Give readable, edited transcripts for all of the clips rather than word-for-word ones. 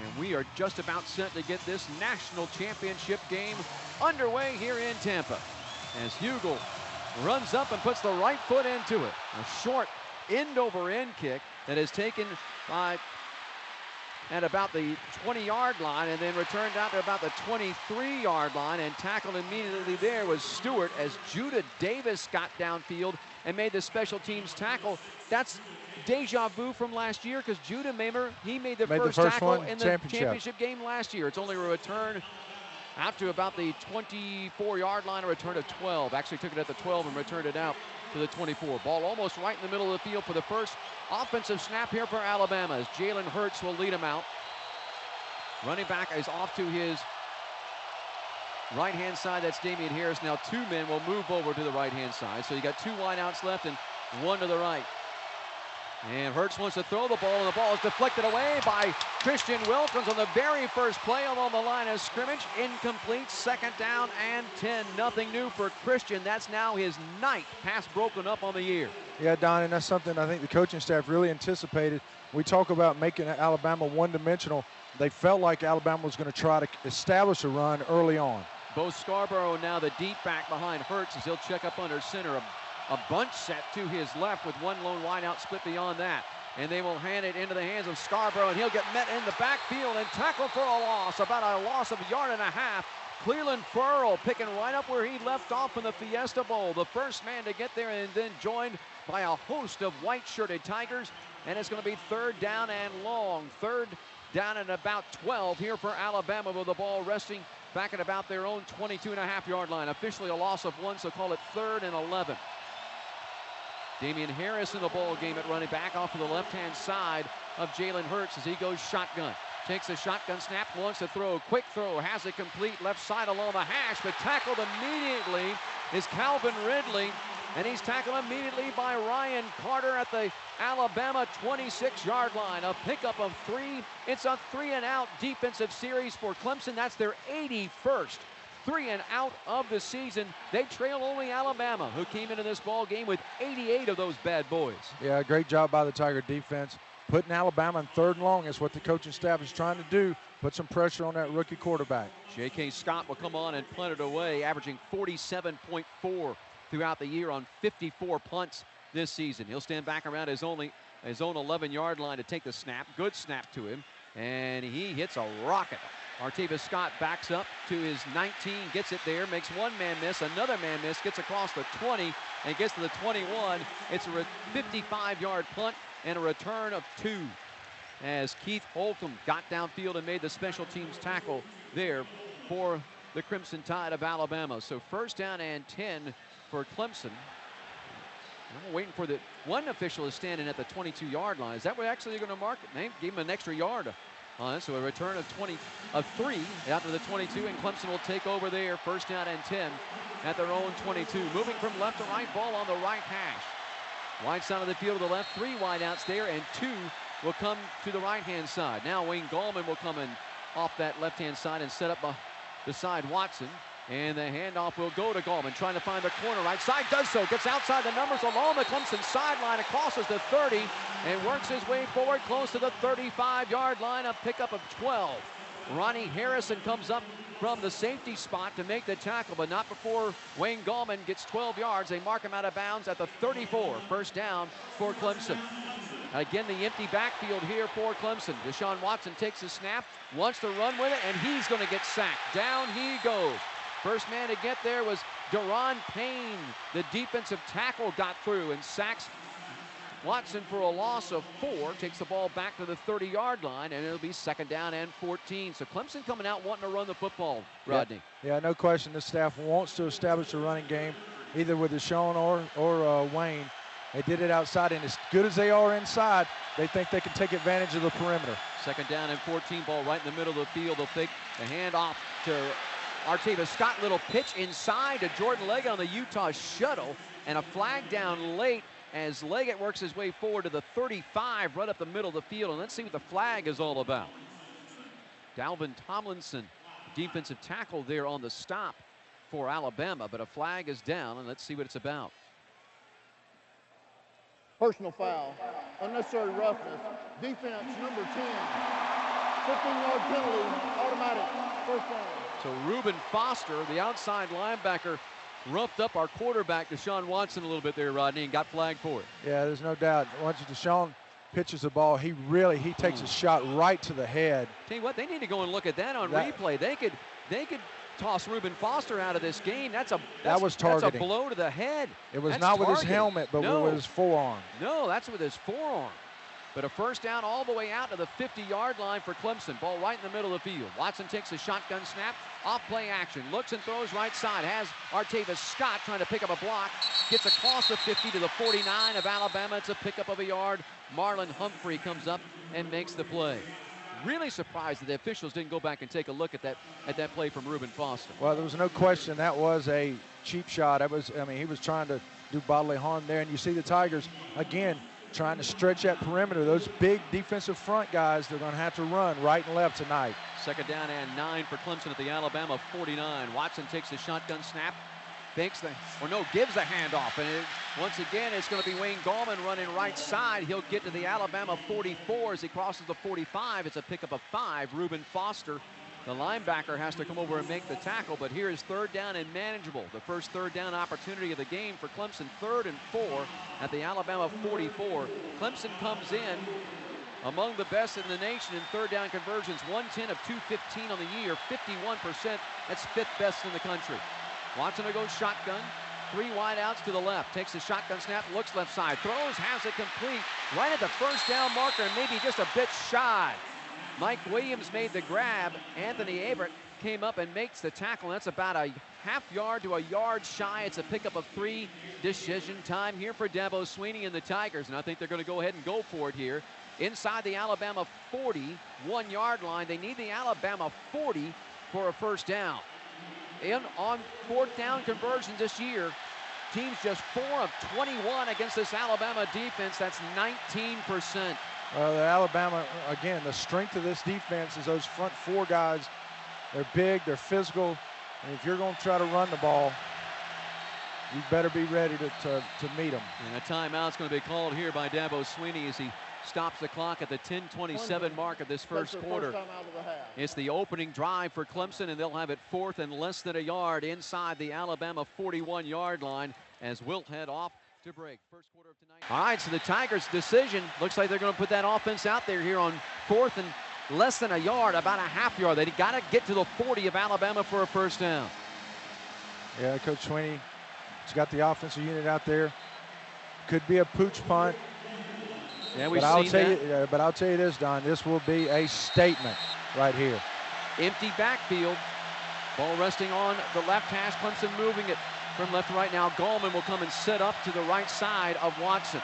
And we are just about set to get this national championship game underway here in Tampa. As Hugel runs up and puts the right foot into it. A short end-over-end kick that is taken by at about the 20-yard line and then returned out to about the 23-yard line, and tackled immediately there was Stewart as Judah Davis got downfield and made the special teams tackle. That's deja vu from last year, because Judah, remember, he made the first tackle in the championship game last year. It's only a return out to about the 24-yard line, a return of 12. Actually took it at the 12 and returned it out to the 24. Ball almost right in the middle of the field for the first offensive snap here for Alabama, as Jalen Hurts will lead him out. Running back is off to his right-hand side. That's Damian Harris. Now two men will move over to the right-hand side. So you got two wideouts left and one to the right. And Hurts wants to throw the ball, and the ball is deflected away by Christian Wilkins on the very first play along the line of scrimmage. Incomplete, second down and 10. Nothing new for Christian. That's now his 9th pass broken up on the year. Yeah, Don, and that's something I think the coaching staff really anticipated. We talk about making Alabama one-dimensional. They felt like Alabama was going to try to establish a run early on. Bo Scarborough now the deep back behind Hurts as he'll check up under center. A bunch set to his left with one lone wideout split beyond that. And they will hand it into the hands of Scarborough, and he'll get met in the backfield and tackled for a loss, about a loss of 1.5 yards. Cleveland Furl picking right up where he left off in the Fiesta Bowl. The first man to get there, and then joined by a host of white-shirted Tigers. And it's going to be third down and long. Third down and about 12 here for Alabama, with the ball resting back at about their own 22.5-yard line. Officially a loss of 1, so call it 3rd and 11. Damian Harris in the ball game at running back off of the left-hand side of Jalen Hurts as he goes shotgun. Takes a shotgun snap, wants to throw, quick throw, has it complete, left side along the hash, but tackled immediately is Calvin Ridley, and he's tackled immediately by Ryan Carter at the Alabama 26-yard line. A pickup of 3. It's a 3-and-out defensive series for Clemson. That's their 81st 3-and-out of the season. They trail only Alabama, who came into this ball game with 88 of those bad boys. Yeah, great job by the Tiger defense. Putting Alabama in 3rd and long is what the coaching staff is trying to do. Put some pressure on that rookie quarterback. J.K. Scott will come on and punt it away, averaging 47.4 throughout the year on 54 punts this season. He'll stand back around his own 11-yard line to take the snap. Good snap to him, and he hits a rocket. Artavis Scott backs up to his 19, gets it there, makes one man miss, another man miss, gets across the 20, and gets to the 21. It's a 55-yard punt and a return of 2, as Keith Holcomb got downfield and made the special teams tackle there for the Crimson Tide of Alabama. So first down and 10 for Clemson. I'm waiting for the one official is standing at the 22-yard line. Is that what actually they're going to mark it? They gave him an extra yard on it, so a return of 3 out to the 22, and Clemson will take over there, first down and 10 at their own 22. Moving from left to right, ball on the right hash. Wide side of the field to the left, 3 wideouts there, and 2 will come to the right-hand side. Now Wayne Gallman will come in off that left-hand side and set up beside Watson. And the handoff will go to Gallman, trying to find the corner right side, does so, gets outside the numbers along the Clemson sideline, crosses the 30, and works his way forward close to the 35-yard line, a pickup of 12. Ronnie Harrison comes up from the safety spot to make the tackle, but not before Wayne Gallman gets 12 yards. They mark him out of bounds at the 34, first down for Clemson. Again, the empty backfield here for Clemson. Deshaun Watson takes a snap, wants to run with it, and he's going to get sacked. Down he goes. First man to get there was Deron Payne. The defensive tackle got through and sacks Watson for a loss of 4. Takes the ball back to the 30-yard line, and it'll be second down and 14. So Clemson coming out wanting to run the football, Rodney. Yeah, no question. The staff wants to establish a running game, either with Deshaun or Wayne. They did it outside, and as good as they are inside, they think they can take advantage of the perimeter. Second down and 14, ball right in the middle of the field. They'll take the handoff to Artavis Scott. Little pitch inside to Jordan Leggett on the Utah shuttle, and a flag down late as Leggett works his way forward to the 35, right up the middle of the field. And let's see what the flag is all about. Dalvin Tomlinson, defensive tackle there on the stop for Alabama, but a flag is down, and let's see what it's about. Personal foul, unnecessary roughness, defense number 10. 15-yard penalty, automatic, first down. So Reuben Foster, the outside linebacker, roughed up our quarterback, Deshaun Watson, a little bit there, Rodney, and got flagged for it. Yeah, there's no doubt. Once Deshaun pitches the ball, he takes a shot right to the head. Tell you what, they need to go and look at that on replay. They could toss Reuben Foster out of this game. That was targeting. That's a blow to the head. It was not with his helmet, but with his forearm. No, that's with his forearm. But a first down all the way out to the 50-yard line for Clemson. Ball right in the middle of the field. Watson takes a shotgun snap, off play action, looks and throws right side. Has Artavis Scott trying to pick up a block. Gets across the 50 to the 49 of Alabama. It's a pickup of a yard. Marlon Humphrey comes up and makes the play. Really surprised that the officials didn't go back and take a look at that play from Reuben Foster. Well, there was no question that was a cheap shot. He was trying to do bodily harm there. And you see the Tigers, again, trying to stretch that perimeter. Those big defensive front guys, they're going to have to run right and left tonight. Second down and 9 for Clemson at the Alabama 49. Watson takes the shotgun snap, gives the handoff. And once again, it's going to be Wayne Gallman running right side. He'll get to the Alabama 44 as he crosses the 45. It's a pickup of 5. Reuben Foster, the linebacker, has to come over and make the tackle, but here is third down and manageable. The first third down opportunity of the game for Clemson, 3rd and 4 at the Alabama 44. Clemson comes in among the best in the nation in third down conversions, 110 of 215 on the year, 51%. That's 5th best in the country. Watson to go shotgun, 3 wide outs to the left, takes the shotgun snap, looks left side, throws, has it complete, right at the first down marker, and maybe just a bit shy. Mike Williams made the grab. Anthony Averett came up and makes the tackle. That's about a half yard to a yard shy. It's a pickup of 3. Decision time here for Dabo Swinney and the Tigers, and I think they're going to go ahead and go for it here. Inside the Alabama 41-yard line. They need the Alabama 40 for a first down. On fourth down conversions this year, teams just 4 of 21 against this Alabama defense. That's 19%. Well, the Alabama, again, the strength of this defense is those front 4 guys. They're big, they're physical, and if you're going to try to run the ball, you better be ready to meet them. And a timeout's going to be called here by Dabo Swinney as he stops the clock at the 10:27 mark of this first quarter. It's the opening drive for Clemson, and they'll have it 4th and less than a yard inside the Alabama 41-yard line as we'll head off to break. First quarter of tonight. All right, so the Tigers' decision looks like they're going to put that offense out there here on 4th and less than a yard, about a half yard. They got to get to the 40 of Alabama for a first down. Yeah, Coach Swinney has got the offensive unit out there. Could be a pooch punt. Yeah, we've seen that. But I'll tell you this, Don, this will be a statement right here. Empty backfield. Ball resting on the left hash. Clemson moving it from left to right now. Gallman will come and set up to the right side of Watson.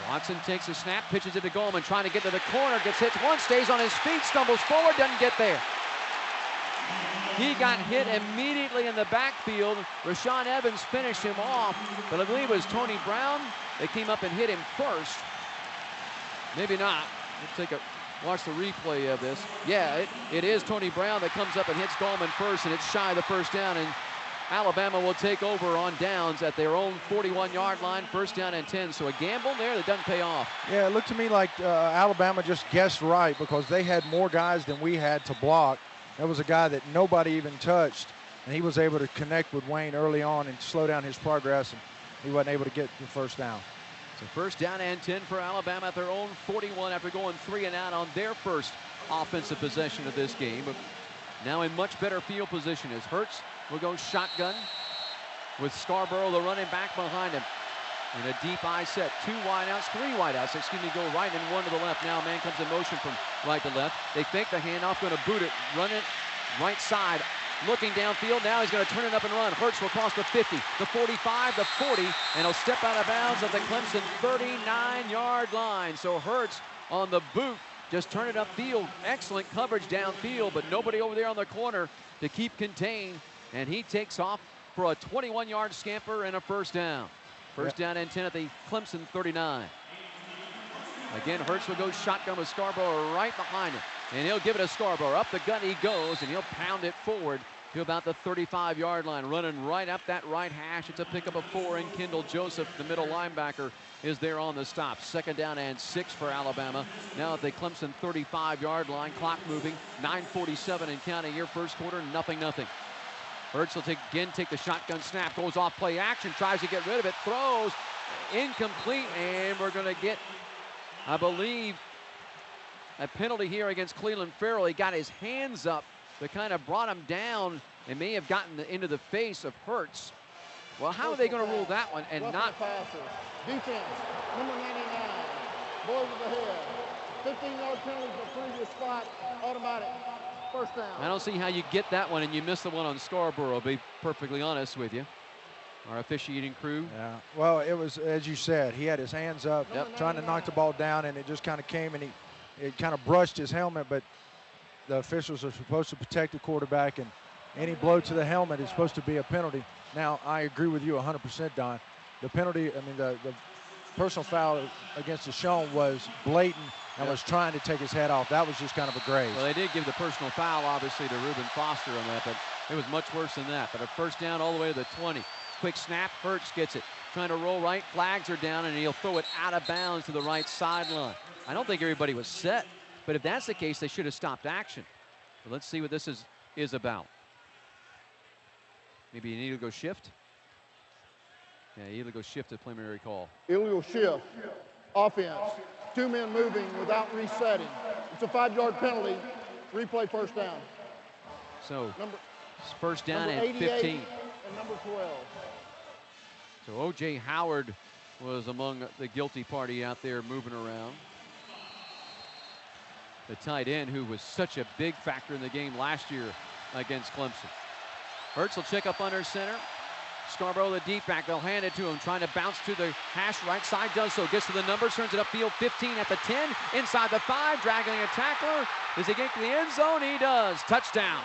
Watson takes a snap, pitches it to Gallman, trying to get to the corner, gets hit once, stays on his feet, stumbles forward, doesn't get there. He got hit immediately in the backfield. Rashaan Evans finished him off, but I believe it was Tony Brown that came up and hit him first. Maybe not. Let's watch the replay of this. Yeah, it is Tony Brown that comes up and hits Gallman first, and it's shy of the first down, and Alabama will take over on downs at their own 41-yard line, first down and 10. So a gamble there that doesn't pay off. Yeah, it looked to me like Alabama just guessed right because they had more guys than we had to block. That was a guy that nobody even touched, and he was able to connect with Wayne early on and slow down his progress, and he wasn't able to get the first down. So first down and 10 for Alabama at their own 41 after going 3 and out on their first offensive possession of this game. But now in much better field position as Hurts will go shotgun with Scarborough, the running back, behind him. In a deep I set, 2 wideouts, 3 wideouts, go right and 1 to the left. Now a man comes in motion from right to left. They fake the handoff, going to boot it, run it right side, looking downfield. Now he's going to turn it up and run. Hurts will cross the 50, the 45, the 40, and he'll step out of bounds at the Clemson 39-yard line. So Hurts on the boot, just turn it upfield. Excellent coverage downfield, but nobody over there on the corner to keep contained, and he takes off for a 21-yard scamper and a first down. First down and 10 at the Clemson 39. Again, Hurts will go shotgun with Scarborough right behind him. And he'll give it to Scarborough. Up the gut he goes, and he'll pound it forward to about the 35-yard line, running right up that right hash. It's a pickup of 4, and Kendall Joseph, the middle linebacker, is there on the stop. 2nd down and 6 for Alabama. Now at the Clemson 35-yard line, clock moving, 9:47 and counting here, first quarter, 0-0. Hurts will take the shotgun snap, goes off play action, tries to get rid of it, throws, incomplete, and we're going to get, I believe, a penalty here against Cleveland Farrell. He got his hands up that kind of brought him down and may have gotten into the face of Hurts. Well, how are they going to rule that one and not? Passer. Defense, number 99, boy with the head. 15-yard penalty for previous spot, automatic, first down. I don't see how you get that one and you miss the one on Scarborough, to be perfectly honest with you. Our officiating crew. Yeah, well, it was, as you said, he had his hands up, trying to knock the ball down, and it just kind of came, and it kind of brushed his helmet, but the officials are supposed to protect the quarterback, and any blow to the helmet is supposed to be a penalty. Now, I agree with you 100%, Don. The penalty, I mean, the personal foul against Deshaun was blatant and was trying to take his head off. That was just kind of a graze. Well, they did give the personal foul, obviously, to Reuben Foster on that, but it was much worse than that. But a first down all the way to the 20. Quick snap, Hurts gets it. Trying to roll right, flags are down, and he'll throw it out of bounds to the right sideline. I don't think everybody was set, but if that's the case, they should have stopped action. But let's see what this is about. Maybe you need to go shift. Yeah, you need to go shift the preliminary call. Illegal shift, offense, 2 men moving without resetting. It's a 5-yard penalty, replay first down. So, first down and 15. And number 12. So O.J. Howard was among the guilty party out there moving around. The tight end who was such a big factor in the game last year against Clemson. Hurts will check up under center. Scarborough, the deep back, they'll hand it to him, trying to bounce to the hash right side, does so, gets to the numbers, turns it upfield, 15 at the 10, inside the 5, dragging a tackler. Does he get to the end zone? He does. Touchdown.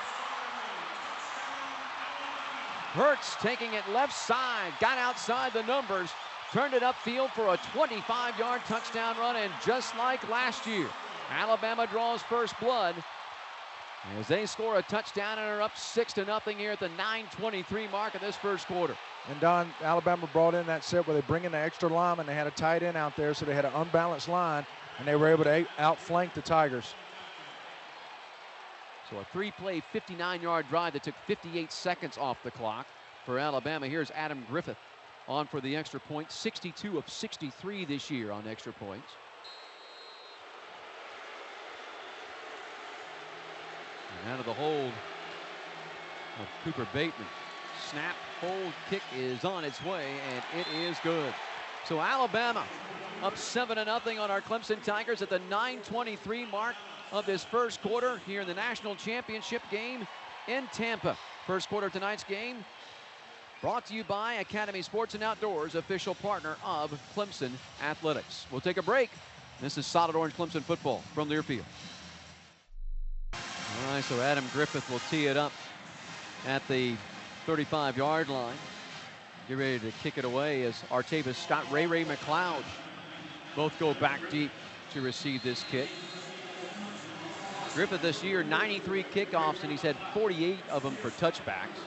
Hurts taking it left side, got outside the numbers, turned it upfield for a 25-yard touchdown run, and just like last year, Alabama draws first blood as they score a touchdown and are up 6-0 here at the 9:23 mark of this first quarter. And Don, Alabama brought in that set where they bring in the extra lineman. They had a tight end out there, so they had an unbalanced line, and they were able to outflank the Tigers. So a 3-play, 59-yard drive that took 58 seconds off the clock for Alabama. Here's Adam Griffith on for the extra point, 62 of 63 this year on extra points. And out of the hold of Cooper Bateman. Snap, hold, kick is on its way, and it is good. So Alabama up 7-0 on our Clemson Tigers at the 9:23 mark of this first quarter here in the national championship game in Tampa. First quarter of tonight's game brought to you by Academy Sports and Outdoors, official partner of Clemson Athletics. We'll take a break. This is Solid Orange Clemson football from Learfield. All right, so Adam Griffith will tee it up at the 35-yard line. Get ready to kick it away as Artavis Scott, Ray McLeod both go back deep to receive this kick. Griffith this year, 93 kickoffs, and he's had 48 of them for touchbacks.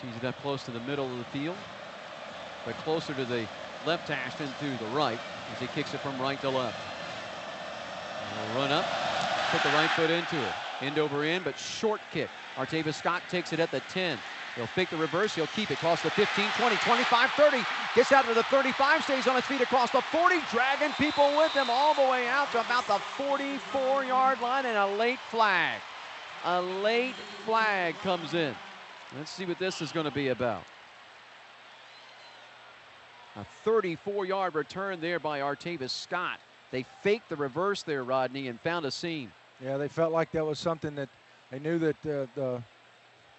Tees it up close to the middle of the field, but closer to the left hash than to the right as he kicks it from right to left. And run up, put the right foot into it. End over end, but short kick. Artavis Scott takes it at the 10. He'll fake the reverse, he'll keep it, across the 15, 20, 25, 30. Gets out to the 35, stays on his feet across the 40, dragging people with him all the way out to about the 44-yard line, and a late flag. A late flag comes in. Let's see what this is going to be about. A 34-yard return there by Artavis Scott. They faked the reverse there, Rodney, and found a seam. Yeah, they felt like that was something that they knew that the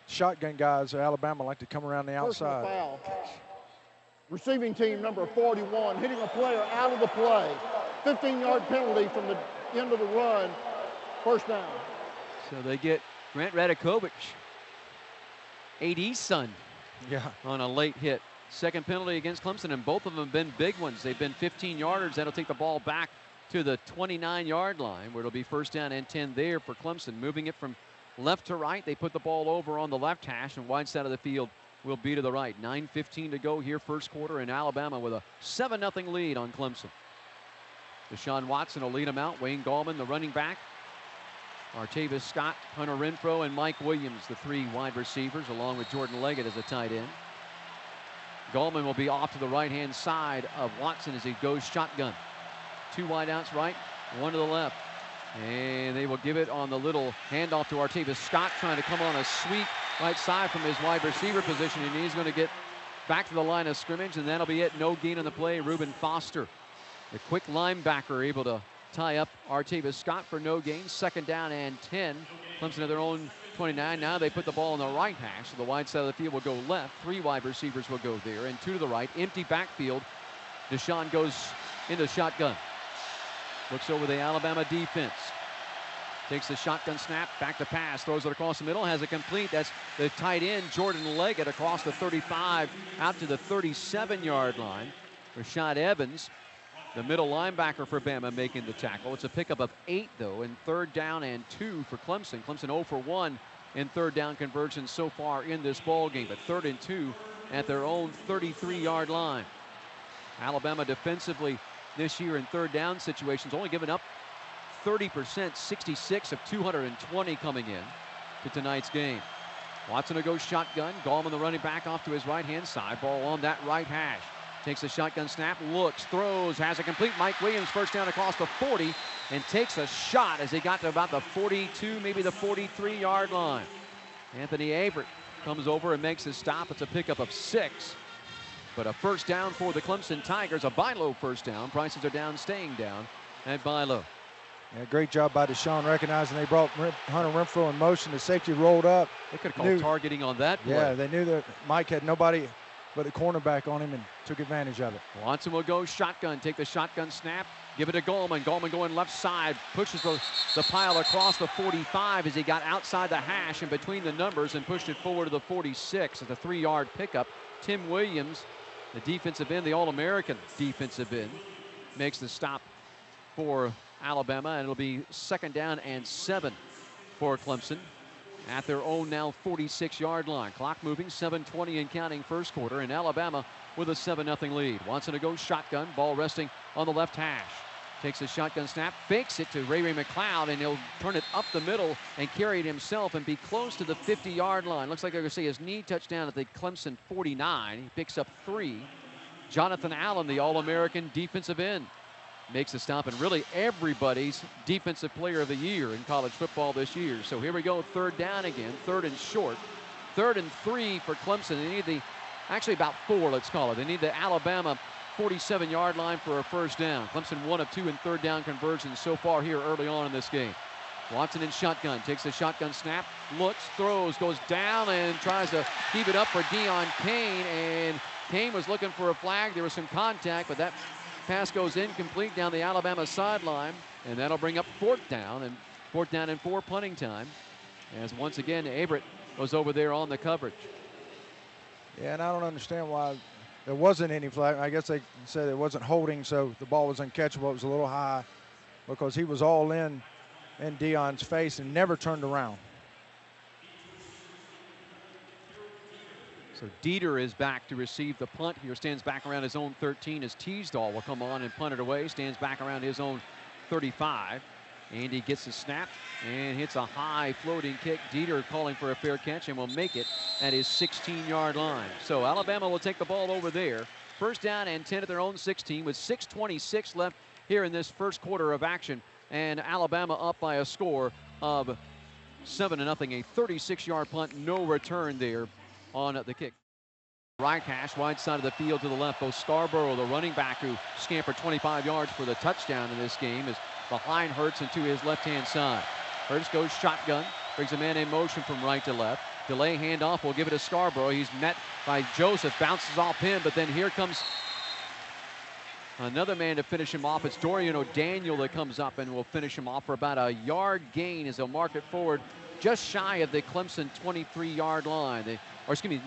shotgun guys of Alabama like to come around the outside. Foul. Receiving team number 41 hitting a player out of the play. 15-yard penalty from the end of the run. First down. So they get Grant Radakovich, AD's son, on a late hit. Second penalty against Clemson, and both of them have been big ones. They've been 15-yarders. That'll take the ball back to the 29-yard line, where it'll be first down and 10 there for Clemson, moving it from left to right. They put the ball over on the left hash, and wide side of the field will be to the right. 9:15 to go here, first quarter, in Alabama with a 7-0 lead on Clemson. Deshaun Watson will lead them out. Wayne Gallman, the running back. Artavis Scott, Hunter Renfro, and Mike Williams, the 3 wide receivers, along with Jordan Leggett as a tight end. Gallman will be off to the right-hand side of Watson as he goes shotgun. 2 wideouts right, 1 to the left. And they will give it on the little handoff to Artavis Scott, trying to come on a sweep right side from his wide receiver position, and he's going to get back to the line of scrimmage, and that'll be it. No gain on the play. Reuben Foster, the quick linebacker, able to tie up Artavis Scott for no gain. 2nd down and 10. Clemson at their own 29. Now they put the ball on the right hash, so the wide side of the field will go left. 3 wide receivers will go there, and 2 to the right. Empty backfield. Deshaun goes into shotgun. Looks over the Alabama defense. Takes the shotgun snap, back to pass, throws it across the middle, has it complete. That's the tight end, Jordan Leggett, across the 35 out to the 37-yard line. Rashad Evans, the middle linebacker for Bama, making the tackle. It's a pickup of 8, though, and 3rd down and 2 for Clemson. Clemson 0 for 1 in 3rd down conversions so far in this ball game, but 3rd and 2 at their own 33-yard line. Alabama defensively this year in 3rd down situations, only given up 30%, 66 of 220 coming in to tonight's game. Watson will go shotgun. Gallman, the running back, off to his right-hand side. Ball on that right hash. Takes the shotgun snap, looks, throws, has it complete. Mike Williams first down across the 40 and takes a shot as he got to about the 42, maybe the 43-yard line. Anthony Averett comes over and makes his stop. It's a pickup of 6. But a first down for the Clemson Tigers, a Bilo first down. Prices are down, staying down at Bilo. Yeah, great job by Deshaun recognizing they brought Hunter Renfro in motion. The safety rolled up. They could have called targeting on that play. Yeah, they knew that Mike had nobody but a cornerback on him and took advantage of it. Watson will go shotgun, take the shotgun snap, give it to Gallman. Gallman going left side, pushes the pile across the 45 as he got outside the hash and between the numbers and pushed it forward to the 46. It's a 3-yard pickup. Tim Williams, the defensive end, the All-American defensive end, makes the stop for Alabama, and it'll be 2nd down and 7 for Clemson at their own now 46-yard line. Clock moving, 7:20 and counting first quarter, and Alabama with a 7-0 lead. Watson to go shotgun, ball resting on the left hash. Takes a shotgun snap, fakes it to Ray McLeod, and he'll turn it up the middle and carry it himself and be close to the 50-yard line. Looks like they're going to see his knee touchdown at the Clemson 49. He picks up 3. Jonathan Allen, the All-American defensive end, makes a stop, and really everybody's defensive player of the year in college football this year. So here we go, 3rd down again, 3rd and short. 3rd and 3 for Clemson. They need actually about 4, let's call it. They need the Alabama 47-yard line for a first down. Clemson 1 of 2 in 3rd down conversions so far here early on in this game. Watson in shotgun, takes the shotgun snap, looks, throws, goes down and tries to keep it up for Deion Kane, and Kane was looking for a flag. There was some contact, but that pass goes incomplete down the Alabama sideline, and that'll bring up 4th down, and 4th down and 4 punting time, as once again Averett was over there on the coverage. Yeah, and I don't understand why there wasn't any flag. I guess they said it wasn't holding, so the ball was uncatchable. It was a little high because he was all in Deion's face and never turned around. So Dieter is back to receive the punt here. Stands back around his own 13 as Teasdall will come on and punt it away. Stands back around his own 35. Andy gets the snap and hits a high floating kick. Dieter calling for a fair catch and will make it at his 16-yard line. So Alabama will take the ball over there. First down and 10 at their own 16 with 6:26 left here in this first quarter of action. And Alabama up by a score of 7-0. A 36-yard punt, no return there on the kick. Right hash, wide side of the field to the left. Bo Scarborough, the running back who scampered 25 yards for the touchdown in this game, is behind Hurts and to his left-hand side. Hurts goes shotgun, brings a man in motion from right to left. Delay handoff, will give it to Scarborough. He's met by Joseph, bounces off him, but then here comes another man to finish him off. It's Dorian O'Daniel that comes up and will finish him off for about a yard gain as they'll mark it forward just shy of the Clemson 23-yard line.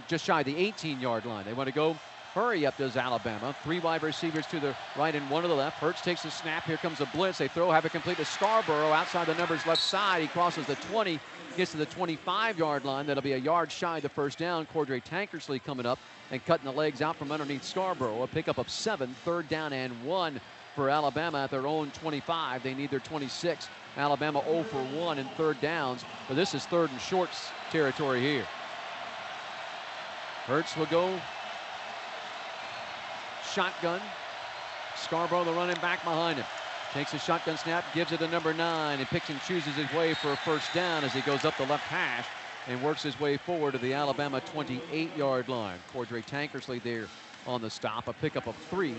Just shy of the 18-yard line. They want to go Hurry up does Alabama. 3 wide receivers to the right and 1 to the left. Hurts takes the snap. Here comes a blitz. They throw, have it complete to Scarborough outside the numbers left side. He crosses the 20, gets to the 25-yard line. That'll be a yard shy of the first down. Cordray Tankersley coming up and cutting the legs out from underneath Scarborough. A pickup of 7, 3rd down and 1 for Alabama at their own 25. They need their 26. Alabama 0 for 1 in 3rd downs, but this is 3rd and shorts territory here. Hurts will go shotgun. Scarborough, the running back, behind him. Takes a shotgun snap, gives it to number 9, and picks and chooses his way for a first down as he goes up the left hash and works his way forward to the Alabama 28-yard line. Cordray Tankersley there on the stop. A pickup of 3,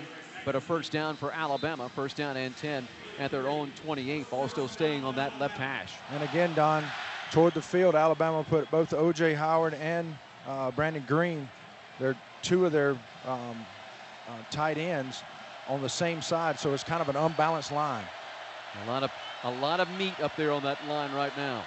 but a first down for Alabama. First down and 10 at their own 28. Ball still staying on that left hash. And again, Don, toward the field, Alabama put both O.J. Howard and Brandon Green, they're 2 of their tight ends on the same side, so it's kind of an unbalanced line. A lot of meat up there on that line right now.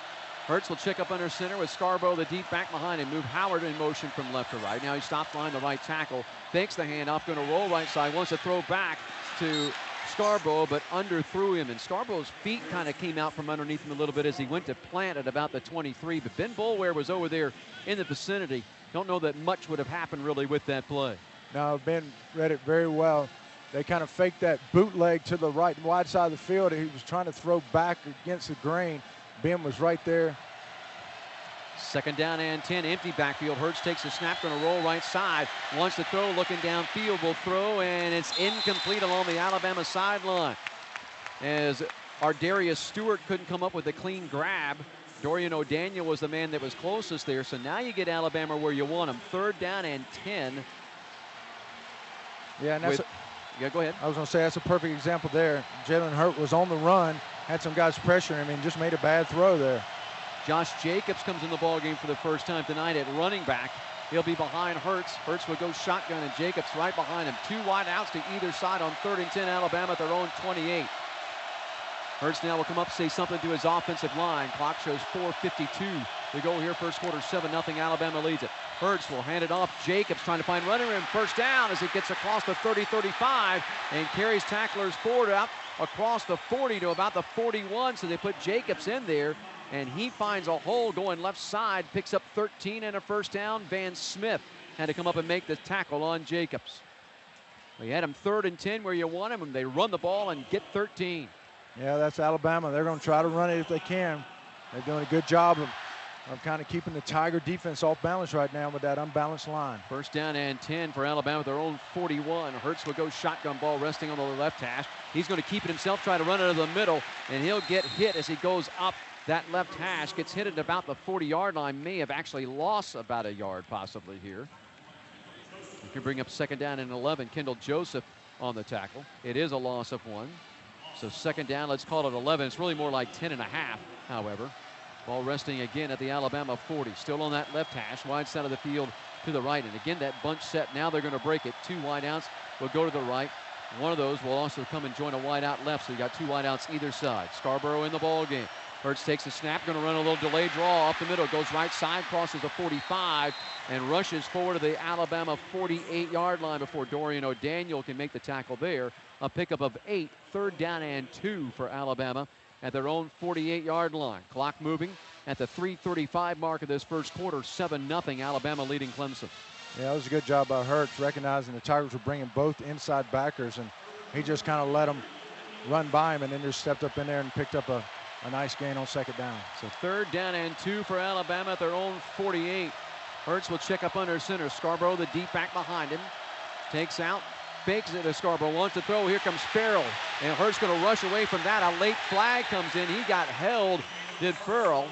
Hurts will check up under center with Scarborough, the deep back behind him. Move Howard in motion from left to right. Now he stops line the right tackle, fakes the handoff, going to roll right side, wants to throw back to Scarborough, but underthrew him, and Scarborough's feet kind of came out from underneath him a little bit as he went to plant at about the 23, but Ben Boulware was over there in the vicinity. Don't know that much would have happened really with that play. No, Ben read it very well. They kind of faked that bootleg to the right wide side of the field. He was trying to throw back against the grain. Ben was right there. 2nd down and 10, empty backfield. Hurts takes a snap, going to roll right side. Wants to throw, looking downfield, will throw, and it's incomplete along the Alabama sideline. As Ardarius Stewart couldn't come up with a clean grab. Dorian O'Daniel was the man that was closest there. So now you get Alabama where you want them. 3rd down and 10. Yeah, and that's yeah, go ahead. I was going to say that's a perfect example there. Jalen Hurt was on the run, had some guys pressuring him, and just made a bad throw there. Josh Jacobs comes in the ball game for the first time tonight at running back. He'll be behind Hurts. Hurts will go shotgun, and Jacobs right behind him. 2 wide outs to either side on 3rd and 10. Alabama at their own 28. Hurts now will come up, say something to his offensive line. Clock shows 4:52 to go here. First quarter, 7-0. Alabama leads it. Hurts will hand it off. Jacobs trying to find running room. First down as it gets across the 30-35 and carries tacklers forward out across the 40 to about the 41. So they put Jacobs in there, and he finds a hole going left side, picks up 13 and a first down. Van Smith had to come up and make the tackle on Jacobs. We had him 3rd and 10 where you want him, and they run the ball and get 13. Yeah, that's Alabama. They're going to try to run it if they can. They're doing a good job of kind of keeping the Tiger defense off balance right now with that unbalanced line. First down and 10 for Alabama at their own 41. Hurts will go shotgun ball resting on the left hash. He's going to keep it himself, try to run it to the middle, and he'll get hit as he goes up that left hash. Gets hit at about the 40-yard line. May have actually lost about a yard possibly here. You can bring up 2nd down and 11. Kendall Joseph on the tackle. It is a loss of 1. So 2nd down, let's call it 11. It's really more like 10 and a half, however. Ball resting again at the Alabama 40. Still on that left hash, wide side of the field to the right. And again, that bunch set. Now they're going to break it. 2 wideouts will go to the right. One of those will also come and join a wideout left. So you got 2 wideouts either side. Scarborough in the ball game. Hurts takes a snap, going to run a little delayed draw off the middle. Goes right side, crosses the 45, and rushes forward to the Alabama 48-yard line before Dorian O'Daniel can make the tackle there. A pickup of 8, 3rd down and 2 for Alabama at their own 48-yard line. Clock moving at the 3:35 mark of this first quarter. 7-0 Alabama leading Clemson. Yeah, it was a good job by Hurts, recognizing the Tigers were bringing both inside backers, and he just kind of let them run by him and then just stepped up in there and picked up a nice gain on 2nd down. So 3rd down and 2 for Alabama at their own 48. Hurts will check up under center. Scarborough, the deep back behind him. Takes out, fakes it to Scarborough, wants to throw. Here comes Farrell, and Hurts going to rush away from that. A late flag comes in. He got held, did Farrell.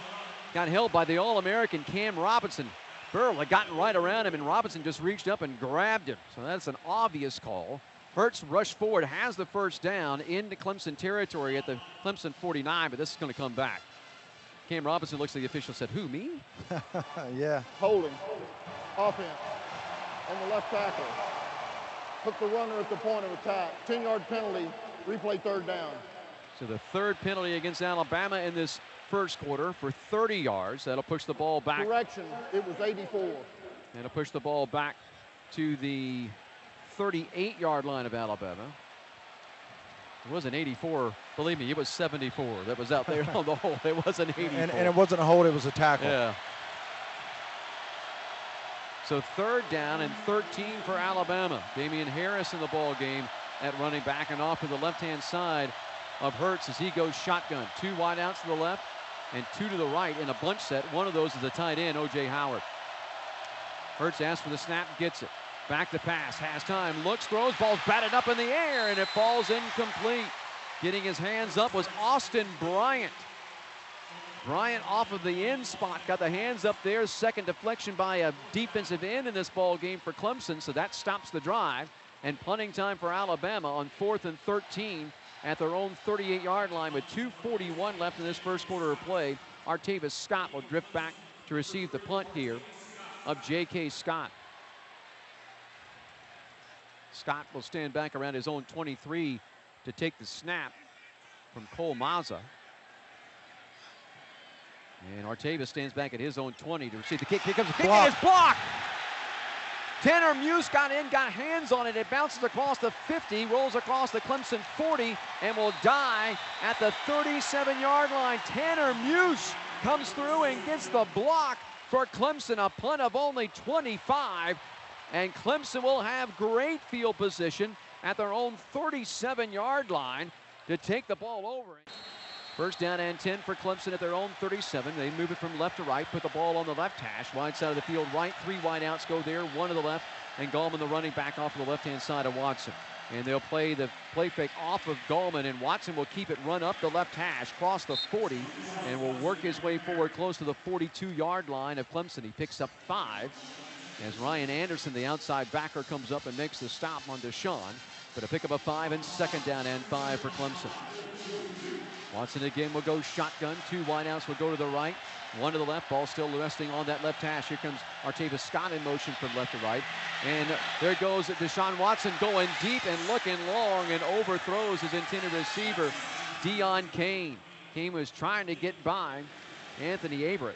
Got held by the All-American Cam Robinson. Farrell had gotten right around him, and Robinson just reached up and grabbed him. So that's an obvious call. Hurts rushed forward, has the first down into Clemson territory at the Clemson 49, but this is going to come back. Cam Robinson looks at the official, said, "Who, me?" Yeah. Holding. Offense on the left tackle. Put the runner at the point of attack. 10-yard penalty. Replay 3rd down. So the 3rd penalty against Alabama in this first quarter for 30 yards. That'll push the ball back. Correction, it was 84. And it'll push the ball back to the 38-yard line of Alabama. It wasn't 84. Believe me, it was 74 that was out there on the hole. It wasn't 84. And it wasn't a hold, it was a tackle. Yeah. So 3rd down and 13 for Alabama. Damian Harris in the ball game at running back, and off to the left-hand side of Hurts as he goes shotgun. 2 wideouts to the left and 2 to the right in a bunch set. One of those is the tight end, O.J. Howard. Hurts asks for the snap, gets it. Back to pass, has time, looks, throws, ball's batted up in the air, and it falls incomplete. Getting his hands up was Austin Bryant. Bryant off of the end spot, got the hands up there. Second deflection by a defensive end in this ball game for Clemson, so that stops the drive. And punting time for Alabama on 4th and 13 at their own 38-yard line with 2:41 left in this first quarter of play. Artavis Scott will drift back to receive the punt here of J.K. Scott. Scott will stand back around his own 23 to take the snap from Cole Mazza. And Artavis stands back at his own 20 to receive the kick. Here comes the kick, and it's blocked. Tanner Muse got in, got hands on it. It bounces across the 50, rolls across the Clemson 40, and will die at the 37-yard line. Tanner Muse comes through and gets the block for Clemson, a punt of only 25. And Clemson will have great field position at their own 37-yard line to take the ball over. 1st down and 10 for Clemson at their own 37. They move it from left to right, put the ball on the left hash. Wide side of the field right. 3 wideouts go there, 1 to the left, and Gallman the running back off to the left-hand side of Watson. And they'll play the play fake off of Gallman, and Watson will keep it run up the left hash, cross the 40, and will work his way forward close to the 42-yard line of Clemson. He picks up 5 as Ryan Anderson, the outside backer, comes up and makes the stop on Deshaun. But a pick up of 5 and 2nd down and 5 for Clemson. Watson again will go shotgun. 2 wideouts will go to the right, 1 to the left. Ball still resting on that left hash. Here comes Artavis Scott in motion from left to right. And there goes Deshaun Watson going deep and looking long and overthrows his intended receiver, Deon Cain. Cain was trying to get by Anthony Averett,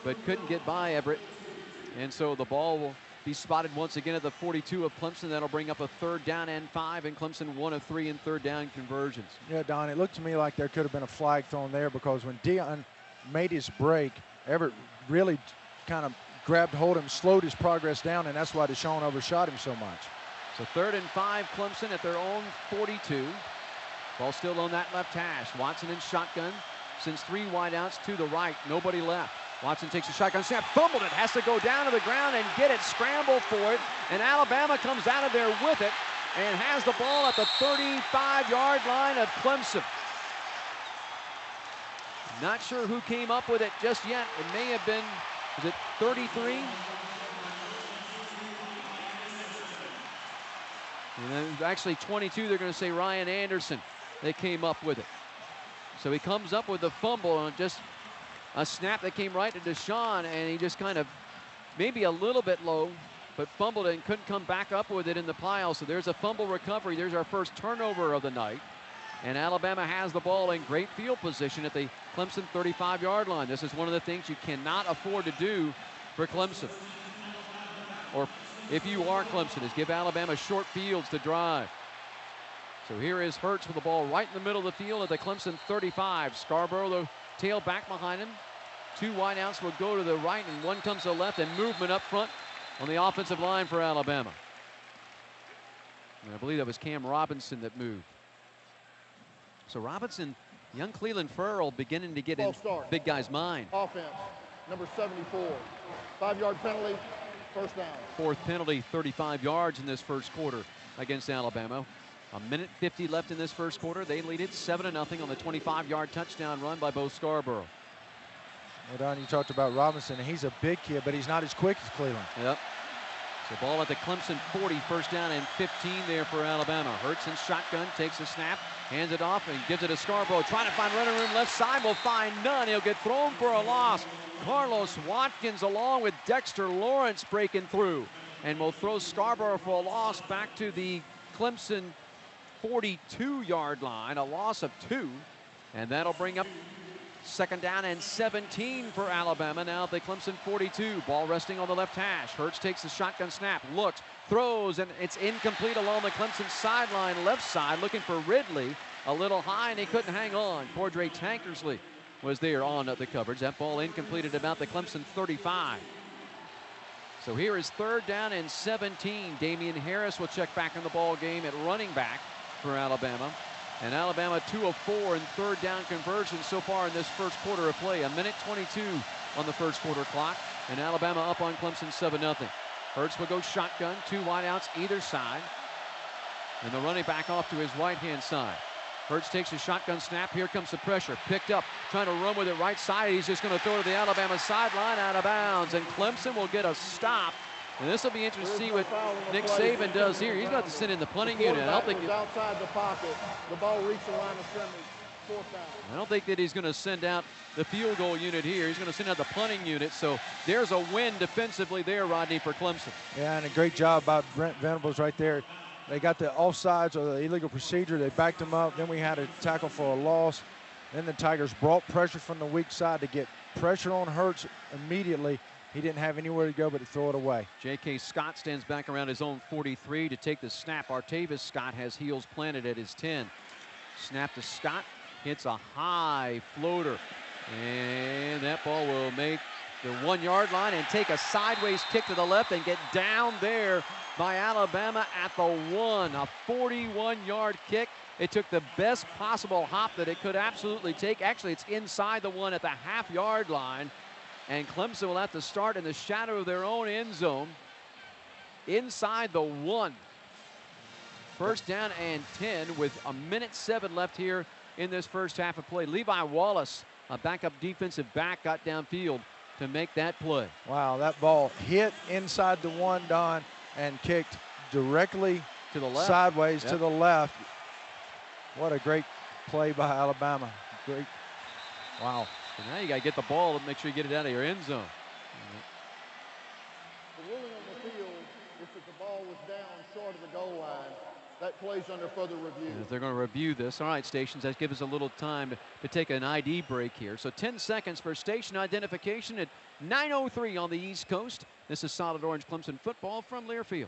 but couldn't get by Everett. And so the ball will be spotted once again at the 42 of Clemson. That'll bring up a 3rd down and 5, and Clemson 1 of 3 in 3rd down conversions. Yeah, Don, it looked to me like there could have been a flag thrown there, because when Deon made his break, Everett really kind of grabbed hold of him, slowed his progress down, and that's why Deshaun overshot him so much. So 3rd and 5, Clemson at their own 42. Ball still on that left hash. Watson in shotgun, sends 3 wideouts to the right, nobody left. Watson takes a shotgun snap, fumbled it, has to go down to the ground and get it, scramble for it, and Alabama comes out of there with it and has the ball at the 35-yard line of Clemson. Not sure who came up with it just yet. It may have been, is it 33? And then actually 22, they're going to say Ryan Anderson. They came up with it. So he comes up with the fumble and just a snap that came right to Deshaun, and he just kind of maybe a little bit low, but fumbled it and couldn't come back up with it in the pile. So there's a fumble recovery. There's our first turnover of the night. And Alabama has the ball in great field position at the Clemson 35-yard line. This is one of the things you cannot afford to do for Clemson. Or if you are Clemson, is give Alabama short fields to drive. So here is Hurts with the ball right in the middle of the field at the Clemson 35. Scarborough, the tail back behind him. 2 wideouts will go to the right, and 1 comes to the left, and movement up front on the offensive line for Alabama. And I believe that was Cam Robinson that moved. So Robinson, young Cleveland Ferrell, beginning to get in big guy's mind. Offense, number 74. 5-yard penalty, 1st down. 4th penalty, 35 yards in this first quarter against Alabama. 1:50 left in this first quarter. They lead it 7-0 on the 25-yard touchdown run by Bo Scarborough. Well, Don, you talked about Robinson, and he's a big kid, but he's not as quick as Cleveland. Yep. So ball at the Clemson 40, 1st down and 15 there for Alabama. Hurts in shotgun, takes the snap, hands it off, and gives it to Scarborough. Trying to find running room left side, will find none. He'll get thrown for a loss. Carlos Watkins along with Dexter Lawrence breaking through, and will throw Scarborough for a loss back to the Clemson 42-yard line, a loss of 2, and that'll bring up Second down and 17 for Alabama. Now at the Clemson 42. Ball resting on the left hash. Hurts takes the shotgun snap, looks, throws, and it's incomplete along the Clemson sideline, left side, looking for Ridley. A little high, and he couldn't hang on. Cordray Tankersley was there on the coverage. That ball incomplete at about the Clemson 35. So here is third down and 17. Damian Harris will check back in the ball game at running back for Alabama. And Alabama 2 of 4 in third down conversions so far in this first quarter of play. A minute 22 on the first quarter clock. And Alabama up on Clemson 7-0. Hurts will go shotgun, 2 wideouts either side. And the running back off to his right-hand side. Hurts takes a shotgun snap. Here comes the pressure. Picked up, trying to run with it right side. He's just going to throw to the Alabama sideline, out of bounds. And Clemson will get a stop. And this will be interesting to see what Nick Saban does here. He's about to send in the punting unit. I don't think outside the pocket. The ball reached the line of scrimmage. Fourth down. I don't think that he's going to send out the field goal unit here. He's going to send out the punting unit. So there's a win defensively there, Rodney, for Clemson. Yeah, and a great job by Brent Venables right there. They got the offsides or the illegal procedure. They backed him up. Then we had a tackle for a loss. Then the Tigers brought pressure from the weak side to get pressure on Hurts immediately. He didn't have anywhere to go but to throw it away. J.K. Scott stands back around his own 43 to take the snap. Artavis Scott has heels planted at his 10. Snap to Scott. Hits a high floater. And that ball will make the 1 yard line and take a sideways kick to the left and get down there by Alabama at the 1. A 41-yard kick. It took the best possible hop that it could absolutely take. Actually, it's inside the 1 at the half-yard line. And Clemson will have to start in the shadow of their own end zone. Inside the 1. First down and 10 with a minute 7 left here in this first half of play. Levi Wallace, a backup defensive back, got downfield to make that play. Wow, that ball hit inside the 1, Don, and kicked directly to the left, sideways to the left. What a great play by Alabama. Great. Wow. So now you got to get the ball and make sure you get it out of your end zone. The ruling on the field is that the ball was down short of the goal line. That plays under further review. As they're going to review this. All right, stations, that gives us a little time to take an ID break here. So 10 seconds for station identification at 9:03 on the East Coast. This is Solid Orange Clemson football from Learfield.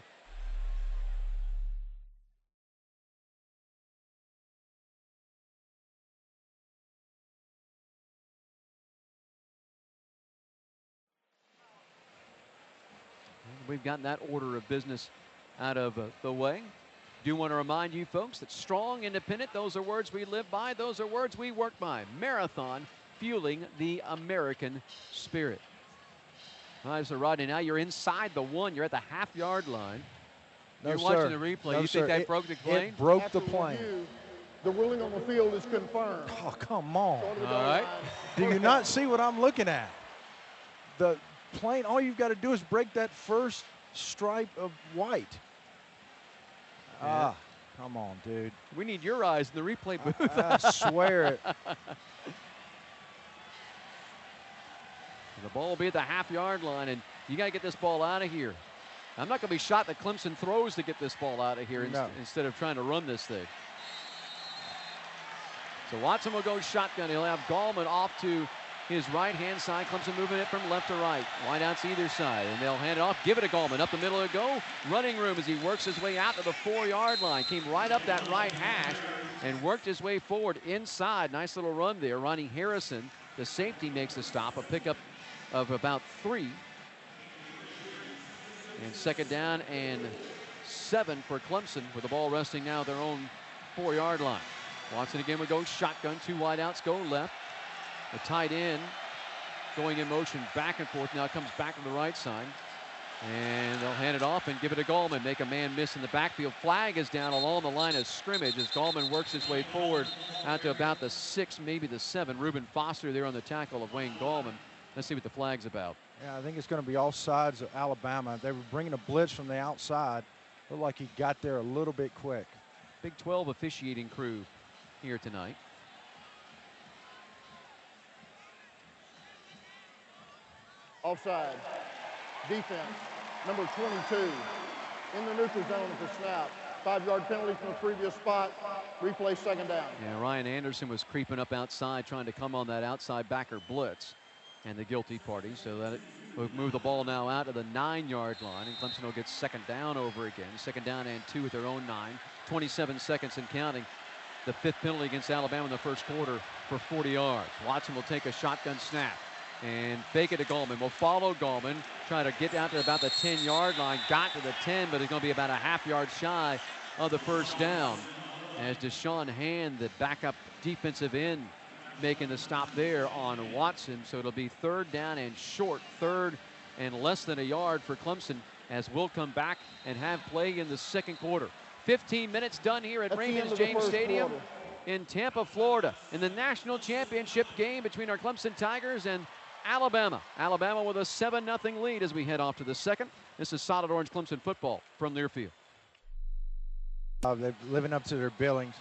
We've gotten that order of business out of the way. Do want to remind you folks that strong, independent, those are words we live by. Those are words we work by. Marathon, fueling the American spirit. All right, so Rodney, now you're inside the 1. You're at the half-yard line. No, you're sir. watching the replay. No, you sir. think that broke the plane? It broke After the plane. review, the ruling on the field is confirmed. Oh, come on. Short of the All goal right. line. Do you not see what I'm looking at? The plane, all you've got to do is break that first stripe of white. Yeah. Ah, come on, dude. We need your eyes in the replay booth. I swear it. The ball will be at the half-yard line, and you got to get this ball out of here. I'm not going to be shocked that Clemson throws to get this ball out of here instead of trying to run this thing. So Watson will go shotgun. He'll have Gallman off to his right-hand side. Clemson moving it from left to right. Wideouts either side, and they'll hand it off. Give it to Gallman. Up the middle to go. Running room as he works his way out to the 4-yard line. Came right up that right hash and worked his way forward inside. Nice little run there. Ronnie Harrison, the safety, makes the stop. A pickup of about 3. And second down and 7 for Clemson with the ball resting now at their own 4-yard line. Watson again would go shotgun. 2 wideouts go left. The tight end going in motion back and forth. Now comes back to the right side. And they'll hand it off and give it to Gallman. Make a man miss in the backfield. Flag is down along the line of scrimmage as Gallman works his way forward out to about the 6, maybe the 7. Reuben Foster there on the tackle of Wayne Gallman. Let's see what the flag's about. Yeah, I think it's going to be all sides of Alabama. They were bringing a blitz from the outside. Looked like he got there a little bit quick. Big 12 officiating crew here tonight. Offside. Defense, number 22, in the neutral zone at the snap. 5-yard penalty from the previous spot. Replay second down. Yeah, Ryan Anderson was creeping up outside, trying to come on that outside backer blitz, and the guilty party. So that it will move the ball now out to the 9-yard line, and Clemson will get second down over again. Second down and 2 at their own 9. 27 seconds and counting. The 5th penalty against Alabama in the first quarter for 40 yards. Watson will take a shotgun snap and fake it to Gallman. Will follow Gallman, try to get out to about the 10-yard line. Got to the 10, but he's going to be about a half-yard shy of the first down. As Deshaun Hand, the backup defensive end, making the stop there on Watson. So it'll be 3rd down and short, 3rd and less than a yard for Clemson, as we'll come back and have play in the second quarter. 15 minutes done here at Raymond James Stadium in Tampa, Florida, in the national championship game between our Clemson Tigers and Alabama. Alabama with a 7-0 lead as we head off to the second. This is Solid Orange Clemson football from Learfield. They're living up to their billings.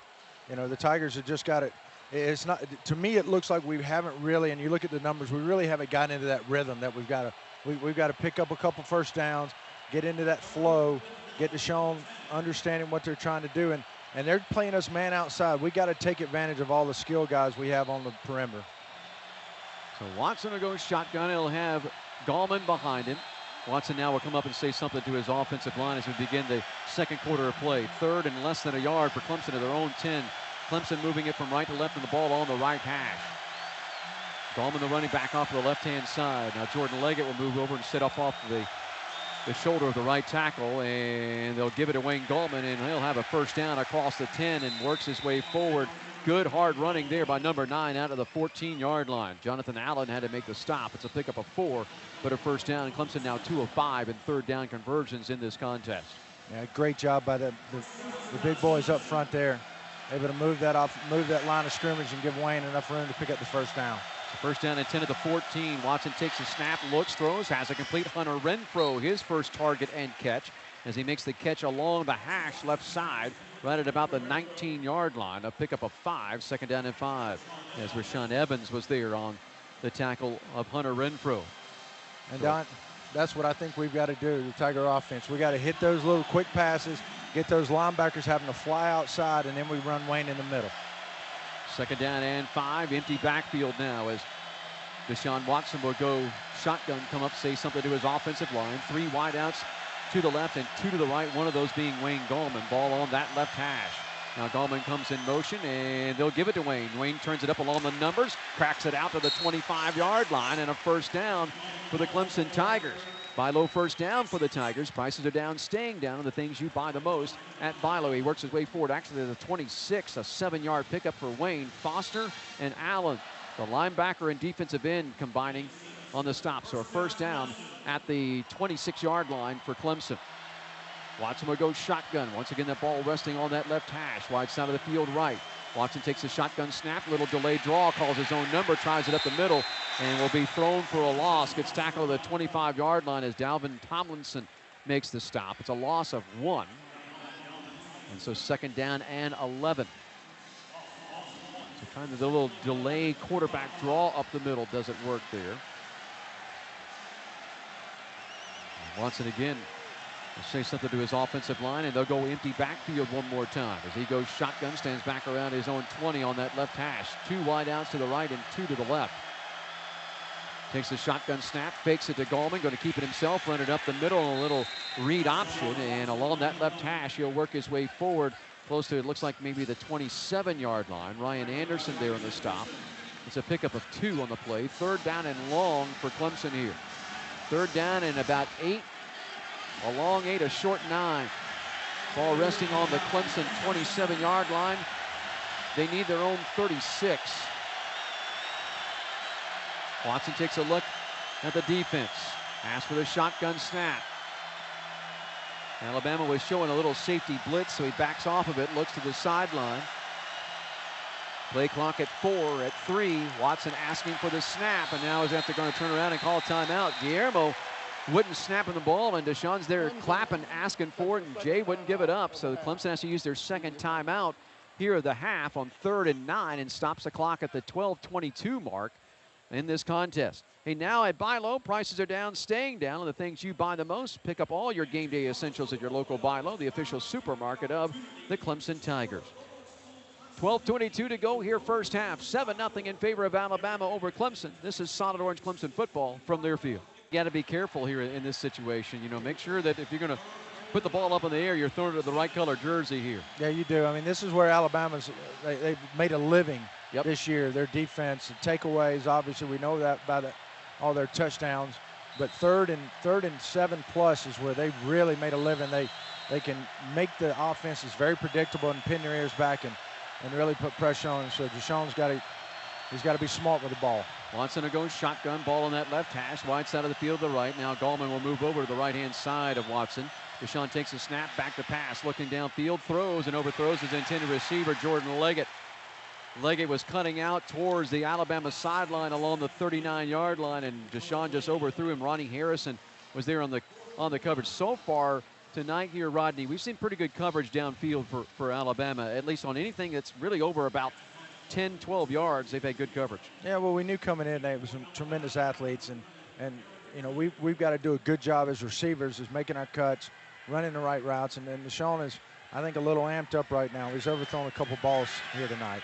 You know, the Tigers have just got it. It's not, to me, it looks like we haven't really, and you look at the numbers, we really haven't gotten into that rhythm that we've got to pick up a couple first downs, get into that flow, get Deshaun understanding what they're trying to do, and they're playing us man outside. We got to take advantage of all the skill guys we have on the perimeter. So Watson will go shotgun. He'll have Gallman behind him. Watson now will come up and say something to his offensive line as we begin the second quarter of play. 3rd and less than a yard for Clemson at their own 10. Clemson moving it from right to left and the ball on the right hash. Gallman, the running back, off to the left-hand side. Now Jordan Leggett will move over and set up off the shoulder of the right tackle, and they'll give it to Wayne Gallman, and he'll have a first down across the 10 and works his way forward. Good hard running there by number 9 out of the 14-yard line. Jonathan Allen had to make the stop. It's a pickup of 4, but a first down. Clemson now 2 of 5 in third down conversions in this contest. Yeah, great job by the big boys up front there. Able to move that line of scrimmage and give Wayne enough room to pick up the first down. First down and 10 at the 14. Watson takes a snap, looks, throws, has a complete. Hunter Renfrow, his first target and catch, as he makes the catch along the hash left side, right at about the 19-yard line. A pickup of 5, second down and 5, as Rashaan Evans was there on the tackle of Hunter Renfrow. And Don, that's what I think we've got to do, the Tiger offense. We got to hit those little quick passes, get those linebackers having to fly outside, and then we run Wayne in the middle. Second down and 5, empty backfield now as Deshaun Watson will go shotgun, come up, say something to his offensive line. 3 wideouts to the left and 2 to the right, one of those being Wayne Gallman. Ball on that left hash. Now Gallman comes in motion, and they'll give it to Wayne. Wayne turns it up along the numbers, cracks it out to the 25-yard line, and a first down for the Clemson Tigers. Buy low first down for the Tigers. Prices are down, staying down on the things you buy the most at Buy Low. He works his way forward, actually to the 26, a 7-yard pickup for Wayne. Foster and Allen, the linebacker and defensive end, combining on the stop. So a first down at the 26-yard line for Clemson. Watson will go shotgun. Once again, that ball resting on that left hash, wide side of the field right. Watson takes a shotgun snap, little delayed draw, calls his own number, tries it up the middle, and will be thrown for a loss. Gets tackled at the 25-yard line as Dalvin Tomlinson makes the stop. It's a loss of 1. And so second down and 11. So kind of the little delay quarterback draw up the middle doesn't work there. And Watson again will say something to his offensive line, and they'll go empty backfield one more time as he goes shotgun, stands back around his own 20 on that left hash. 2 wideouts to the right and 2 to the left. Takes the shotgun snap, fakes it to Gallman, going to keep it himself, run it up the middle, a little read option, and along that left hash, he'll work his way forward close to, it looks like maybe the 27-yard line. Ryan Anderson there on the stop. It's a pickup of 2 on the play. Third down and long for Clemson here. Third down and about 8. A long 8, a short 9. Ball resting on the Clemson 27-yard line. They need their own 36. Watson takes a look at the defense. Asks for the shotgun snap. Alabama was showing a little safety blitz, so he backs off of it, looks to the sideline. Play clock at 4, at 3. Watson asking for the snap, and now is after going to turn around and call a timeout. Guillermo wouldn't snap in the ball, and Deshaun's there clapping, asking for it, and Jay wouldn't give it up. So Clemson has to use their second timeout here at the half on 3rd and 9 and stops the clock at the 12:22 mark. in this contest. Hey, now at Buy Low, prices are down, staying down on the things you buy the most. Pick up all your game day essentials at your local Buy Low, the official supermarket of the Clemson Tigers. 12:22 to go here, first half. 7-0 in favor of Alabama over Clemson. This is Solid Orange Clemson football from Learfield. You got to be careful here in this situation. You know, make sure that if you're going to put the ball up in the air, you're throwing it to the right color jersey here. Yeah, you do. I mean, this is where Alabama's they've made a living this year. Their defense, the takeaways. Obviously, we know that by all their touchdowns. But third and 7+ is where they've really made a living. They can make the offenses very predictable and pin their ears back and really put pressure on him. So Deshaun's got to be smart with the ball. Watson to go shotgun, ball on that left hash, wide side of the field to the right. Now Gallman will move over to the right-hand side of Watson. Deshaun takes a snap, back to pass, looking downfield, throws and overthrows his intended receiver, Jordan Leggett. Leggett was cutting out towards the Alabama sideline along the 39-yard line, and Deshaun just overthrew him. Ronnie Harrison was there on the coverage. So far tonight here, Rodney, we've seen pretty good coverage downfield for Alabama, at least on anything that's really over about 10, 12 yards. They've had good coverage. Yeah, well, we knew coming in they were some tremendous athletes, and you know, we've got to do a good job as receivers, is making our cuts, running the right routes, and then Deshaun is, I think, a little amped up right now. He's overthrown a couple balls here tonight.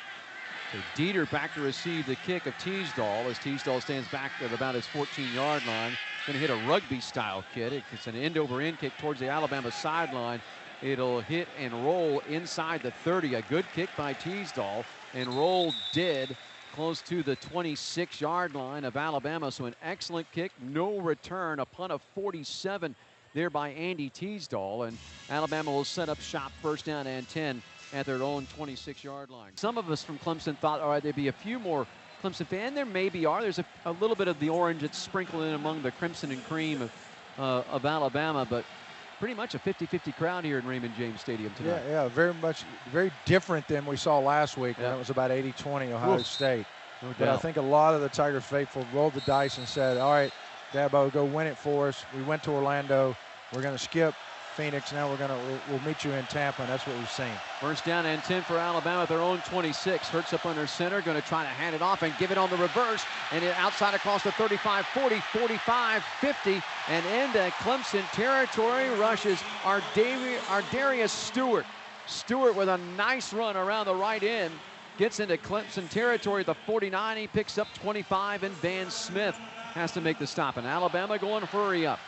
So Dieter back to receive the kick of Teasdall as Teasdall stands back at about his 14-yard line. Going to hit a rugby-style kick. It's an end-over-end kick towards the Alabama sideline. It'll hit and roll inside the 30. A good kick by Teasdall, and roll did close to the 26-yard line of Alabama. So an excellent kick, no return, a punt of 47 there by Andy Teasdall, and Alabama will set up shop, first down and 10 at their own 26-yard line. Some of us from Clemson thought, all right, there'd be a few more Clemson fans. There maybe are. There's a little bit of the orange that's sprinkled in among the crimson and cream of Alabama, but pretty much a 50-50 crowd here in Raymond James Stadium tonight. Yeah, very different than we saw last week when it was about 80-20 Ohio State. No but doubt. I think a lot of the Tiger faithful rolled the dice and said, all right, Dabo, go win it for us. We went to Orlando. We're going to skip Phoenix. Now we'll meet you in Tampa, and that's what we've seen. First down and 10 for Alabama at their own 26. Hurts up under center, going to try to hand it off and give it on the reverse, and it outside across the 35, 40, 45, 50, and into Clemson territory rushes Ardarius Stewart. Stewart with a nice run around the right end, gets into Clemson territory at the 49. He picks up 25, and Van Smith has to make the stop. And Alabama going to hurry up.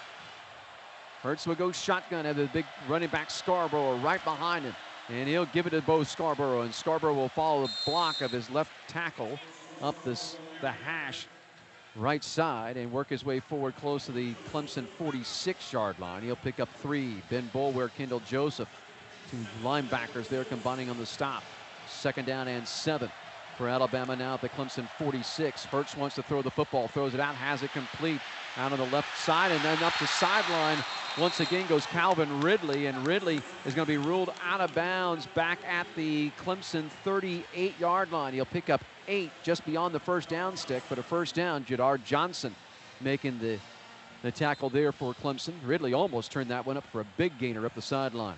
Hurts will go shotgun, have the big running back Scarborough right behind him. And he'll give it to Bo Scarborough, and Scarborough will follow the block of his left tackle up the hash right side and work his way forward close to the Clemson 46-yard line. He'll pick up 3. Ben Boulware, Kendall Joseph, 2 linebackers there combining on the stop. Second down and 7 for Alabama now at the Clemson 46. Hurts wants to throw the football, throws it out, has it complete out on the left side, and then up the sideline. Once again goes Calvin Ridley, and Ridley is going to be ruled out of bounds back at the Clemson 38-yard line. He'll pick up 8 just beyond the first down stick, but a first down. Jadar Johnson making the tackle there for Clemson. Ridley almost turned that one up for a big gainer up the sideline.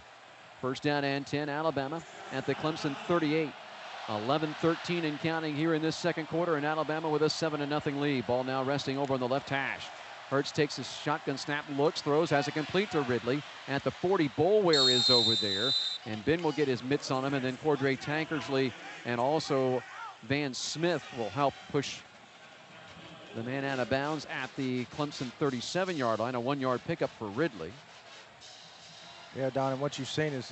First down and 10, Alabama at the Clemson 38. 11-13 and counting here in this second quarter, and Alabama with a 7-0 lead. Ball now resting over on the left hash. Hurts takes his shotgun snap, looks, throws, has it complete to Ridley. At the 40, Boulware is over there, and Ben will get his mitts on him, and then Cordray Tankersley and also Van Smith will help push the man out of bounds at the Clemson 37-yard line. A 1-yard pickup for Ridley. Yeah, Don, and what you've seen is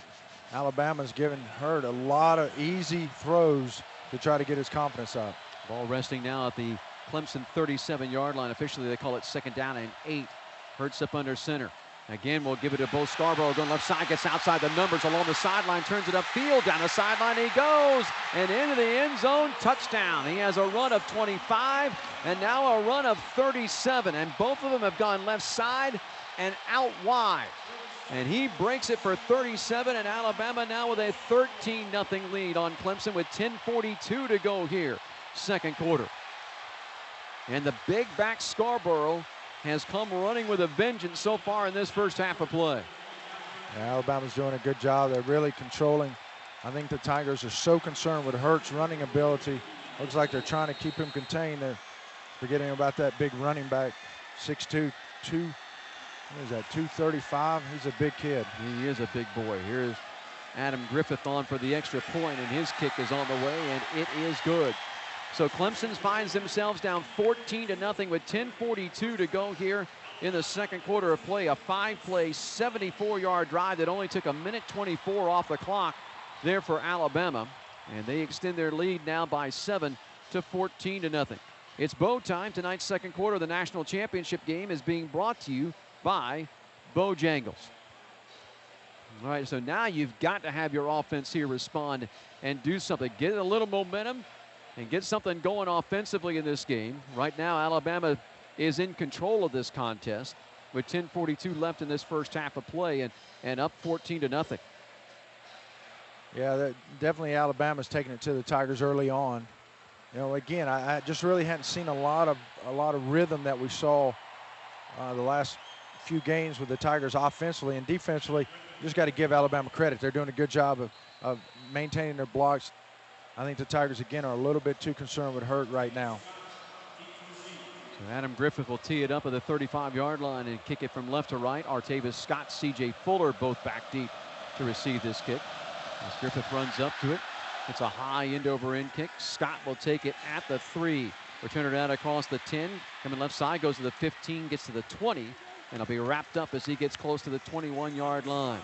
Alabama's given Hurt a lot of easy throws to try to get his confidence up. Ball resting now at the Clemson 37-yard line. Officially, they call it second down and 8. Hurts up under center. Again, we'll give it to Bo Scarborough. Going left side, gets outside the numbers along the sideline, turns it upfield. Down the sideline he goes, and into the end zone, touchdown. He has a run of 25, and now a run of 37. And both of them have gone left side and out wide. And he breaks it for 37, and Alabama now with a 13-0 lead on Clemson with 10:42 to go here, second quarter. And the big back Scarborough has come running with a vengeance so far in this first half of play. Yeah, Alabama's doing a good job. They're really controlling. I think the Tigers are so concerned with Hurts' running ability. Looks like they're trying to keep him contained. Forgetting about that big running back, 6'2", what is that, 235? He's a big kid. He is a big boy. Here's Adam Griffith on for the extra point, and his kick is on the way, and it is good. So Clemson finds themselves down 14-0 with 10:42 to go here in the second quarter of play. A 5-play, 74-yard drive that only took a minute 24 off the clock there for Alabama. And they extend their lead now by 7 to 14-0. It's bow time. Tonight's second quarter of the national championship game is being brought to you by Bojangles. All right, so now you've got to have your offense here respond and do something. Get a little momentum and get something going offensively in this game. Right now, Alabama is in control of this contest with 10:42 left in this first half of play and up 14-0. Yeah, definitely Alabama's taking it to the Tigers early on. You know, again, I just really hadn't seen a lot of rhythm that we saw the last few games with the Tigers offensively and defensively. You just got to give Alabama credit. They're doing a good job of maintaining their blocks. I think the Tigers, again, are a little bit too concerned with Hurt right now. So Adam Griffith will tee it up at the 35-yard line and kick it from left to right. Artavis Scott, C.J. Fuller both back deep to receive this kick. As Griffith runs up to it, it's a high end-over-end kick. Scott will take it at the 3. Return it out across the 10. Coming left side, goes to the 15, gets to the 20. And it'll be wrapped up as he gets close to the 21-yard line.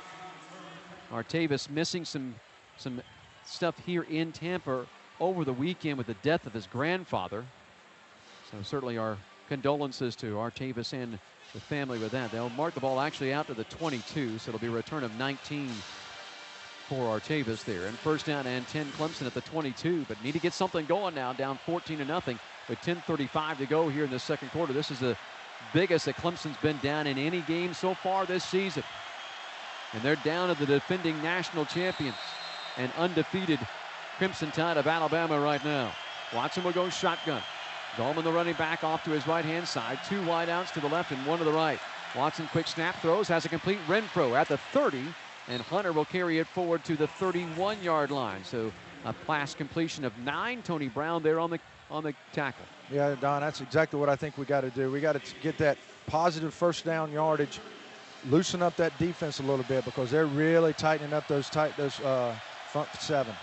Artavis missing some stuff here in Tampa over the weekend with the death of his grandfather. So certainly our condolences to Artavis and the family with that. They'll mark the ball actually out to the 22, so it'll be a return of 19 for Artavis there. And first down and 10 Clemson at the 22, but need to get something going now, down 14-0 with 10:35 to go here in the second quarter. This is the biggest that Clemson's been down in any game so far this season. And they're down to the defending national champions and undefeated Crimson Tide of Alabama right now. Watson will go shotgun. Gallman, the running back, off to his right-hand side. 2 wideouts to the left and 1 to the right. Watson quick snap throws, has a complete Renfro at the 30, and Hunter will carry it forward to the 31-yard line. So a pass completion of 9. Tony Brown there on the tackle. Yeah, Don, that's exactly what I think we got to do. We got to get that positive first down yardage, loosen up that defense a little bit because they're really tightening up those front 7.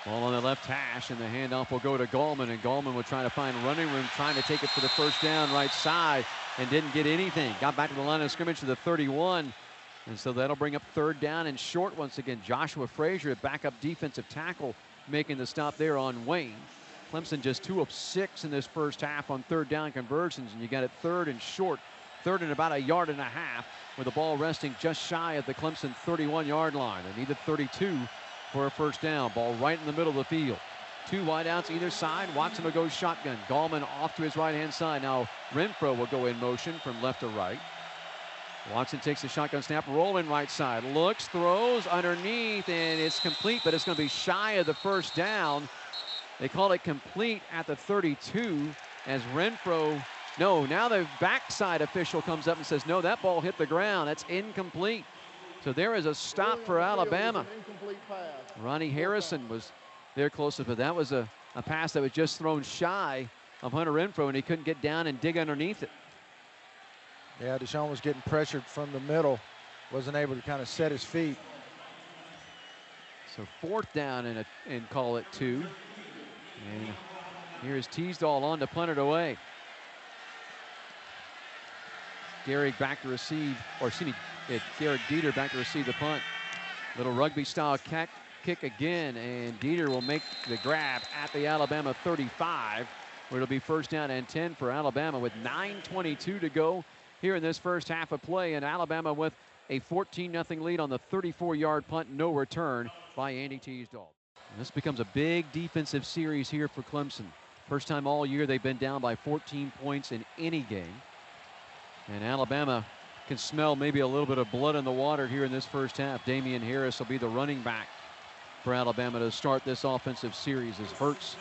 Ball on the left hash, and the handoff will go to Gallman, and Gallman will try to find running room, trying to take it for the first down right side, and didn't get anything. Got back to the line of scrimmage to the 31, and so that'll bring up third down and short once again. Joshua Frazier, backup defensive tackle, making the stop there on Wayne. Clemson just 2 of 6 in this first half on third down conversions, and you got it third and short, third and about 1.5 yards, with the ball resting just shy of the Clemson 31-yard line. They needed 32 for a first down. Ball right in the middle of the field. 2 wideouts either side. Watson will go shotgun. Gallman off to his right-hand side. Now Renfro will go in motion from left to right. Watson takes the shotgun snap, rolling right side. Looks, throws underneath, and it's complete, but it's going to be shy of the first down. They call it complete at the 32 as Renfro, now the backside official comes up and says, no, that ball hit the ground. That's incomplete. So there is a stop for Alabama. Ronnie Harrison was there closest, but that was a pass that was just thrown shy of Hunter Renfro, and he couldn't get down and dig underneath it. Yeah, Deshaun was getting pressured from the middle, wasn't able to kind of set his feet. So fourth down and call it 2. And here's Teasdall on to punt it away. Garrick back to receive, or excuse me, Garrick Dieter back to receive the punt. Little rugby style kick again, and Dieter will make the grab at the Alabama 35, where it'll be first down and 10 for Alabama with 9:22 to go here in this first half of play, and Alabama with a 14-0 lead on the 34-yard punt, no return by Andy Teasdall. And this becomes a big defensive series here for Clemson. First time all year they've been down by 14 points in any game. And Alabama can smell maybe a little bit of blood in the water here in this first half. Damian Harris will be the running back for Alabama to start this offensive series as Hurts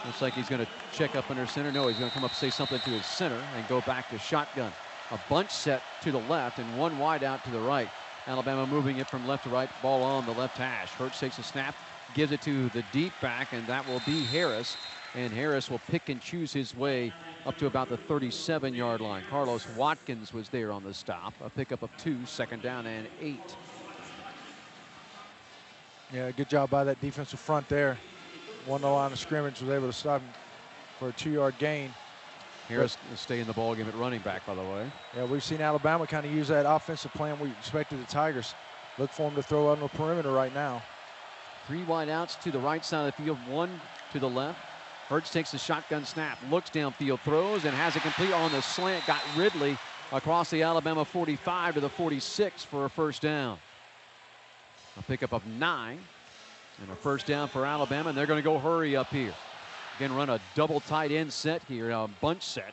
looks like he's going to check up under center. No, he's going to come up and say something to his center and go back to shotgun. A bunch set to the left and 1 wide out to the right. Alabama moving it from left to right, ball on the left hash. Hurts takes a snap, gives it to the deep back, and that will be Harris. and Harris will pick and choose his way up to about the 37-yard line. Carlos Watkins was there on the stop. A pickup of 2, 2nd down and 8. Yeah, good job by that defensive front there. Won the line of scrimmage, was able to stop him for a 2-yard gain. Harris will stay in the ballgame at running back, by the way. Yeah, we've seen Alabama kind of use that offensive plan we expected the Tigers. Look for them to throw on the perimeter right now. 3 wide outs to the right side of the field, 1 to the left. Hurts takes the shotgun snap, looks downfield, throws, and has it complete on the slant. Got Ridley across the Alabama 45 to the 46 for a 1st down. A pickup of 9 and a 1st down for Alabama, and they're going to go hurry up here. Again, run a double tight end set here, a bunch set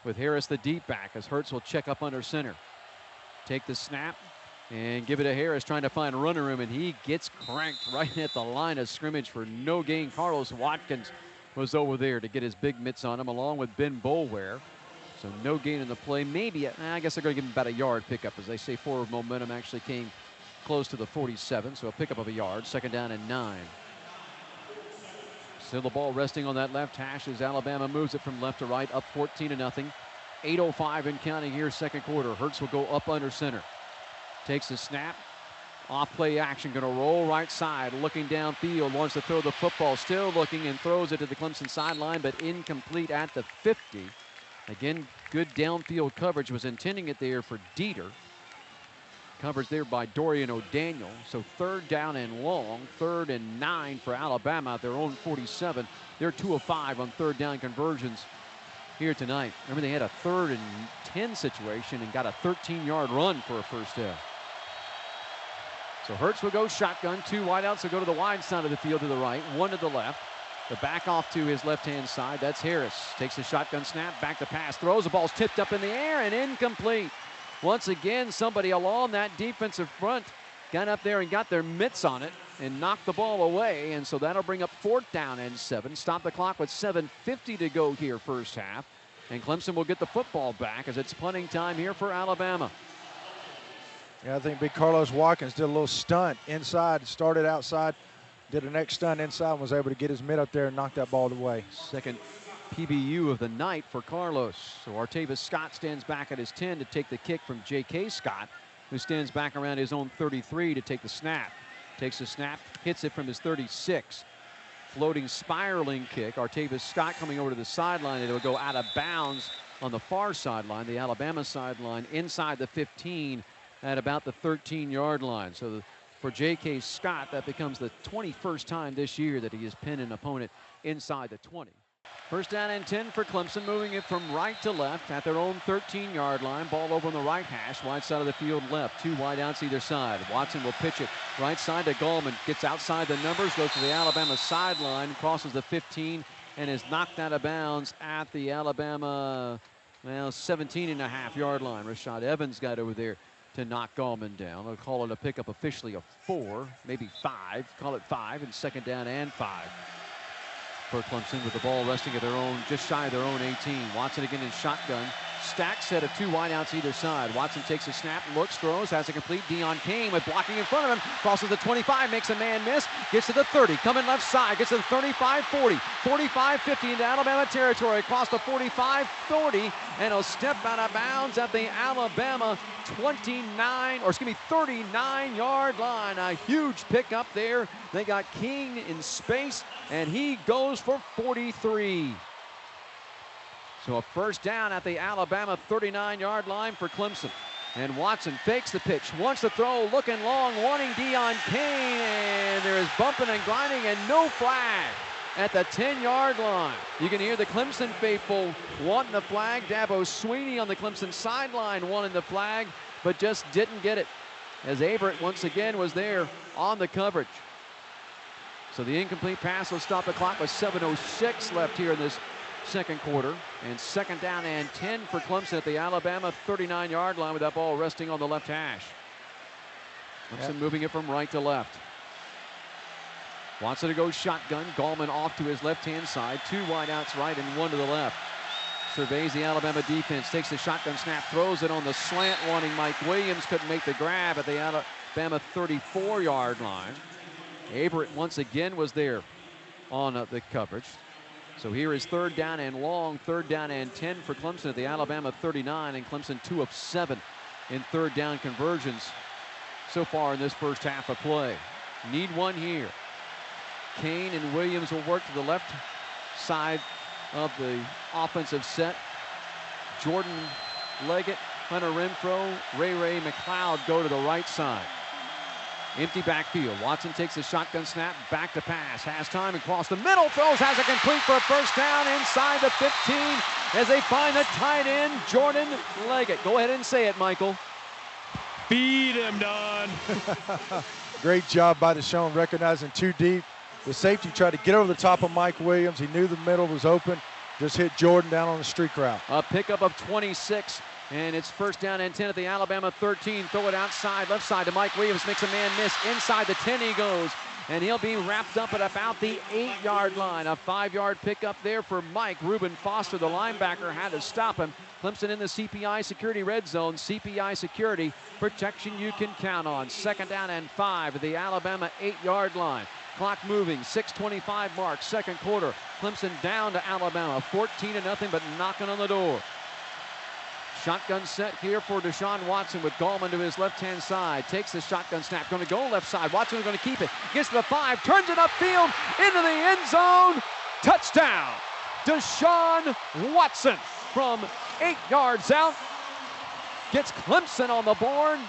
with Harris the deep back as Hurts will check up under center. Take the snap and give it to Harris, trying to find running room, and he gets cranked right at the line of scrimmage for no gain. Carlos Watkins was over there to get his big mitts on him, along with Ben Boulware. So no gain in the play. Maybe, I guess they're going to give him about a yard pickup. As they say, forward momentum actually came close to the 47, so a pickup of a yard. 2nd down and 9. Still the ball resting on that left hash as Alabama moves it from left to right, up 14-0. 8:05 and counting here, 2nd quarter. Hurts will go up under center. Takes the snap. Off play action, going to roll right side, looking downfield, wants to throw the football, still looking, and throws it to the Clemson sideline, but incomplete at the 50. Again, good downfield coverage, was intending it there for Dieter. Coverage there by Dorian O'Daniel. So 3rd down and long, 3rd and 9 for Alabama at their own 47. They're 2 of 5 on 3rd down conversions here tonight. Remember, they had a 3rd and 10 situation and got a 13-yard run for a 1st down. So Hurts will go shotgun. 2 wideouts will go to the wide side of the field to the right, 1 to the left. The back off to his left-hand side. That's Harris. Takes the shotgun snap, back to pass, throws. The ball's tipped up in the air and incomplete. Once again, somebody along that defensive front got up there and got their mitts on it and knocked the ball away. And so that'll bring up 4th down and 7. Stop the clock with 7:50 to go here, 1st half. And Clemson will get the football back as it's punting time here for Alabama. Yeah, I think big Carlos Watkins did a little stunt inside, started outside, did a next stunt inside, and was able to get his mitt up there and knock that ball away. 2nd PBU of the night for Carlos. So Artavis Scott stands back at his 10 to take the kick from J.K. Scott, who stands back around his own 33 to take the snap. Takes the snap, hits it from his 36. Floating, spiraling kick. Artavis Scott coming over to the sideline. It'll go out of bounds on the far sideline, the Alabama sideline, inside the 15 at about the 13-yard line. So for J.K. Scott, that becomes the 21st time this year that he has pinned an opponent inside the 20. 1st down and 10 for Clemson, moving it from right to left at their own 13-yard line. Ball over on the right hash, wide side of the field left. 2 wide outs either side. Watson will pitch it right side to Gallman. Gets outside the numbers, goes to the Alabama sideline, crosses the 15, and is knocked out of bounds at the Alabama, 17.5-yard line. Rashad Evans got over there to knock Gallman down. They'll call it a pickup officially of 4, maybe 5. Call it 5, and 2nd down and 5. For Clemson with the ball resting at their own, just shy of their own 18. Watson again in shotgun. Stacked set of 2 wideouts either side. Watson takes a snap, looks, throws, has a complete. Deion Kane with blocking in front of him. Crosses the 25, makes a man miss. Gets to the 30, coming left side. Gets to the 35, 40, 45, 50 into Alabama territory. Across the 45, 40, and he'll step out of bounds at the Alabama 39-yard line. A huge pickup there. They got King in space, and he goes for 43. So a 1st down at the Alabama 39-yard line for Clemson. And Watson fakes the pitch, wants to throw, looking long, wanting Deion Kane, and there is bumping and grinding and no flag at the 10-yard line. You can hear the Clemson faithful wanting the flag. Dabo Sweeney on the Clemson sideline wanting the flag, but just didn't get it, as Averett once again was there on the coverage. So the incomplete pass will stop the clock with 7:06 left here in this 2nd quarter. And 2nd down and 10 for Clemson at the Alabama 39-yard line with that ball resting on the left hash. Clemson moving it from right to left. Wants it to go shotgun. Gallman off to his left-hand side. 2 wideouts right and 1 to the left. Surveys the Alabama defense. Takes the shotgun snap. Throws it on the slant, wanting Mike Williams. Couldn't make the grab at the Alabama 34-yard line. Averett once again was there on the coverage. So here is third down and long, third down and 10 for Clemson at the Alabama 39, and Clemson 2 of 7 in third down conversions so far in this first half of play. Need one here. Kane and Williams will work to the left side of the offensive set. Jordan Leggett, Hunter Renfro, Ray McLeod go to the right side. Empty backfield. Watson takes the shotgun snap, back to pass. Has time across the middle, throws, has it complete for a first down inside the 15 as they find the tight end, Jordan Leggett. Go ahead and say it, Michael. Feed him, Don. Great job by Deshaun recognizing too deep. The safety tried to get over the top of Mike Williams. He knew the middle was open. Just hit Jordan down on the streak route. A pickup of 26. And it's first down and 10 at the Alabama 13. Throw it outside, left side to Mike Williams. Makes a man miss. Inside the 10 he goes. And he'll be wrapped up at about the 8-yard line. A 5-yard pickup there for Mike. Reuben Foster, the linebacker, had to stop him. Clemson in the CPI Security red zone. CPI Security, protection you can count on. Second down and 5 at the Alabama 8-yard line. Clock moving, 6:25 mark, second quarter. Clemson down to Alabama, 14-0, but knocking on the door. Shotgun set here for Deshaun Watson with Gallman to his left-hand side. Takes the shotgun snap, going to go left side. Watson is going to keep it. Gets to the 5, turns it upfield, into the end zone. Touchdown, Deshaun Watson from 8 yards out. Gets Clemson on the board,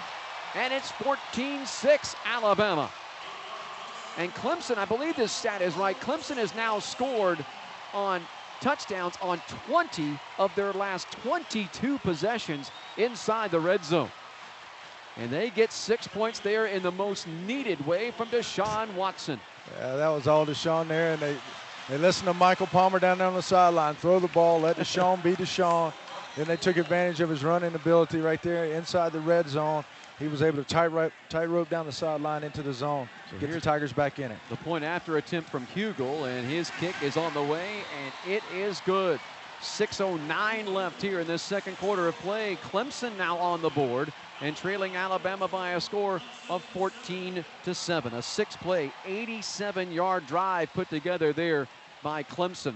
and it's 14-6 Alabama. And Clemson, I believe this stat is right, Clemson has now scored on touchdowns on 20 of their last 22 possessions inside the red zone. And they get 6 points there in the most needed way from Deshaun Watson. Yeah, that was all Deshaun there, and they listened to Michael Palmer down there on the sideline. Throw the ball, let Deshaun be Deshaun. Then they took advantage of his running ability right there inside the red zone. He was able to tightrope down the sideline into the zone. So get the Tigers back in it. The point after attempt from Hugel, and his kick is on the way, and it is good. 6:09 left here in this second quarter of play. Clemson now on the board and trailing Alabama by a score of 14-7. A 6-play, 87-yard drive put together there by Clemson.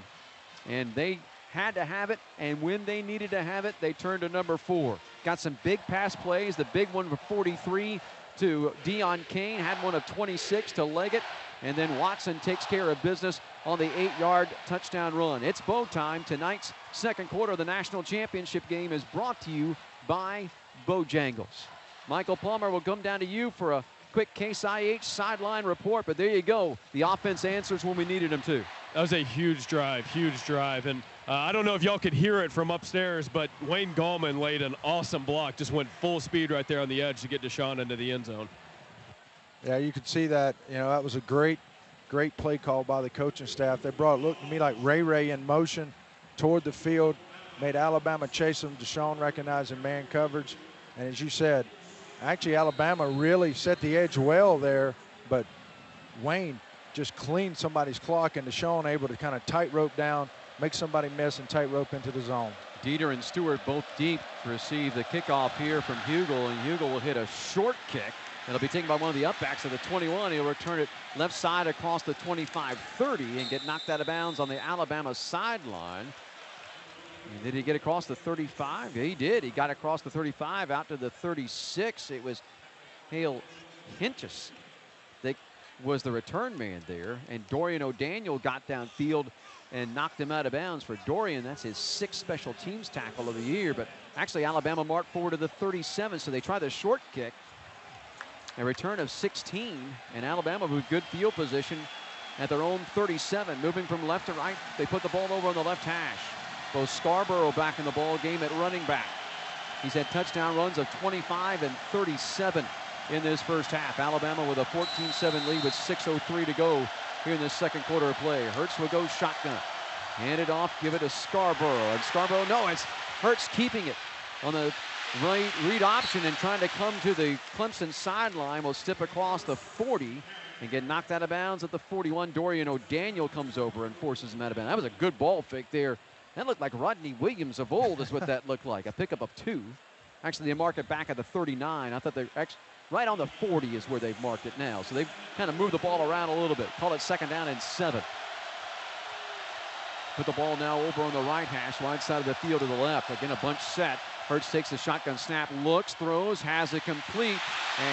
And they had to have it, and when they needed to have it, they turned to number 4. Got some big pass plays. The big one for 43 to Deion Kane, had one of 26 to Leggett, and then Watson takes care of business on the 8-yard touchdown run. It's bow time. Tonight's second quarter of the national championship game is brought to you by Bojangles. Michael Palmer will come down to you for a quick Case IH sideline report, but there you go. The offense answers when we needed them to. That was a huge drive, and I don't know if y'all could hear it from upstairs, but Wayne Gallman laid an awesome block, just went full speed right there on the edge to get Deshaun into the end zone. Yeah, you could see that. You know, that was a great play call by the coaching staff. They brought, it looked to me like Ray in motion toward the field, made Alabama chase him. Deshaun recognizing man coverage. And as you said, actually Alabama really set the edge well there, but Wayne just cleaned somebody's clock, and Deshaun able to kind of tightrope down, make somebody miss, and tightrope into the zone. Dieter and Stewart both deep to receive the kickoff here from Hugel, and Hugel will hit a short kick. It'll be taken by one of the upbacks of the 21. He'll return it left side across the 25-30 and get knocked out of bounds on the Alabama sideline. And did he get across the 35? Yeah, he did. He got across the 35 out to the 36. It was Hale Hinchis that was the return man there, and Dorian O'Daniel got downfield and knocked him out of bounds. For Dorian, that's his 6th special teams tackle of the year, but actually Alabama marked forward to the 37, so they try the short kick. A return of 16, and Alabama with good field position at their own 37, moving from left to right. They put the ball over on the left hash. Bo Scarborough back in the ball game at running back. He's had touchdown runs of 25 and 37 in this first half. Alabama with a 14-7 lead with 6:03 to go here in this second quarter of play. Hurts will go shotgun. Hand it off, give it to Scarborough. And Scarborough, no, it's Hurts keeping it on the right read option and trying to come to the Clemson sideline. Will step across the 40 and get knocked out of bounds at the 41. Dorian O'Daniel comes over and forces him out of bounds. That was a good ball fake there. That looked like Rodney Williams of old is what that looked like. A pickup of 2. Actually, they mark it back at the 39. I thought they right on the 40 is where they've marked it now. So they've kind of moved the ball around a little bit. Call it second down and 7. put the ball now over on the right hash, right side of the field to the left. Again, a bunch set. Hurts takes the shotgun snap, looks, throws, has it complete.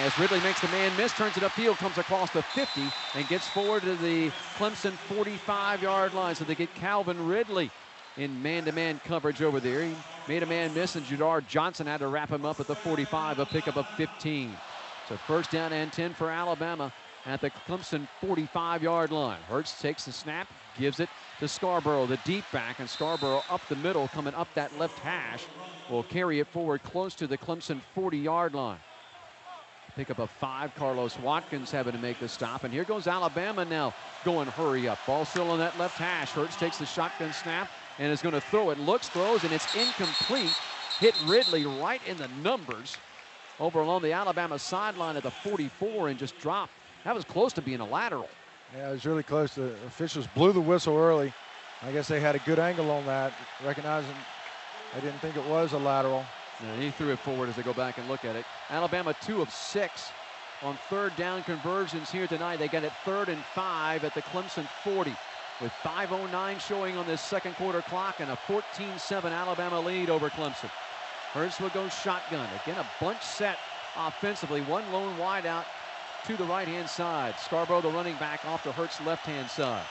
As Ridley makes the man miss, turns it upfield, comes across the 50, and gets forward to the Clemson 45-yard line. So they get Calvin Ridley in man-to-man coverage over there. He made a man miss, and Jadar Johnson had to wrap him up at the 45, a pickup of 15. So first down and 10 for Alabama at the Clemson 45-yard line. Hurts takes the snap, gives it to Scarborough, the deep back, and Scarborough up the middle, coming up that left hash, will carry it forward close to the Clemson 40-yard line. Pickup of 5, Carlos Watkins having to make the stop, and here goes Alabama now going hurry up. Ball still on that left hash. Hurts takes the shotgun snap and is going to throw it. Looks, throws, and it's incomplete. Hit Ridley right in the numbers over along the Alabama sideline at the 44 and just dropped. That was close to being a lateral. Yeah, it was really close. The officials blew the whistle early. I guess they had a good angle on that, recognizing they didn't think it was a lateral. And he threw it forward as they go back and look at it. Alabama 2 of 6 on third down conversions here tonight. They got it 3rd and 5 at the Clemson 40 with 5:09 showing on this second quarter clock and a 14-7 Alabama lead over Clemson. Hurts will go shotgun. Again, a bunch set offensively. One lone wide out to the right-hand side. Scarborough, the running back, off to Hurts' left-hand side.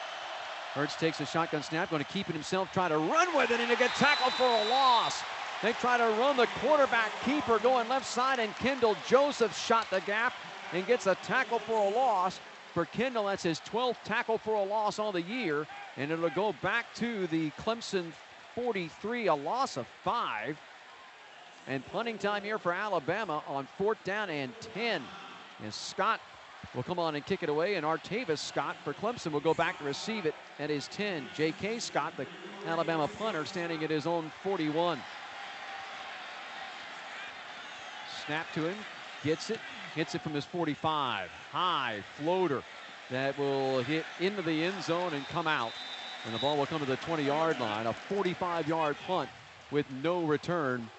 Hurts takes a shotgun snap, going to keep it himself, try to run with it, and to get tackled for a loss. They try to run the quarterback keeper going left side, and Kendall Joseph shot the gap and gets a tackle for a loss. For Kendall, that's his 12th tackle for a loss on the year, and it'll go back to the Clemson 43, a loss of 5. And punting time here for Alabama on 4th down and 10. And Scott will come on and kick it away, and Artavis Scott for Clemson will go back to receive it at his 10. J.K. Scott, the Alabama punter, standing at his own 41. Snap to him, gets it, hits it from his 45. High floater that will hit into the end zone and come out. And the ball will come to the 20-yard line, a 45-yard punt with no return.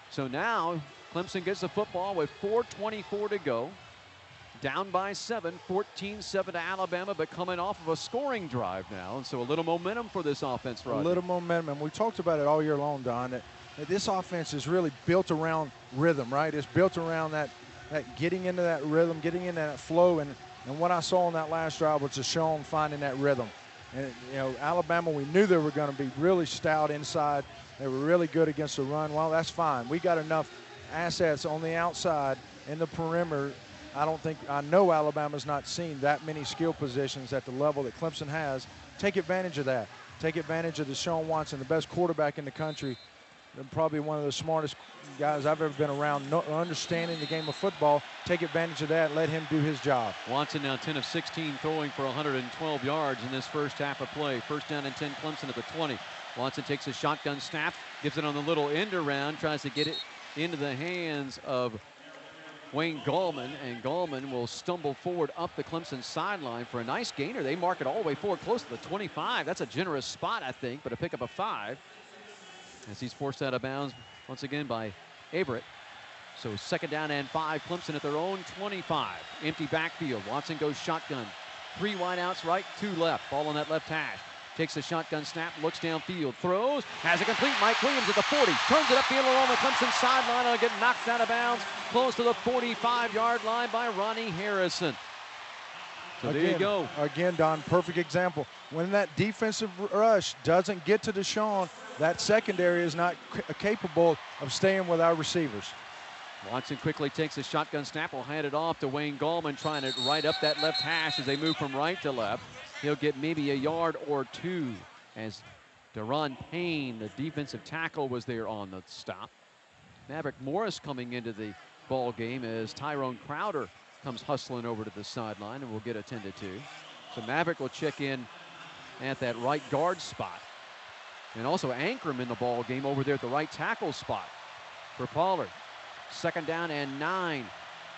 So now Clemson gets the football with 4:24 to go. Down by 7, 14-7 to Alabama, but coming off of a scoring drive now. And so a little momentum for this offense, Rodney. A little momentum, and we talked about it all year long, Don, that this offense is really built around rhythm, right? It's built around that getting into that rhythm, getting into that flow, and what I saw on that last drive was Deshaun finding that rhythm. And, you know, Alabama, we knew they were going to be really stout inside. They were really good against the run. Well, that's fine. We got enough assets on the outside in the perimeter. I know Alabama's not seen that many skill positions at the level that Clemson has. Take advantage of that. Take advantage of Deshaun Watson, the best quarterback in the country, and probably one of the smartest guys I've ever been around, understanding the game of football. Take advantage of that. Let him do his job. Watson now 10 of 16, throwing for 112 yards in this first half of play. First down and 10, Clemson at the 20. Watson takes a shotgun snap, gives it on the little end around, tries to get it into the hands of Wayne Gallman, and Gallman will stumble forward up the Clemson sideline for a nice gainer. They mark it all the way forward, close to the 25. That's a generous spot, I think, but a pickup of 5 as he's forced out of bounds once again by Averett. So second down and 5, Clemson at their own 25. Empty backfield. Watson goes shotgun. 3 wideouts right, 2 left. Ball on that left hash. Takes the shotgun snap, looks downfield, throws, has it complete. Mike Williams at the 40, turns it upfield along the Clemson sideline, and get knocked out of bounds close to the 45-yard line by Ronnie Harrison. So there you go. Again, Don, perfect example. When that defensive rush doesn't get to Deshaun, that secondary is not capable of staying with our receivers. Watson quickly takes a shotgun snap, will hand it off to Wayne Gallman, trying to right up that left hash as they move from right to left. He'll get maybe a yard or 2 as Deron Payne, the defensive tackle, was there on the stop. Maverick Morris coming into the ball game as Tyrone Crowder comes hustling over to the sideline and will get attended to. So Maverick will check in at that right guard spot. And also Ankrum in the ball game over there at the right tackle spot for Pollard. Second down and 9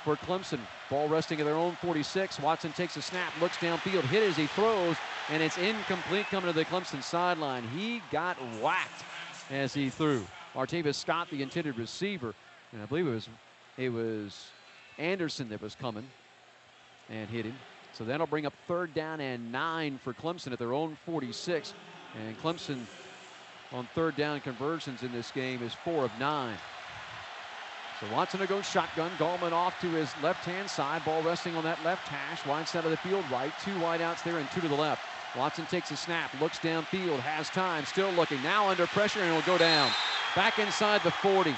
for Clemson. Ball resting at their own 46. Watson takes a snap, looks downfield, hit as he throws, and it's incomplete coming to the Clemson sideline. He got whacked as he threw. Artavis Scott, the intended receiver, and I believe it was Anderson that was coming and hit him. So that'll bring up third down and 9 for Clemson at their own 46. And Clemson on third down conversions in this game is 4 of 9. So Watson to go shotgun. Gallman off to his left-hand side. Ball resting on that left hash. Wide side of the field right. 2 wideouts there and 2 to the left. Watson takes a snap. Looks downfield. Has time. Still looking. Now under pressure and will go down. Back inside the 40.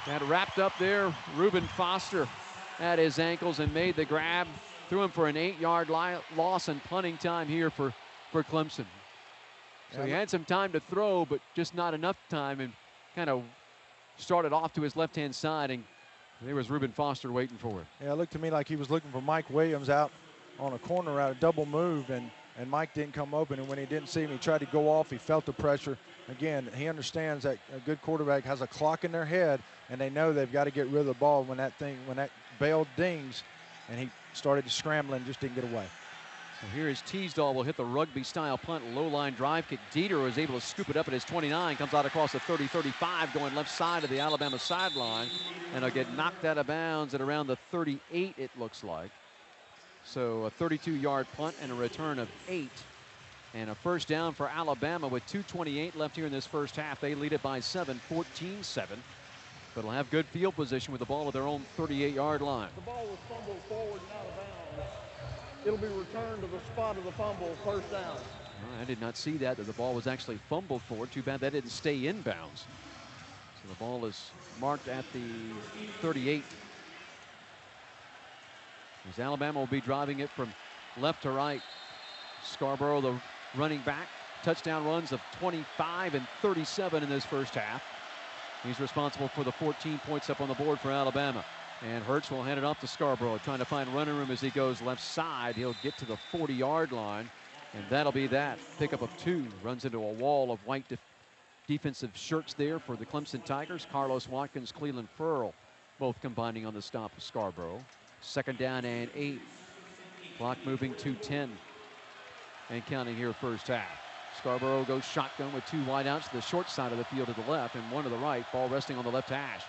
Got wrapped up there. Reuben Foster at his ankles and made the grab. Threw him for an 8-yard loss and punting time here for Clemson. So he had some time to throw, but just not enough time, and kind of started off to his left-hand side, and there was Reuben Foster waiting for it. Yeah, it looked to me like he was looking for Mike Williams out on a corner route, a double move, and Mike didn't come open, and when he didn't see him, he tried to go off. He felt the pressure. Again, he understands that a good quarterback has a clock in their head, and they know they've got to get rid of the ball when that bell dings, and he started to scramble and just didn't get away. So here is Teasdale will hit the rugby-style punt, low-line drive kick. Dieter was able to scoop it up at his 29, comes out across the 30-35, going left side of the Alabama sideline, and will get knocked out of bounds at around the 38, it looks like. So a 32-yard punt and a return of 8. And a first down for Alabama with 2:28 left here in this first half. They lead it by 7, 14-7. But will have good field position with the ball at their own 38-yard line. The ball was fumbled forward and out of bounds. It'll be returned to the spot of the fumble, first down. Well, I did not see that the ball was actually fumbled forward. Too bad that didn't stay in bounds. So the ball is marked at the 38. As Alabama will be driving it from left to right. Scarborough, the running back, touchdown runs of 25 and 37 in this first half. He's responsible for the 14 points up on the board for Alabama. And Hurts will hand it off to Scarborough, trying to find running room as he goes left side. He'll get to the 40-yard line, and that'll be that. Pickup of 2. Runs into a wall of white defensive shirts there for the Clemson Tigers. Carlos Watkins, Cleveland Furl, both combining on the stop of Scarborough. Second down and 8. Clock moving to 10 and counting here first half. Scarborough goes shotgun with 2 wideouts to the short side of the field to the left and 1 to the right. Ball resting on the left hash.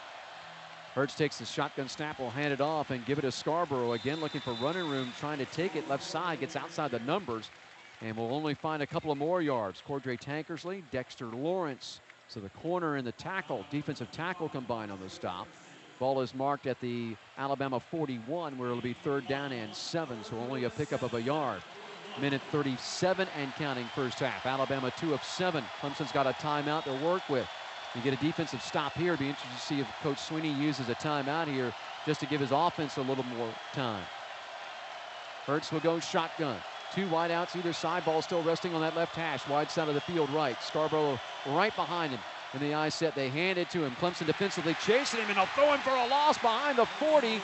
Hurts takes the shotgun snap, will hand it off and give it to Scarborough. Again, looking for running room, trying to take it left side, gets outside the numbers, and will only find a couple of more yards. Cordray Tankersley, Dexter Lawrence. So the corner and the tackle, defensive tackle combined on the stop. Ball is marked at the Alabama 41, where it'll be third down and 7, so only a pickup of a yard. Minute 37 and counting first half. Alabama 2 of 7. Clemson's got a timeout to work with. You get a defensive stop here. Be interested to see if Coach Sweeney uses a timeout here just to give his offense a little more time. Hurts will go shotgun. 2 wideouts either side. Ball still resting on that left hash. Wide side of the field right. Scarborough right behind him. In the eye set, they hand it to him. Clemson defensively chasing him, and they'll throw him for a loss behind the 40.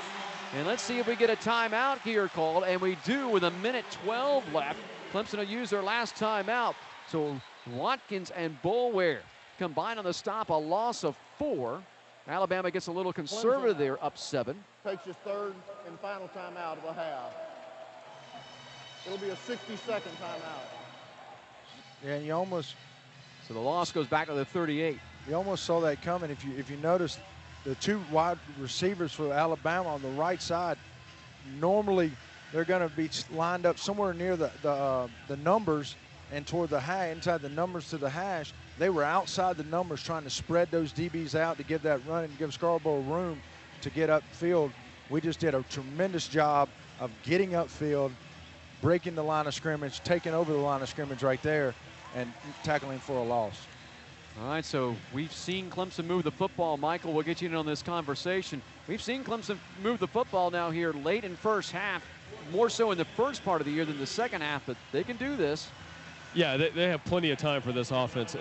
And let's see if we get a timeout here called. And we do with a minute 12 left. Clemson will use their last timeout. So Watkins and Boulware combined on the stop, a loss of 4. Alabama gets a little conservative there, up 7. Takes his third and final timeout of the half. It'll be a 60-second timeout. Yeah, and you almost... So the loss goes back to the 38. You almost saw that coming. If you notice, the 2 wide receivers for Alabama on the right side, normally they're going to be lined up somewhere near the numbers and toward the hash, inside the numbers to the hash. They were outside the numbers trying to spread those DBs out to give that run and give Scarborough room to get upfield. We just did a tremendous job of getting upfield, breaking the line of scrimmage, taking over the line of scrimmage right there, and tackling for a loss. All right, so we've seen Clemson move the football. Michael, we'll get you in on this conversation. We've seen Clemson move the football now here late in first half, more so in the first part of the year than the second half, but they can do this. Yeah, they have plenty of time for this offense.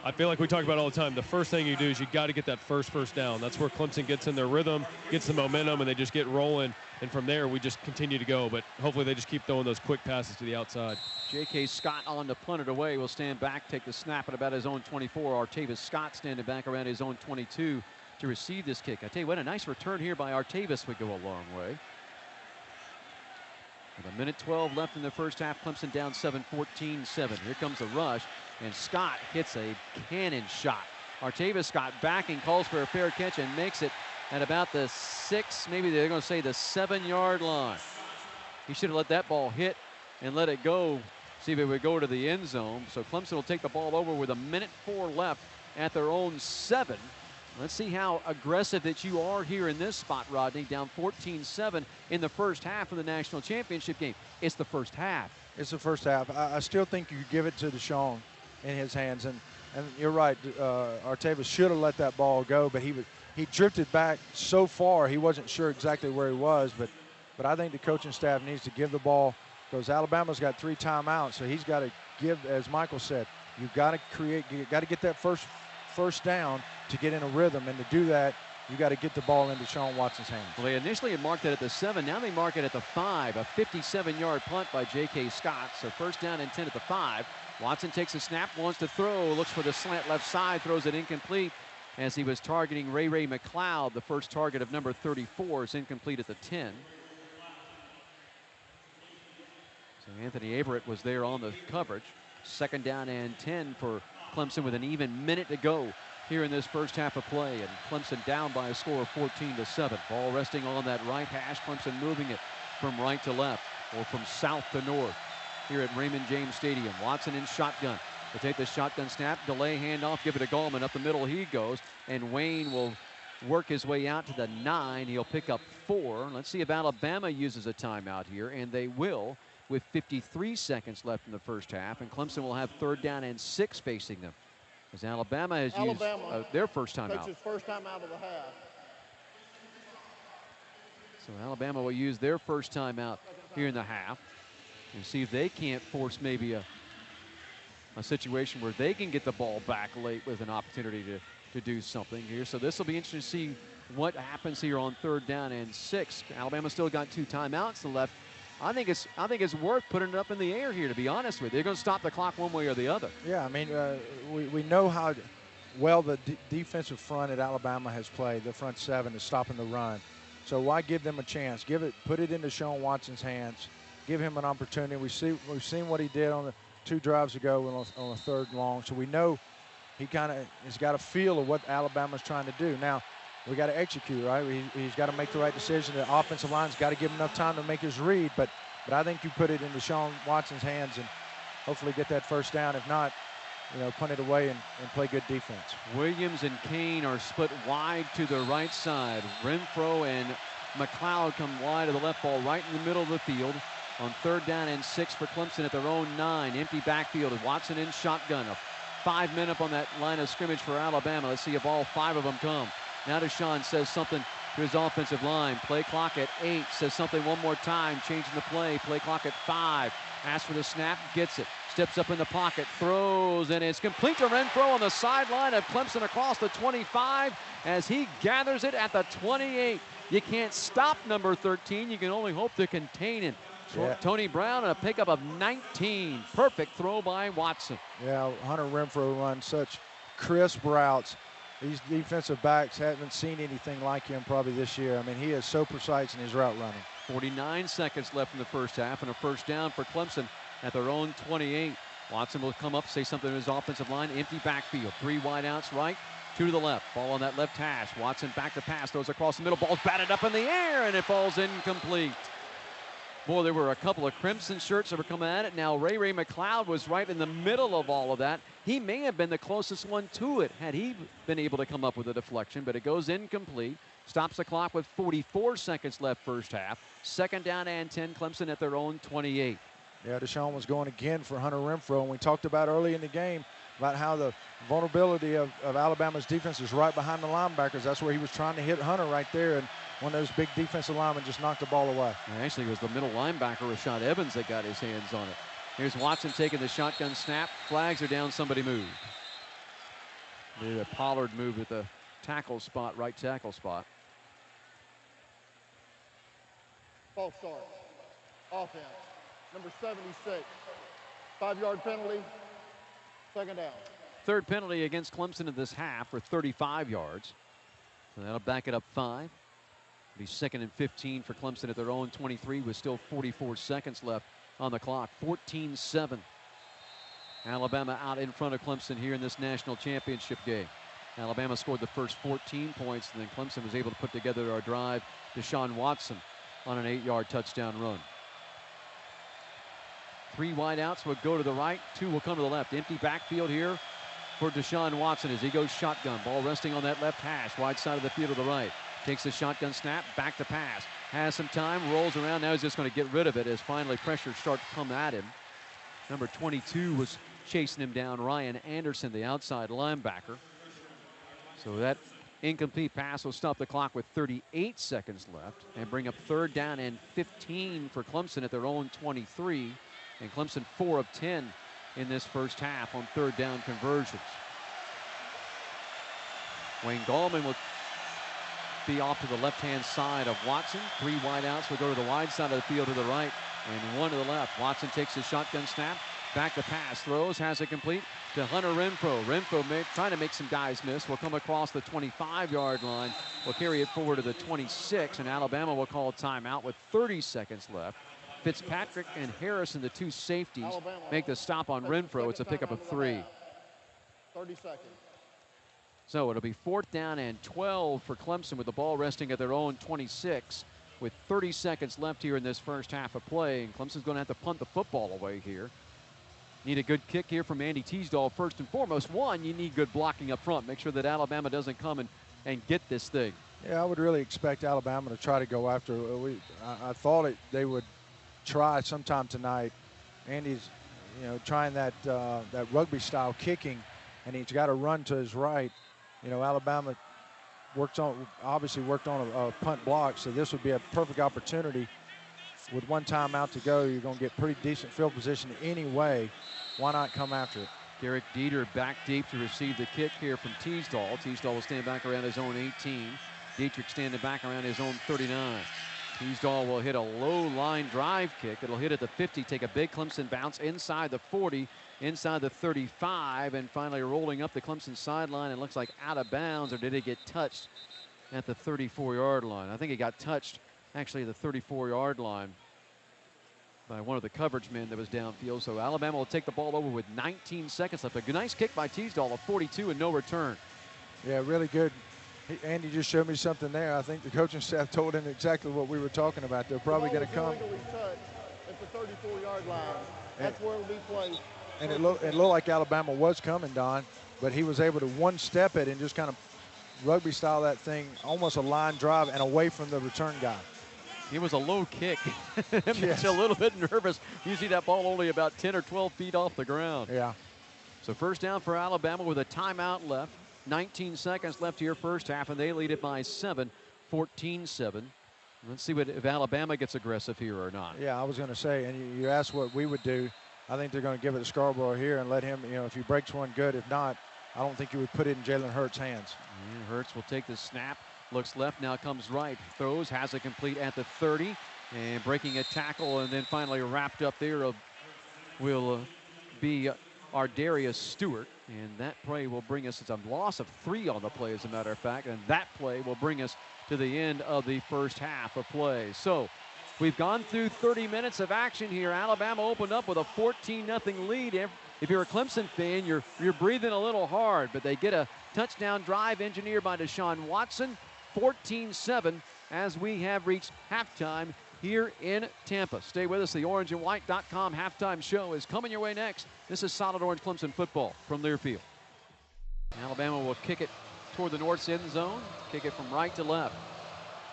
I feel like we talk about all the time, the first thing you do is you got to get that first down. That's where Clemson gets in their rhythm, gets the momentum, and they just get rolling. And from there, we just continue to go. But hopefully they just keep throwing those quick passes to the outside. J.K. Scott on to punt it away. Will stand back, take the snap at about his own 24. Artavis Scott standing back around his own 22 to receive this kick. I tell you what, a nice return here by Artavis would go a long way. With a minute 12 left in the first half, Clemson down 7, 14-7. Here comes the rush, and Scott hits a cannon shot. Artavis Scott backing, calls for a fair catch, and makes it at about the 6, maybe they're going to say the 7-yard line. He should have let that ball hit and let it go see if it would go to the end zone. So Clemson will take the ball over with 1:04 left at their own 7. Let's see how aggressive that you are here in this spot, Rodney. Down 14-7 in the first half of the national championship game. It's the first half. It's the first half. I still think you give it to Deshaun in his hands. And you're right, Artavis should have let that ball go, but he drifted back so far he wasn't sure exactly where he was. But I think the coaching staff needs to give the ball, because Alabama's got 3 timeouts, so he's got to give, as Michael said, you've got to create, you got to get that first down to get in a rhythm, and to do that, you got to get the ball into Deshaun Watson's hands. Well, they initially had marked it at the 7. Now they mark it at the 5. A 57-yard punt by J.K. Scott. So first down and 10 at the 5. Watson takes a snap, wants to throw, looks for the slant left side, throws it incomplete as he was targeting Ray McLeod. The first target of number 34 is incomplete at the 10. So Anthony Averett was there on the coverage. Second down and 10 for Clemson with an even minute to go here in this first half of play, and Clemson down by a score of 14-7. Ball resting on that right hash. Clemson moving it from right to left, or from south to north here at Raymond James Stadium. Watson in shotgun. They take the shotgun snap, delay handoff, give it to Gallman. Up the middle he goes, and Wayne will work his way out to the 9. He'll pick up 4. Let's see if Alabama uses a timeout here, and they will, with 53 seconds left in the first half, and Clemson will have third down and 6 facing them, as Alabama has used their first time out. Takes his first time out of the half. So Alabama will use their first time out here in the half, and see if they can't force maybe a situation where they can get the ball back late with an opportunity to do something here. So this will be interesting to see what happens here on third down and 6. Alabama still got 2 timeouts left. I think it's worth putting it up in the air here, to be honest with you. They're going to stop the clock one way or the other. Yeah, I mean, we know how well the defensive front at Alabama has played. The front 7 is stopping the run. So why give them a chance? Put it into Deshaun Watson's hands. Give him an opportunity. We've seen what he did on the 2 drives ago on a third and long. So we know he kind of has got a feel of what Alabama's trying to do. Now, we got to execute, right? He's got to make the right decision. The offensive line's got to give him enough time to make his read. But I think you put it in Deshaun Watson's hands and hopefully get that first down. If not, punt it away and play good defense. Williams and Kane are split wide to the right side. Renfro and McLeod come wide of the left, ball right in the middle of the field. On third down and 6 for Clemson at their own 9. Empty backfield. Watson in shotgun. 5 men up on that line of scrimmage for Alabama. Let's see if all 5 of them come. Now Deshaun says something to his offensive line. Play clock at 8. Says something one more time. Changing the play. Play clock at 5. Asks for the snap. Gets it. Steps up in the pocket. Throws. And it's complete to Renfro on the sideline of Clemson across the 25 as he gathers it at the 28. You can't stop number 13. You can only hope to contain it. Yeah. Tony Brown, a pickup of 19. Perfect throw by Watson. Yeah, Hunter Renfro runs such crisp routes. These defensive backs haven't seen anything like him probably this year. I mean, he is so precise in his route running. 49 seconds left in the first half, and a first down for Clemson at their own 28. Watson will come up, say something to his offensive line. Empty backfield. 3 wideouts right, 2 to the left. Ball on that left hash. Watson back to pass. Throws across the middle. Ball's batted up in the air, and it falls incomplete. Boy, there were a couple of crimson shirts that were coming at it. Now, Ray McLeod was right in the middle of all of that. He may have been the closest one to it had he been able to come up with a deflection, but it goes incomplete. Stops the clock with 44 seconds left first half. Second down and 10, Clemson at their own 28. Yeah, Deshaun was going again for Hunter Renfro, and we talked about early in the game about how the vulnerability of Alabama's defense is right behind the linebackers. That's where he was trying to hit Hunter right there, and one of those big defensive linemen just knocked the ball away. Actually, it was the middle linebacker, Rashad Evans, that got his hands on it. Here's Watson taking the shotgun snap. Flags are down. Somebody moved. The Pollard moved at the tackle spot, right tackle spot. False start. Offense. Number 76. 5-yard penalty. Second down. Third penalty against Clemson in this half for 35 yards. So that'll back it up 5. It'll be second and 15 for Clemson at their own 23 with still 44 seconds left on the clock. 14-7. Alabama out in front of Clemson here in this national championship game. Alabama scored the first 14 points, and then Clemson was able to put together our drive. Deshaun Watson on an 8-yard touchdown run. 3 wideouts will go to the right, 2 will come to the left. Empty backfield here for Deshaun Watson as he goes shotgun. Ball resting on that left hash, wide side of the field to the right. Takes the shotgun snap, back to pass. Has some time, rolls around. Now he's just going to get rid of it as finally pressure starts to come at him. Number 22 was chasing him down, Ryan Anderson, the outside linebacker. So that incomplete pass will stop the clock with 38 seconds left and bring up 3rd down and 15 for Clemson at their own 23. And Clemson 4 of 10 in this first half on 3rd down conversions. Wayne Gallman will be off to the left-hand side of Watson. 3 wideouts will go to the wide side of the field to the right and 1 to the left. Watson takes his shotgun snap, back to pass, throws, has it complete to Hunter Renfro. Renfro trying to make some guys miss. Will come across the 25-yard line. Will carry it forward to the 26, and Alabama will call a timeout with 30 seconds left. Fitzpatrick and Harrison, the 2 safeties, make the stop on Renfro. It's a pickup of 3. 30 seconds. So it'll be 4th down and 12 for Clemson with the ball resting at their own 26 with 30 seconds left here in this first half of play. And Clemson's going to have to punt the football away here. Need a good kick here from Andy Teasdall first and foremost. One, you need good blocking up front. Make sure that Alabama doesn't come and get this thing. Yeah, I would really expect Alabama to try to go after. I thought they would try sometime tonight. Andy's, trying that rugby style kicking, and he's got to run to his right. Alabama obviously worked on a punt block, so this would be a perfect opportunity. With 1 timeout to go, you're going to get pretty decent field position anyway. Why not come after it? Derek Dieter back deep to receive the kick here from Teasdall. Teasdall will stand back around his own 18. Dietrich standing back around his own 39. Teasdall will hit a low line drive kick. It'll hit at the 50, take a big Clemson bounce inside the 40, inside the 35, and finally rolling up the Clemson sideline. It looks like out of bounds, or did it get touched at the 34-yard line? I think it got touched actually at the 34-yard line by one of the coverage men that was downfield. So Alabama will take the ball over with 19 seconds left. A nice kick by Teasdall, a 42 and no return. Yeah, really good. Andy just showed me something there. I think the coaching staff told him exactly what we were talking about. They're probably going to come. At the 34-yard line. That's where it'll be placed. And it looked like Alabama was coming, Don, but he was able to one-step it and just kind of rugby style that thing, almost a line drive and away from the return guy. It was a low kick. Yes. Makes you a little bit nervous. You see that ball only about 10 or 12 feet off the ground. Yeah. So first down for Alabama with a timeout left. 19 seconds left here first half, and they lead it by 7, 14-7. Let's see if Alabama gets aggressive here or not. Yeah, I was going to say, and you asked what we would do. I think they're going to give it to Scarborough here and let him, if he breaks one, good. If not, I don't think you would put it in Jalen Hurts' hands. And Hurts will take the snap. Looks left, now comes right. Throws, has it complete at the 30. And breaking a tackle, and then finally wrapped up there will be Ardarius Stewart. And that play will bring us, it's a loss of 3 on the play, as a matter of fact. And that play will bring us to the end of the first half of play. So we've gone through 30 minutes of action here. Alabama opened up with a 14-0 lead. If you're a Clemson fan, you're breathing a little hard, but they get a touchdown drive engineered by Deshaun Watson. 14-7 as we have reached halftime here in Tampa. Stay with us. The orangeandwhite.com halftime show is coming your way next. This is Solid Orange Clemson football from Learfield. Alabama will kick it toward the north end zone. Kick it from right to left.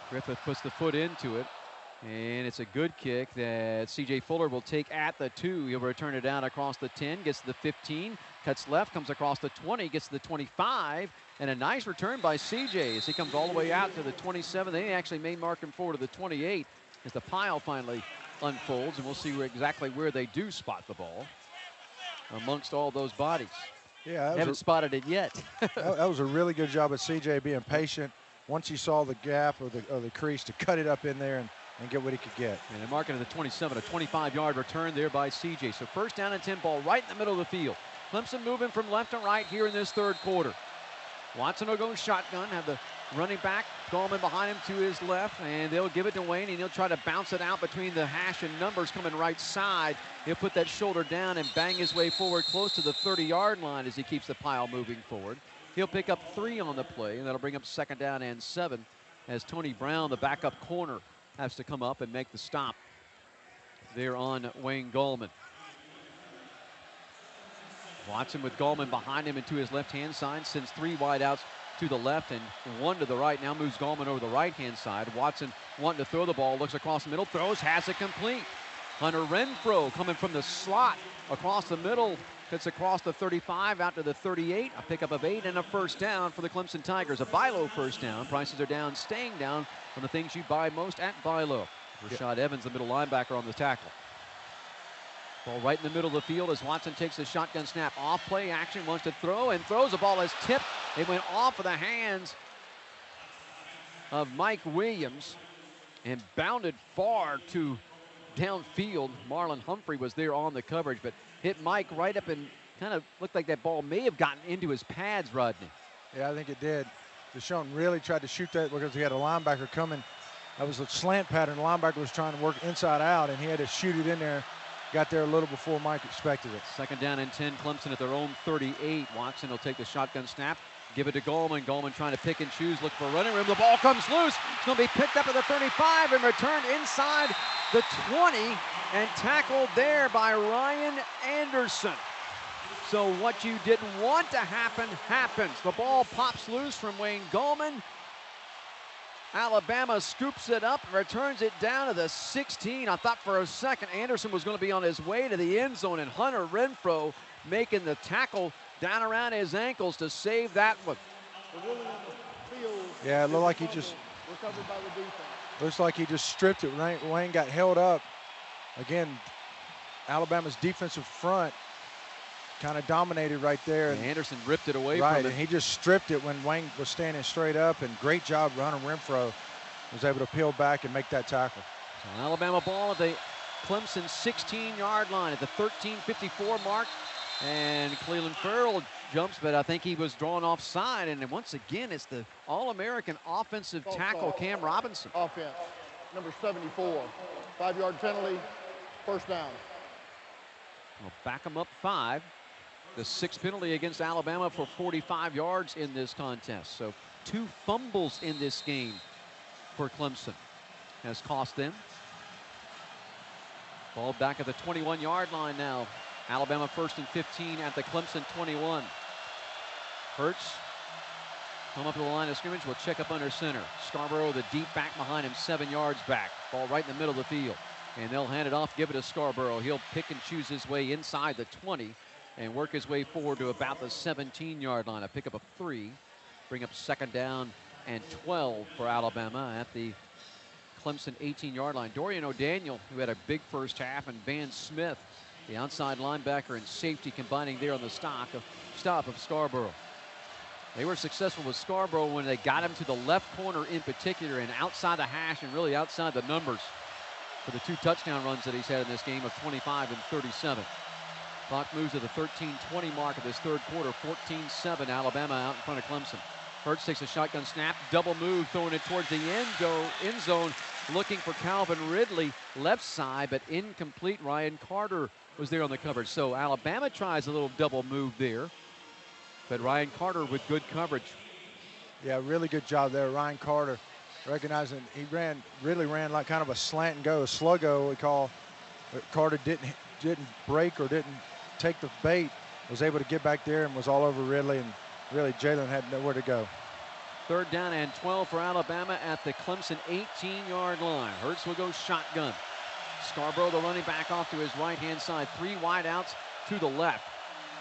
Griffith puts the foot into it. And it's a good kick that C.J. Fuller will take at the 2. He'll return it down across the 10, gets to the 15, cuts left, comes across the 20, gets to the 25, and a nice return by C.J. as he comes all the way out to the 27. They actually may mark him forward to the 28 as the pile finally unfolds, and we'll see exactly where they do spot the ball amongst all those bodies. Yeah, haven't spotted it yet. that was a really good job of C.J. being patient once he saw the gap or the crease to cut it up in there and get what he could get. And they're marking at the 27, a 25-yard return there by C.J. So first down and 10, ball right in the middle of the field. Clemson moving from left to right here in this third quarter. Watson will go shotgun, have the running back, Gallman behind him to his left, and they'll give it to Wayne, and he'll try to bounce it out between the hash and numbers coming right side. He'll put that shoulder down and bang his way forward close to the 30-yard line as he keeps the pile moving forward. He'll pick up 3 on the play, and that'll bring up second down and 7 as Tony Brown, the backup corner, has to come up and make the stop there on Wayne Gallman. Watson with Gallman behind him and to his left-hand side, sends 3 wideouts to the left and 1 to the right. Now moves Gallman over the right-hand side. Watson wanting to throw the ball, looks across the middle, throws, has it complete. Hunter Renfroe coming from the slot across the middle, gets across the 35 out to the 38. A pickup of 8 and a first down for the Clemson Tigers. A buy low first down. Prices are down, staying down on the things you buy most at buy low. Rashad Evans, the middle linebacker, on the tackle. Ball right in the middle of the field as Watson takes the shotgun snap. Off play action, wants to throw and throws. The ball is tipped. It went off of the hands of Mike Williams and bounded far to downfield. Marlon Humphrey was there on the coverage, but hit Mike right up and kind of looked like that ball may have gotten into his pads, Rodney. Yeah, I think it did. Deshaun really tried to shoot that because he had a linebacker coming. That was a slant pattern. The linebacker was trying to work inside out, and he had to shoot it in there. Got there a little before Mike expected it. Second down and 10, Clemson at their own 38. Watson will take the shotgun snap, give it to Gallman. Gallman trying to pick and choose, look for running room. The ball comes loose. It's going to be picked up at the 35 and returned inside the 20 and tackled there by Ryan Anderson. So what you didn't want to happen happens. The ball pops loose from Wayne Gallman. Alabama scoops it up and returns it down to the 16. I thought for a second Anderson was going to be on his way to the end zone, and Hunter Renfroe making the tackle down around his ankles to save that one. Yeah, it looked like he just recovered by the defense. Looks like he just stripped it. Wayne got held up. Again, Alabama's defensive front kind of dominated right there. And Anderson ripped it away right, from him. And he just stripped it when Wayne was standing straight up, and great job Hunter Renfroe was able to peel back and make that tackle. So Alabama ball at the Clemson 16-yard line at the 13:54 mark. And Cleveland Farrell jumps, but I think he was drawn offside. And then once again, it's the All-American offensive tackle, Cam Robinson. Offense, number 74. 5-yard penalty, first down. We'll back them up 5. The 6th penalty against Alabama for 45 yards in this contest. So 2 fumbles in this game for Clemson has cost them. Ball back at the 21-yard line now. Alabama 1st and 15 at the Clemson 21. Hurts come up to the line of scrimmage. Will check up under center. Scarborough, the deep back behind him, 7 yards back. Ball right in the middle of the field. And they'll hand it off, give it to Scarborough. He'll pick and choose his way inside the 20 and work his way forward to about the 17-yard line. A pickup of 3. Bring up 2nd down and 12 for Alabama at the Clemson 18-yard line. Dorian O'Daniel, who had a big first half, and Van Smith, the outside linebacker and safety, combining there on the stop of Scarborough. They were successful with Scarborough when they got him to the left corner in particular and outside the hash and really outside the numbers for the 2 touchdown runs that he's had in this game of 25 and 37. Clock moves to the 13:20 mark of this 3rd quarter. 14-7, Alabama out in front of Clemson. Hurts takes a shotgun snap, double move, throwing it towards the end zone, looking for Calvin Ridley, left side, but incomplete. Ryan Carter was there on the coverage. So Alabama tries a little double move there, but Ryan Carter with good coverage. Yeah, really good job there, Ryan Carter. Recognizing he really ran like kind of a slant and go, a sluggo we call. But Carter didn't break or didn't take the bait, was able to get back there and was all over Ridley, and really Jalen had nowhere to go. 3rd down and 12 for Alabama at the Clemson 18-yard line. Hurts will go shotgun. Scarborough, the running back, off to his right-hand side. 3 wideouts to the left.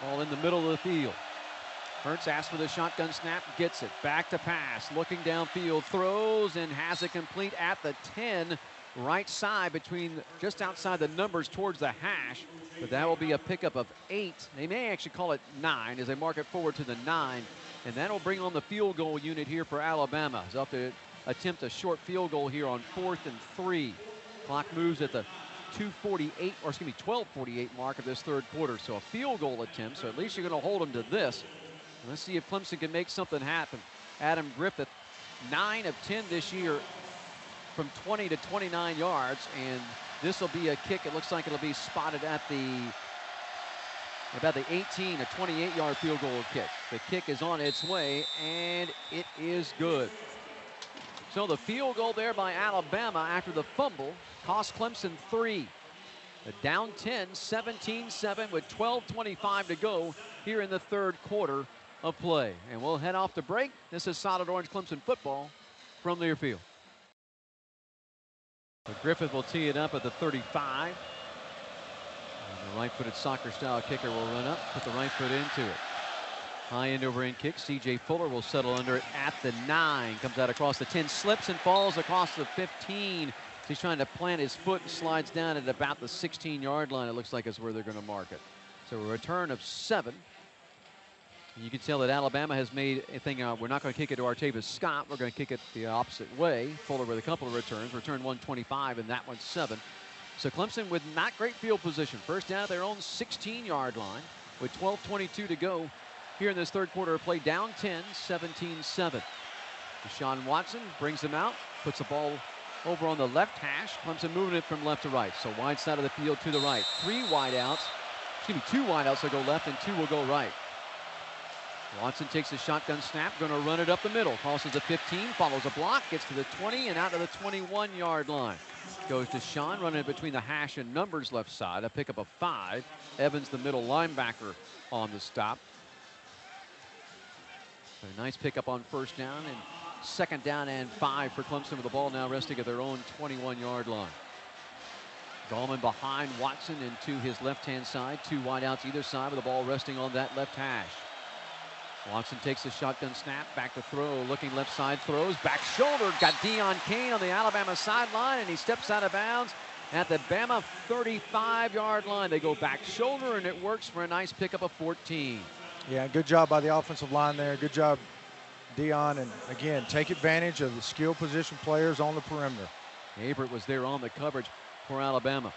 All in the middle of the field. Hurts asks for the shotgun snap, gets it. Back to pass, looking downfield, throws and has it complete at the 10. Right side between just outside the numbers towards the hash. But that will be a pickup of 8. They may actually call it 9 as they mark it forward to the 9. And that'll bring on the field goal unit here for Alabama. They'll have to attempt a short field goal here on 4th and 3. Clock moves at the 12:48 mark of this 3rd quarter. So a field goal attempt. So at least you're going to hold them to this. Let's see if Clemson can make something happen. Adam Griffith, 9 of 10 this year from 20 to 29 yards. And this will be a kick. It looks like it'll be spotted at about the 18, a 28-yard field goal kick. The kick is on its way, and it is good. So the field goal there by Alabama after the fumble cost Clemson 3. Down 10, 17-7 with 12:25 to go here in the third quarter of play. And we'll head off to break. This is Solid Orange Clemson football from Learfield. So Griffith will tee it up at the 35. And the right-footed soccer-style kicker will run up, put the right foot into it. High end over end kick. C.J. Fuller will settle under it at the 9. Comes out across the 10, slips and falls across the 15. He's trying to plant his foot and slides down at about the 16-yard line. It looks like is where they're going to mark it. So a return of 7. And you can tell that Alabama has made a thing. We're not going to kick it to Artavis Scott. We're going to kick it the opposite way. Fuller with a couple of returns. Return 125, and that one's 7. So Clemson with not great field position. First down at their own 16-yard line with 12:22 to go here in this third quarter of play. Down 10, 17-7. Deshaun Watson brings them out, puts the ball over on the left hash. Clemson moving it from left to right. So wide side of the field to the right. 2 wideouts will go left and 2 will go right. Watson takes a shotgun snap, going to run it up the middle. Crosses the 15, follows a block, gets to the 20 and out to the 21-yard line. Goes to Sean, running it between the hash and numbers left side. A pickup of 5. Evans, the middle linebacker, on the stop. A nice pickup on first down, and second down and 5 for Clemson with the ball now resting at their own 21-yard line. Gallman behind Watson and to his left-hand side. 2 wideouts either side with the ball resting on that left hash. Watson takes a shotgun snap, back to throw, looking left side, throws, back shoulder, got Deion Kane on the Alabama sideline, and he steps out of bounds at the Bama 35-yard line. They go back shoulder, and it works for a nice pickup of 14. Yeah, good job by the offensive line there. Good job, Deion, and again, take advantage of the skill position players on the perimeter. Averett was there on the coverage for Alabama.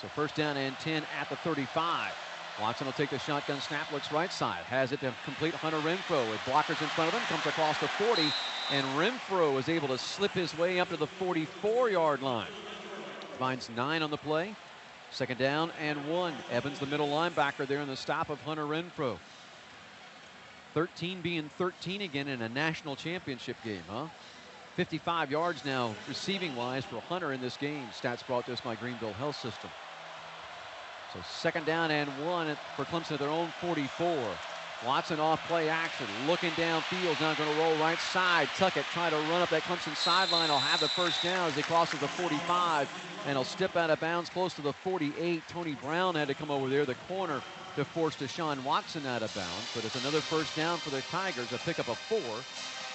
So first down and 10 at the 35. Watson will take the shotgun snap, looks right side, has it to complete Hunter Renfrow with blockers in front of him, comes across the 40, and Renfrow is able to slip his way up to the 44-yard line. Finds 9 on the play. Second down and 1. Evans, the middle linebacker, there in the stop of Hunter Renfrow. 13 being 13 again in a national championship game, huh? 55 yards now receiving-wise for Hunter in this game. Stats brought to us by Greenville Health System. So second down and 1 for Clemson at their own 44. Watson off play action, looking downfield, now going to roll right side. Tuckett trying to run up that Clemson sideline. He'll have the first down as he crosses the 45, and he'll step out of bounds close to the 48. Tony Brown had to come over there, the corner, to force Deshaun Watson out of bounds. But it's another first down for the Tigers, a pickup of 4,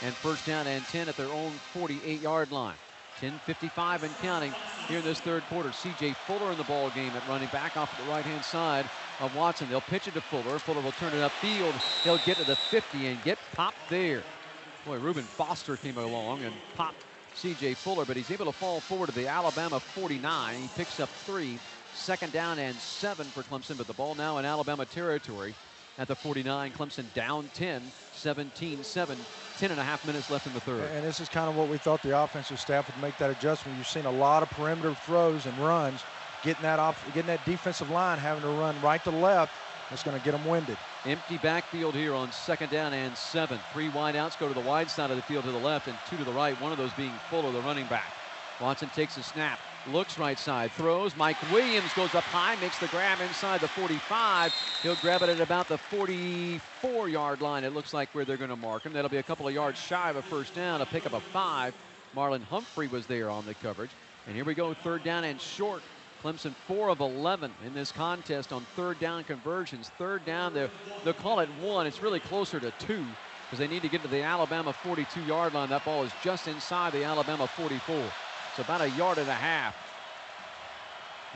and first down and 10 at their own 48-yard line. 10:55 and counting here in this third quarter. C.J. Fuller in the ball game at running back off the right-hand side of Watson. They'll pitch it to Fuller. Fuller will turn it upfield. He'll get to the 50 and get popped there. Boy, Reuben Foster came along and popped C.J. Fuller, but he's able to fall forward to the Alabama 49. He picks up 3. Second down and 7 for Clemson, but the ball now in Alabama territory at the 49. Clemson down 10, 17-7. 10.5 minutes left in the third. And this is kind of what we thought the offensive staff would make that adjustment. You've seen a lot of perimeter throws and runs, getting that defensive line having to run right to left. It's going to get them winded. Empty backfield here on second down and 7. 3 wideouts go to the wide side of the field to the left and 2 to the right, one of those being Fuller, the running back. Watson takes a snap, looks right side, throws. Mike Williams goes up high, makes the grab inside the 45. He'll grab it at about the 44-yard line. It looks like where they're going to mark him. That'll be a couple of yards shy of a first down, a pickup of 5. Marlon Humphrey was there on the coverage. And here we go, third down and short. Clemson 4 of 11 in this contest on third down conversions. Third down, they'll call it 1. It's really closer to 2 because they need to get to the Alabama 42-yard line. That ball is just inside the Alabama 44. It's about a yard and a half.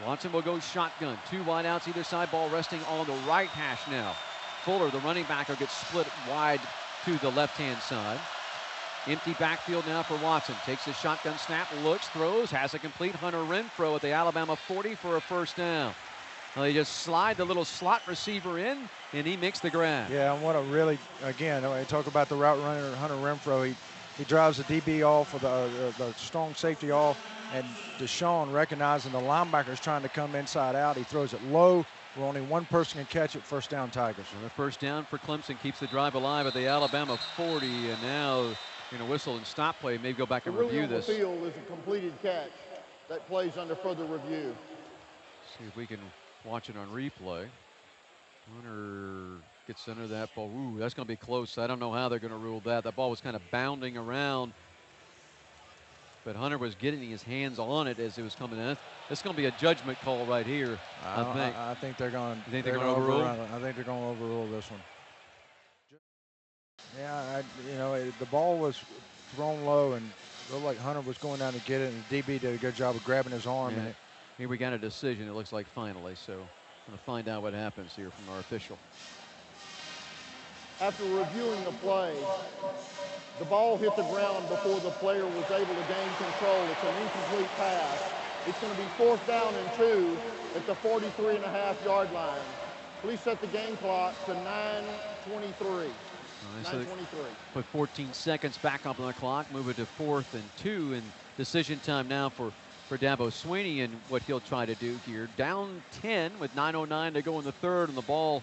Watson will go shotgun. 2 wideouts either side, ball resting on the right hash now. Fuller, the running back, will get split wide to the left-hand side. Empty backfield now for Watson. Takes the shotgun snap, looks, throws, has a complete Hunter Renfrow at the Alabama 40 for a first down. Well, they just slide the little slot receiver in, and he makes the grab. Yeah, and what a really, again, when you talk about the route runner, Hunter Renfrow, he drives the DB off, of the strong safety off, and Deshaun, recognizing the linebacker's trying to come inside out, he throws it low, where only one person can catch it. First down, Tigers. And the first down for Clemson keeps the drive alive at the Alabama 40, and now whistle and stop play. Maybe go back and review this. The field is a completed catch that plays under further review. See if we can watch it on replay. Hunter gets under that ball. Ooh, that's going to be close. I don't know how they're going to rule that. That ball was kind of bounding around, but Hunter was getting his hands on it as it was coming in. It's going to be a judgment call right here. I think they're going. You think they're going to overrule? I think they're going to overrule this one. Yeah, the ball was thrown low and it looked like Hunter was going down to get it, and the DB did a good job of grabbing his arm. Yeah. And here we got a decision, it looks like, finally. So going to find out what happens here from our official. After reviewing the play, the ball hit the ground before the player was able to gain control. It's an incomplete pass. It's going to be 4th down and 2 at the 43.5-yard line. Please set the game clock to 9:23. So put 14 seconds back up on the clock, move it to 4th and 2, and decision time now for Dabo Swinney and what he'll try to do here. Down 10 with 9:09 to go in the third, and the ball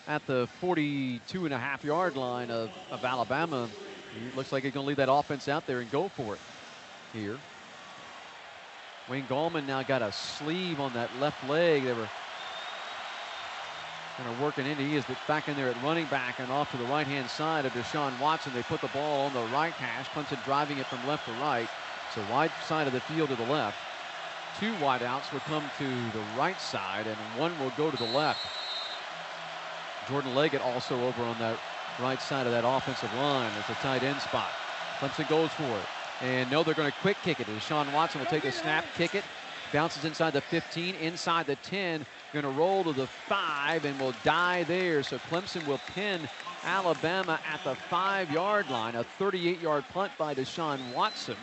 at the 42.5-yard line of Alabama. It looks like he's going to leave that offense out there and go for it here. Wayne Gallman now got a sleeve on that left leg. They were kind of working in. He is back in there at running back and off to the right-hand side of Deshaun Watson. They put the ball on the right hash. Clemson driving it from left to right. So wide side of the field to the left. 2 wideouts will come to the right side, and 1 will go to the left. Jordan Leggett also over on that right side of that offensive line. It's a tight end spot. Clemson goes for it. And no, they're going to quick kick it. Deshaun Watson will take the snap, kick it, bounces inside the 15, inside the 10, going to roll to the 5 and will die there. So Clemson will pin Alabama at the 5-yard line, a 38-yard punt by Deshaun Watson.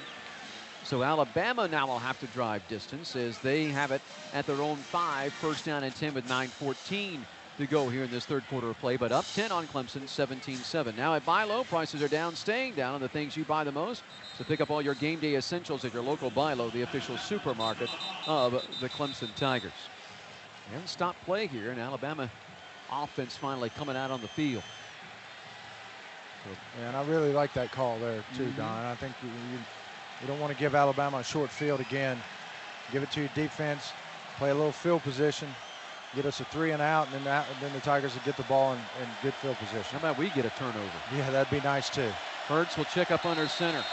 So Alabama now will have to drive distance as they have it at their own 5, 1st down and 10 with 9:14 to go here in this third quarter of play, but up 10 on Clemson, 17-7. Now at Buy Low, prices are down, staying down on the things you buy the most. So pick up all your game day essentials at your local Buy Low, the official supermarket of the Clemson Tigers. And stop play here, and Alabama offense finally coming out on the field. Yeah, and I really like that call there too, Don. I think you don't want to give Alabama a short field again. Give it to your defense, play a little field position, get us a 3 and out, and then the Tigers will get the ball in good field position. How about we get a turnover? Yeah, that'd be nice too. Hurts will check up under center.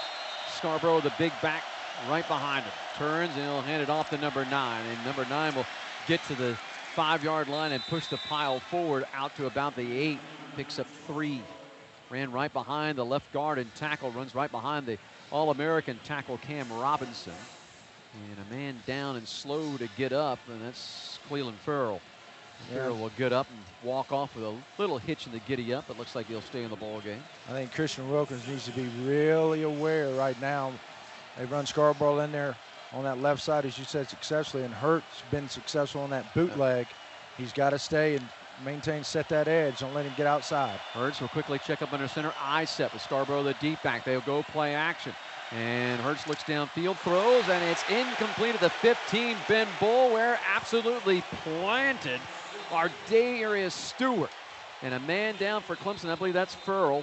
Scarborough, the big back, right behind him. Turns and he'll hand it off to number 9. And number 9 will get to the 5-yard line and push the pile forward out to about the 8. Picks up 3. Ran right behind the left guard and tackle. Runs right behind the All-American tackle Cam Robinson. And a man down and slow to get up, and that's Cleveland Farrell. Farrell will get up and walk off with a little hitch in the giddy up. It looks like he'll stay in the ball game. I think Christian Wilkins needs to be really aware right now. They run Scarborough in there on that left side, as you said, successfully, and Hurts been successful on that bootleg. He's got to stay and maintain, set that edge. Don't let him get outside. Hurts will quickly check up under center. I set with Scarborough, the deep back. They'll go play action. And Hurts looks downfield, throws, and it's incomplete at the 15. Ben Boulware absolutely planted Ardarius Stewart. And a man down for Clemson. I believe that's Farrell.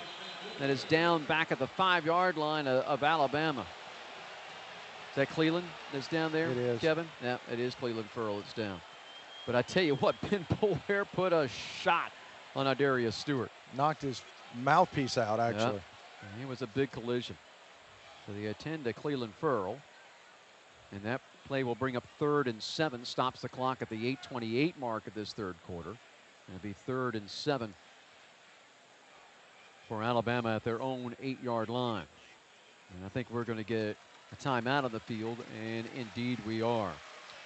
That is down back at the 5-yard line of Alabama. Is that Cleveland that's down there, it is. Kevin? Yeah, it is Cleveland Farrell that's down. But I tell you what, Ben Boulware put a shot on Ardarius Stewart. Knocked his mouthpiece out, actually. Yeah. It was a big collision. So they attend to Cleveland Farrell. And that play will bring up 3rd and 7. Stops the clock at the 8:28 mark of this third quarter. It'll be 3rd and 7 for Alabama at their own 8-yard line. And I think we're going to get a timeout on the field, and indeed we are.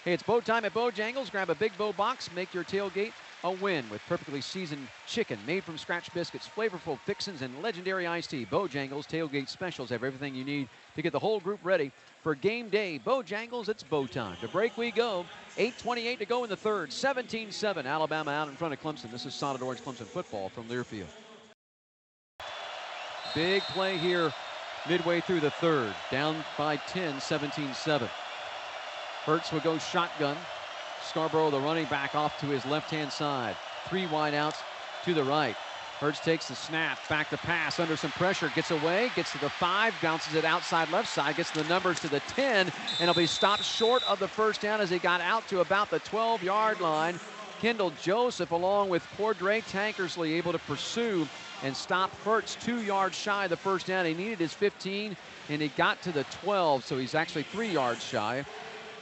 Hey, it's bow time at Bojangles. Grab a big bow box, make your tailgate a win with perfectly seasoned chicken made from scratch biscuits, flavorful fixins, and legendary iced tea. Bojangles tailgate specials have everything you need to get the whole group ready for game day. Bojangles, it's bow time. To break we go. 8:28 to go in the third. 17-7. Alabama out in front of Clemson. This is Solid Orange Clemson football from Learfield. Big play here midway through the third. Down by 10, 17-7. Hurts will go shotgun. Scarborough, the running back, off to his left-hand side. 3 wideouts to the right. Hurts takes the snap, back to pass, under some pressure, gets away, gets to the 5, bounces it outside left side, gets the numbers to the 10, and he'll be stopped short of the first down as he got out to about the 12-yard line. Kendall Joseph, along with Cordray Tankersley, able to pursue and stop Hurts 2 yards shy of the first down. He needed his 15, and he got to the 12, so he's actually 3 yards shy.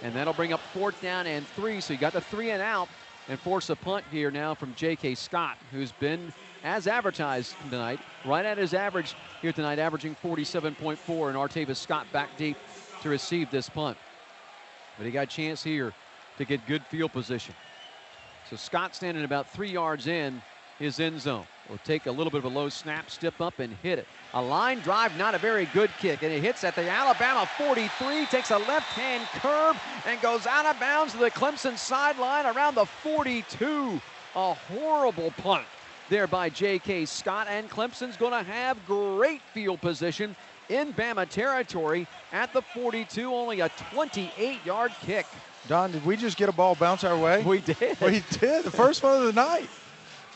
And that'll bring up 4th down and 3, so he got the 3 and out and force a punt here now from J.K. Scott, who's been, as advertised tonight, right at his average here tonight, averaging 47.4, and Artavis Scott back deep to receive this punt. But he got a chance here to get good field position. So Scott standing about 3 yards in his end zone. Will take a little bit of a low snap, step up and hit it. A line drive, not a very good kick, and it hits at the Alabama 43, takes a left-hand curve and goes out of bounds to the Clemson sideline around the 42. A horrible punt there by J.K. Scott, and Clemson's going to have great field position in Bama territory at the 42, only a 28-yard kick. Don, did we just get a ball bounce our way? We did. We did, the first one of the night.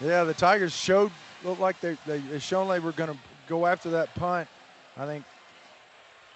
Yeah, the Tigers looked like they shown they were going to go after that punt. I think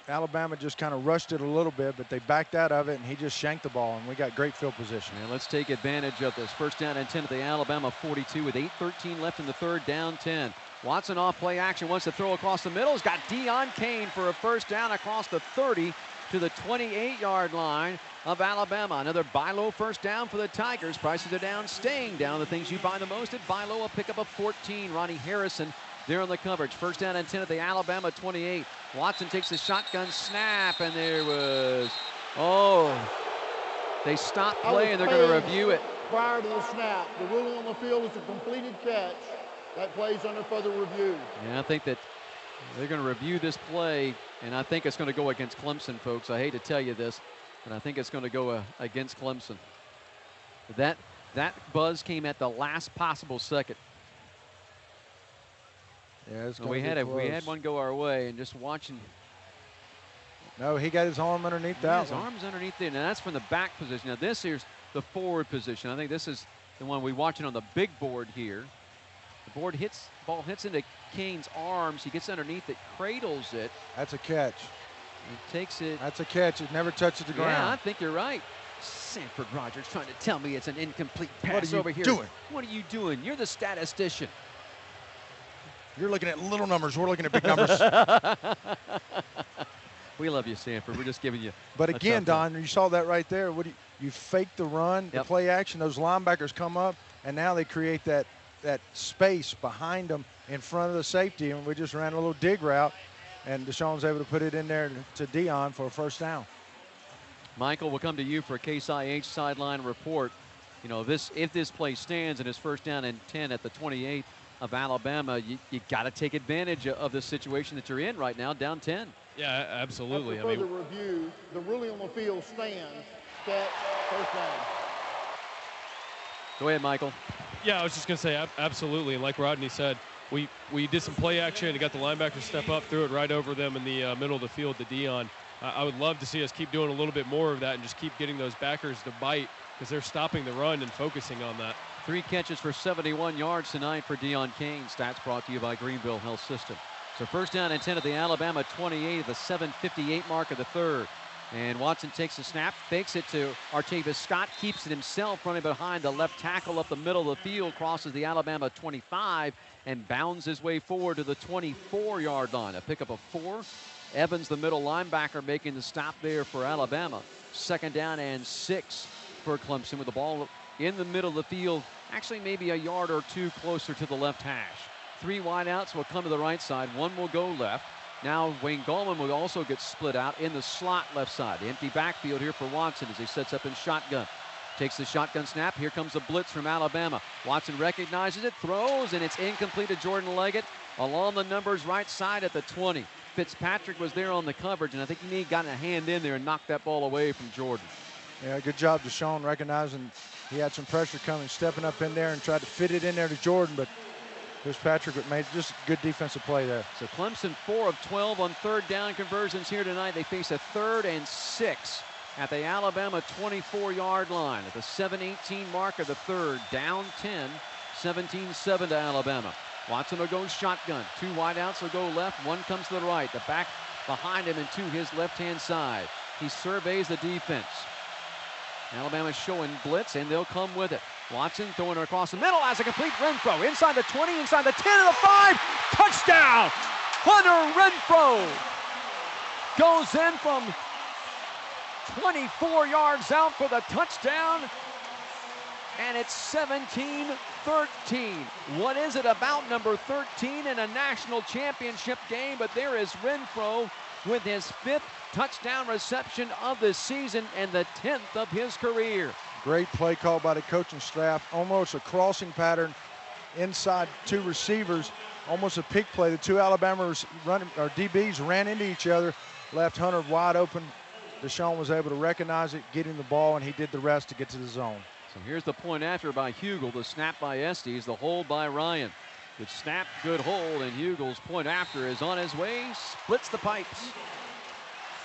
Alabama just kind of rushed it a little bit, but they backed out of it, and he just shanked the ball, and we got great field position. And let's take advantage of this. First down and 10 at the Alabama 42 with 8:13 left in the third, down 10. Watson off play action, wants to throw across the middle. He's got Deion Kane for a first down across the 30 to the 28-yard line of Alabama. Another buy low first down for the Tigers. Prices are down, staying down. The things you buy the most at buy low, a pickup of 14. Ronnie Harrison there on the coverage. First down and 10 at the Alabama 28. Watson takes the shotgun snap, and there was, they stopped play and they're going to review it. Prior to the snap, the ruling on the field is a completed catch. That play's under further review. Yeah, I think that they're going to review this play, and I think it's going to go against Clemson, folks. I hate to tell you this, but I think it's going to go against Clemson. That buzz came at the last possible second. Yeah, it's we had one go our way, and just watching. No, he got his arm underneath that his one. arm's underneath there. Now that's from the back position. Now this here's the forward position. I think this is the one we're watching on the big board here. The ball hits into Kane's arms. He gets underneath it, cradles it. That's a catch. And takes it. That's a catch. It never touches the ground. Yeah, I think you're right. Sanford Rogers trying to tell me it's an incomplete pass over here. What are you doing? You're the statistician. You're looking at little numbers. We're looking at big numbers. We love you, Sanford. We're just giving you. But again, Don, you saw that right there. You fake the run, the play action. Those linebackers come up, and now they create that space behind them in front of the safety, and we just ran a little dig route, and Deshaun's able to put it in there to Deion for a first down. Michael, we'll come to you for a Case IH sideline report. You know, if this play stands and it's first down and 10 at the 28 of Alabama, you got to take advantage of the situation that you're in right now, down 10. Yeah, absolutely. After further review, the ruling on the field stands. Catch, first down. Go ahead, Michael. Yeah, I was just going to say absolutely. And like Rodney said, we did some play action and got the linebacker step up, threw it right over them in the middle of the field to Deion. I would love to see us keep doing a little bit more of that and just keep getting those backers to bite because they're stopping the run and focusing on that. 3 catches for 71 yards tonight for Deion Kane. Stats brought to you by Greenville Health System. So first down and 10 at the Alabama 28 at the 7:58 mark of the third. And Watson takes the snap, fakes it to Artavis Scott, keeps it himself, running behind the left tackle up the middle of the field, crosses the Alabama 25, and bounds his way forward to the 24-yard line. A pickup of 4. Evans, the middle linebacker, making the stop there for Alabama. Second down and 6 for Clemson with the ball in the middle of the field, actually maybe a yard or 2 closer to the left hash. 3 wideouts will come to the right side. 1 will go left. Now Wayne Gallman will also get split out in the slot left side. The empty backfield here for Watson as he sets up in shotgun. Takes the shotgun snap. Here comes the blitz from Alabama. Watson recognizes it, throws, and it's incomplete to Jordan Leggett along the numbers right side at the 20. Fitzpatrick was there on the coverage, and I think he may have gotten a hand in there and knocked that ball away from Jordan. Yeah, good job, Deshaun, recognizing he had some pressure coming, stepping up in there and tried to fit it in there to Jordan, but Fitzpatrick made just a good defensive play there. So Clemson 4 of 12 on third down conversions here tonight. They face a 3rd and 6 at the Alabama 24-yard line at the 7:18 mark of the third. Down 10, 17-7 to Alabama. Watson will go shotgun. 2 wideouts will go left. 1 comes to the right. The back behind him and to his left-hand side. He surveys the defense. Alabama's showing blitz, and they'll come with it. Watson throwing it across the middle as a complete Renfro. Inside the 20, inside the 10, and the 5. Touchdown! Hunter Renfro goes in from 24 yards out for the touchdown. And it's 17-13. What is it about number 13 in a national championship game? But there is Renfro with his 5th touchdown reception of the season and the 10th of his career. Great play call by the coaching staff. Almost a crossing pattern inside 2 receivers. Almost a pick play. The 2 Alabama DBs ran into each other, left Hunter wide open. Deshaun was able to recognize it, get him the ball, and he did the rest to get to the zone. So here's the point after by Hugel, the snap by Estes, the hold by Ryan. Good snap, good hold, and Hugel's point after is on his way, splits the pipes.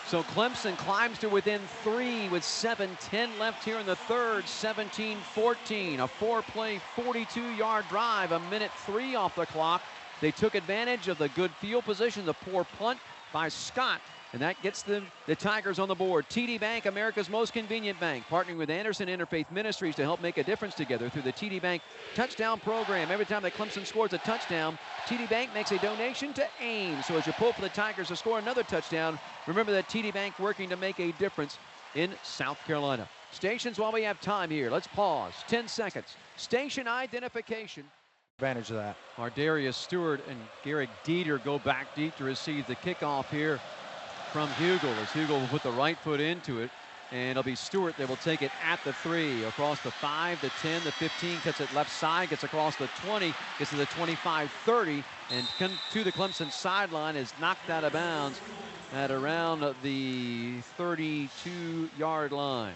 So Clemson climbs to within 3 with 7:10 left here in the third, 17-14. A 4-play, 42-yard drive, 1:03 off the clock. They took advantage of the good field position, the poor punt by Scott, and that gets the Tigers on the board. TD Bank, America's most convenient bank, partnering with Anderson Interfaith Ministries to help make a difference together through the TD Bank touchdown program. Every time that Clemson scores a touchdown, TD Bank makes a donation to AIM. So as you pull for the Tigers to score another touchdown, remember that TD Bank working to make a difference in South Carolina. Stations while we have time here. Let's pause. 10 seconds. Station identification. Advantage of that. Ardarius Stewart and Garrick Dieter go back deep to receive the kickoff here from Hugel, as Hugel will put the right foot into it, and it'll be Stewart that will take it at the 3, across the 5, the 10, the 15, cuts it left side, gets across the 20, gets to the 25-30, and to the Clemson sideline, is knocked out of bounds at around the 32-yard line.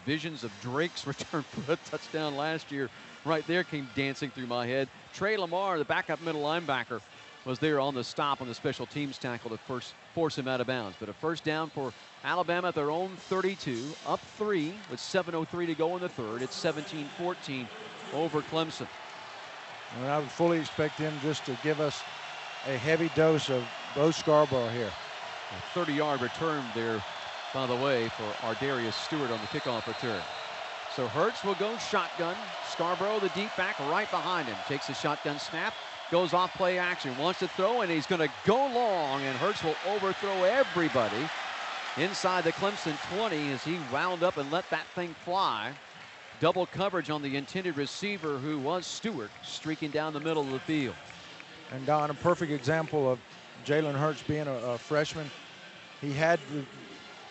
Visions of Drake's return for a touchdown last year right there came dancing through my head. Trey Lamar, the backup middle linebacker, was there on the stop on the special teams tackle to first force him out of bounds. But a first down for Alabama at their own 32, up 3 with 7:03 to go in the third. It's 17-14 over Clemson. And I would fully expect them just to give us a heavy dose of Bo Scarborough here. A 30-yard return there, by the way, for Ardarius Stewart on the kickoff return. So Hurts will go shotgun. Scarborough, the deep back, right behind him. Takes the shotgun snap, goes off play action, wants to throw, and he's going to go long, and Hurts will overthrow everybody inside the Clemson 20 as he wound up and let that thing fly. Double coverage on the intended receiver, who was Stewart, streaking down the middle of the field. And Don, a perfect example of Jalen Hurts being a freshman. He had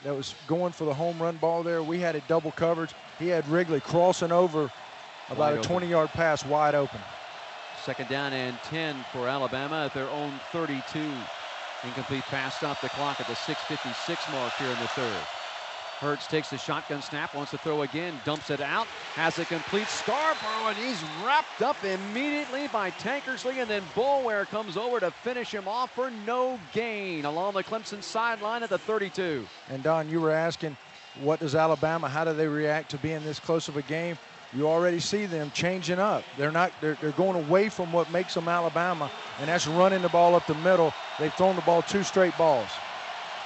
that was going for the home run ball there. We had it double coverage. He had Wrigley crossing over about a 20-yard pass wide open. Second down and 10 for Alabama at their own 32. Incomplete pass, stop the clock at the 6:56 mark here in the third. Hurts takes the shotgun snap, wants to throw again, dumps it out, has a complete Scarborough, and he's wrapped up immediately by Tankersley, and then Boulware comes over to finish him off for no gain along the Clemson sideline at the 32. And Don, you were asking, what does Alabama, how do they react to being this close of a game? You already see them changing up. They're going away from what makes them Alabama, and that's running the ball up the middle. They've thrown the ball 2 straight balls.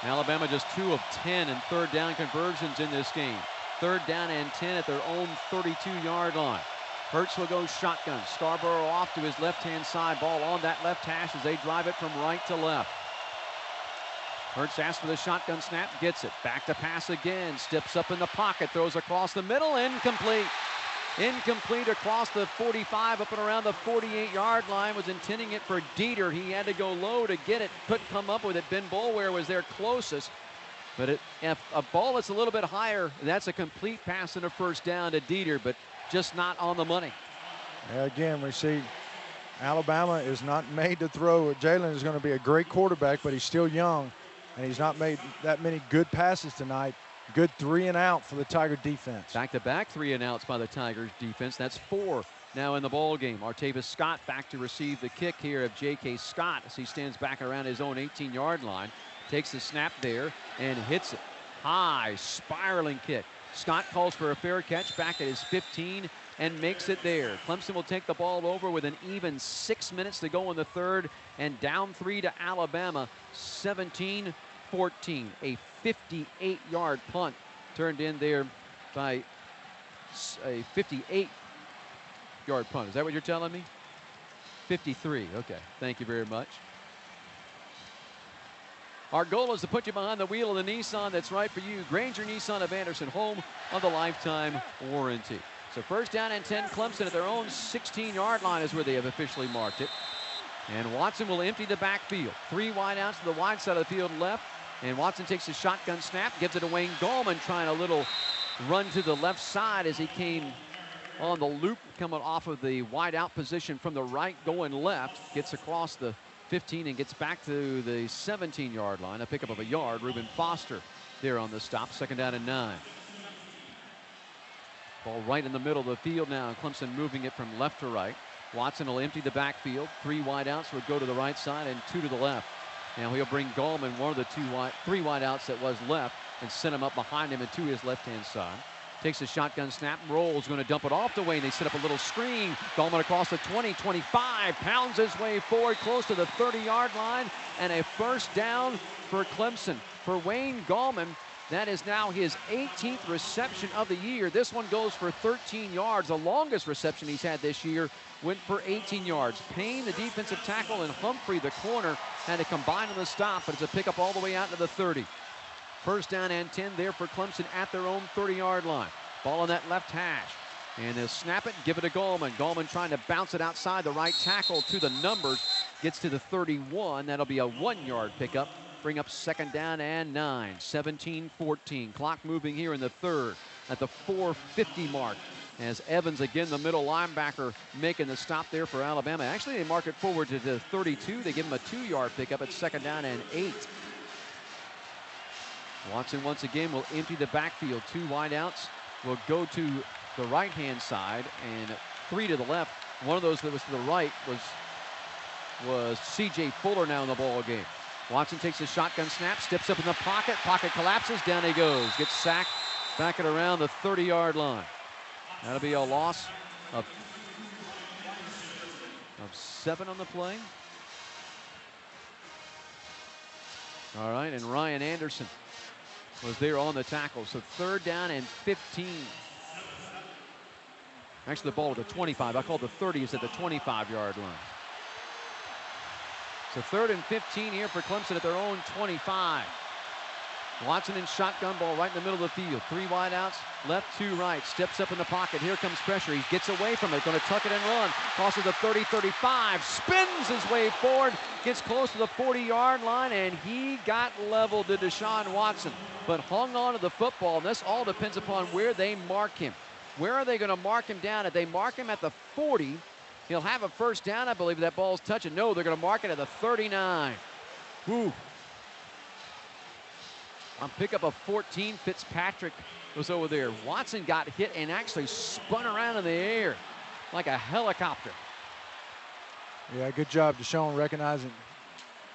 Alabama just 2 of 10 in third down conversions in this game. Third down and 10 at their own 32-yard line. Hurts will go shotgun. Scarborough off to his left-hand side. Ball on that left hash as they drive it from right to left. Hurts asks for the shotgun snap, gets it. Back to pass again. Steps up in the pocket, throws across the middle, incomplete. Incomplete across the 45, up and around the 48-yard line. Was intending it for Dieter. He had to go low to get it. Couldn't come up with it. Ben Boulware was there closest. But if a ball that's a little bit higher, that's a complete pass and a first down to Dieter, but just not on the money. Again, we see Alabama is not made to throw. Jalen is going to be a great quarterback, but he's still young, and he's not made that many good passes tonight. Good 3 and out for the Tiger defense. Back-to-back 3 and outs by the Tigers defense. That's 4 now in the ball game. Artavis Scott back to receive the kick here of J.K. Scott as he stands back around his own 18-yard line. Takes the snap there and hits it. High, spiraling kick. Scott calls for a fair catch back at his 15. and makes it there. Clemson will take the ball over with an even 6 minutes to go in the third, and down 3 to Alabama, 17-14. A 58-yard punt turned in there by a 58-yard punt. Is that what you're telling me? 53. Okay, thank you very much. Our goal is to put you behind the wheel of the Nissan that's right for you. Granger Nissan of Anderson, home of the lifetime warranty. So first down and 10, Clemson at their own 16-yard line is where they have officially marked it. And Watson will empty the backfield. 3 wide outs to the wide side of the field left. And Watson takes a shotgun snap, gives it to Wayne Gallman, trying a little run to the left side as he came on the loop, coming off of the wide out position from the right, going left, gets across the 15 and gets back to the 17-yard line. A pickup of a yard. Reuben Foster there on the stop. Second down and 9. Ball right in the middle of the field now. Clemson moving it from left to right. Watson will empty the backfield. 3 wide outs would go to the right side and 2 to the left. Now he'll bring Gallman, one of the 3 wide outs that was left, and send him up behind him and to his left-hand side. Takes a shotgun snap, rolls, going to dump it off the Wayne. They set up a little screen. Gallman across the 20, 25, pounds his way forward close to the 30-yard line, and a first down for Clemson. For Wayne Gallman, that is now his 18th reception of the year. This one goes for 13 yards. The longest reception he's had this year went for 18 yards. Payne, the defensive tackle, and Humphrey, the corner, had to combine on the stop, but it's a pickup all the way out to the 30. First down and 10 there for Clemson at their own 30-yard line. Ball on that left hash. And they'll snap it and give it to Gallman. Gallman trying to bounce it outside the right tackle to the numbers. Gets to the 31. That'll be a 1-yard pickup. Bring up second down and 9. 17-14. Clock moving here in the third at the 4:50 mark. As Evans, again, the middle linebacker, making the stop there for Alabama. Actually, they mark it forward to the 32. They give him a 2-yard pickup at second down and 8. Watson once again will empty the backfield. 2 wide outs will go to the right-hand side and 3 to the left. One of those that was to the right was C.J. Fuller now in the ball game. Watson takes a shotgun snap, steps up in the pocket. Pocket collapses, down he goes. Gets sacked back at around the 30-yard line. That'll be a loss of 7 on the play. All right, and Ryan Anderson was there on the tackle. So third down and 15. Actually, the ball at the 25. I call the 30 is at the 25-yard line. So third and 15 here for Clemson at their own 25. Watson in shotgun, ball right in the middle of the field. 3 wide outs, left, 2 right. Steps up in the pocket. Here comes pressure. He gets away from it. Going to tuck it and run. Crosses the 30, 35. Spins his way forward. Gets close to the 40-yard line, and he got leveled to Deshaun Watson, but hung on to the football. And this all depends upon where they mark him. Where are they going to mark him down? If they mark him at the 40, he'll have a first down, I believe. That ball's touching. No, they're going to mark it at the 39. Whew. On pickup of 14, Fitzpatrick was over there. Watson got hit and actually spun around in the air like a helicopter. Yeah, good job, Deshaun, recognizing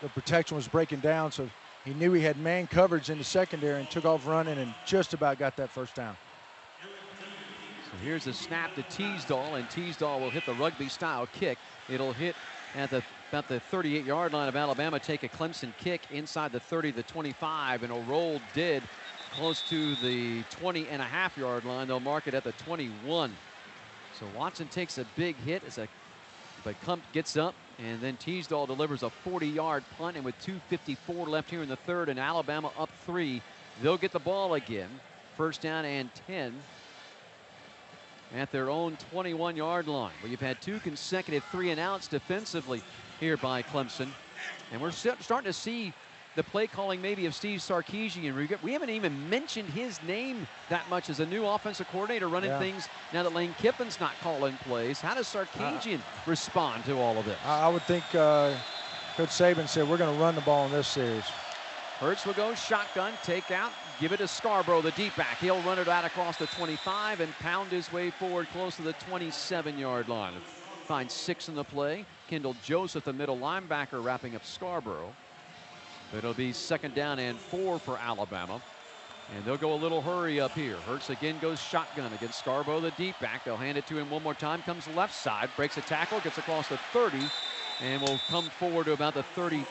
the protection was breaking down, so he knew he had man coverage in the secondary and took off running and just about got that first down. So here's the snap to Teasdall, and Teasdall will hit the rugby-style kick. It'll hit at about the 38-yard line of Alabama, take a Clemson kick inside the 30 to 25, and a roll dead close to the 20.5-yard line. They'll mark it at the 21. So Watson takes a big hit as but Clump gets up, and then Teasdall delivers a 40-yard punt, and with 2:54 left here in the third, and Alabama up 3, they'll get the ball again. First down and 10 at their own 21-yard line. Well, you've had 2 consecutive 3-and-outs defensively here by Clemson, and we're starting to see the play calling maybe of Steve Sarkisian. We haven't even mentioned his name that much as a new offensive coordinator running things now that Lane Kiffin's not calling plays. How does Sarkisian respond to all of this? I would think Coach Saban said we're going to run the ball in this series. Hurts will go shotgun, take out, give it to Scarborough, the deep back. He'll run it out across the 25 and pound his way forward close to the 27-yard line. Finds 6 in the play. Kendall Joseph, the middle linebacker, wrapping up Scarborough. It'll be second down and 4 for Alabama. And they'll go a little hurry up here. Hurts again goes shotgun against Scarborough, the deep back. They'll hand it to him one more time. Comes left side, breaks a tackle, gets across the 30, and will come forward to about the 32.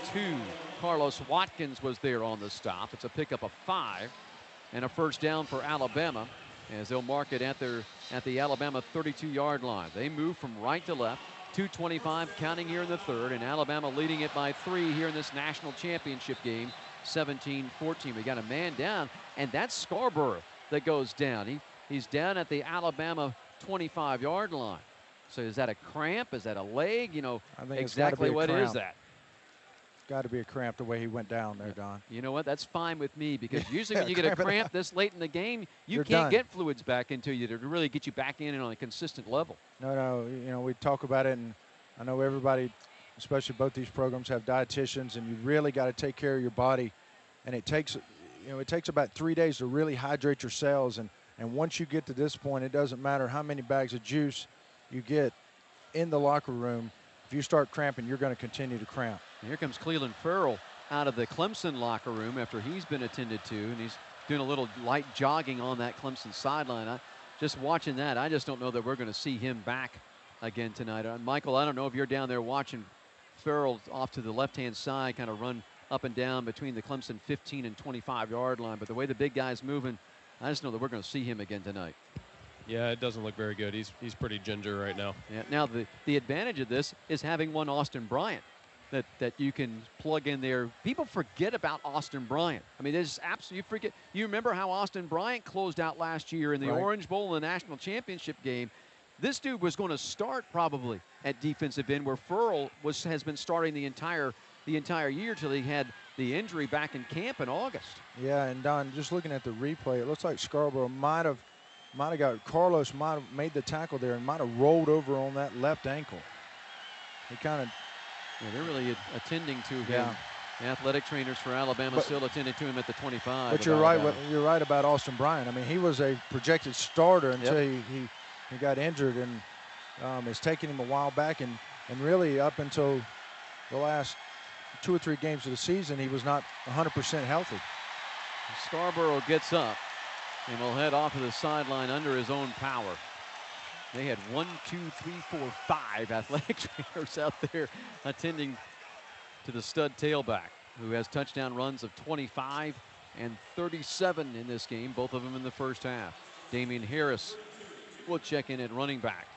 Carlos Watkins was there on the stop. It's a pickup of 5 and a first down for Alabama, as they'll mark it at the Alabama 32-yard line. They move from right to left. 2:25 counting here in the third, and Alabama leading it by 3 here in this national championship game, 17-14. We got a man down, and that's Scarborough that goes down. He's down at the Alabama 25-yard line. So is that a cramp? Is that a leg? You know, exactly what is that? It's got to be a cramp the way he went down there, Don. You know what? That's fine with me, because usually when you get a cramp this late in the game, you can't done. get fluids back into you to really get you back in on a consistent level. No, you know, we talk about it, and I know everybody, especially both these programs, have dietitians, and you really got to take care of your body. And it takes about 3 days to really hydrate your cells. And once you get to this point, it doesn't matter how many bags of juice you get in the locker room. If you start cramping, you're going to continue to cramp. And here comes Cleveland Farrell out of the Clemson locker room after he's been attended to, and he's doing a little light jogging on that Clemson sideline. Just watching that, I just don't know that we're going to see him back again tonight. Michael, I don't know if you're down there watching Farrell off to the left-hand side, kind of run up and down between the Clemson 15 and 25-yard line, but the way the big guy's moving, I just know that we're going to see him again tonight. Yeah, it doesn't look very good. He's pretty ginger right now. Yeah. Now the advantage of this is having one Austin Bryant that you can plug in there. People forget about Austin Bryant. I mean, there's absolutely, you forget. You remember how Austin Bryant closed out last year in the Orange Bowl in the national championship game. This dude was going to start probably at defensive end, where Farrell has been starting the entire year till he had the injury back in camp in August. Yeah, and Don, just looking at the replay, it looks like Scarborough might have Carlos might have made the tackle there and might have rolled over on that left ankle. He kind of. Yeah, they're really attending to him. Yeah. The athletic trainers for Alabama still attending to him at the 25. But you're right. You're right about Austin Bryant. I mean, he was a projected starter until he got injured, and it's taken him a while back, and really up until the last 2 or 3 games of the season, he was not 100% healthy. Scarborough gets up and will head off to the sideline under his own power. They had 1, 2, 3, 4, 5 athletic trainers out there attending to the stud tailback, who has touchdown runs of 25 and 37 in this game, both of them in the first half. Damian Harris will check in at running back.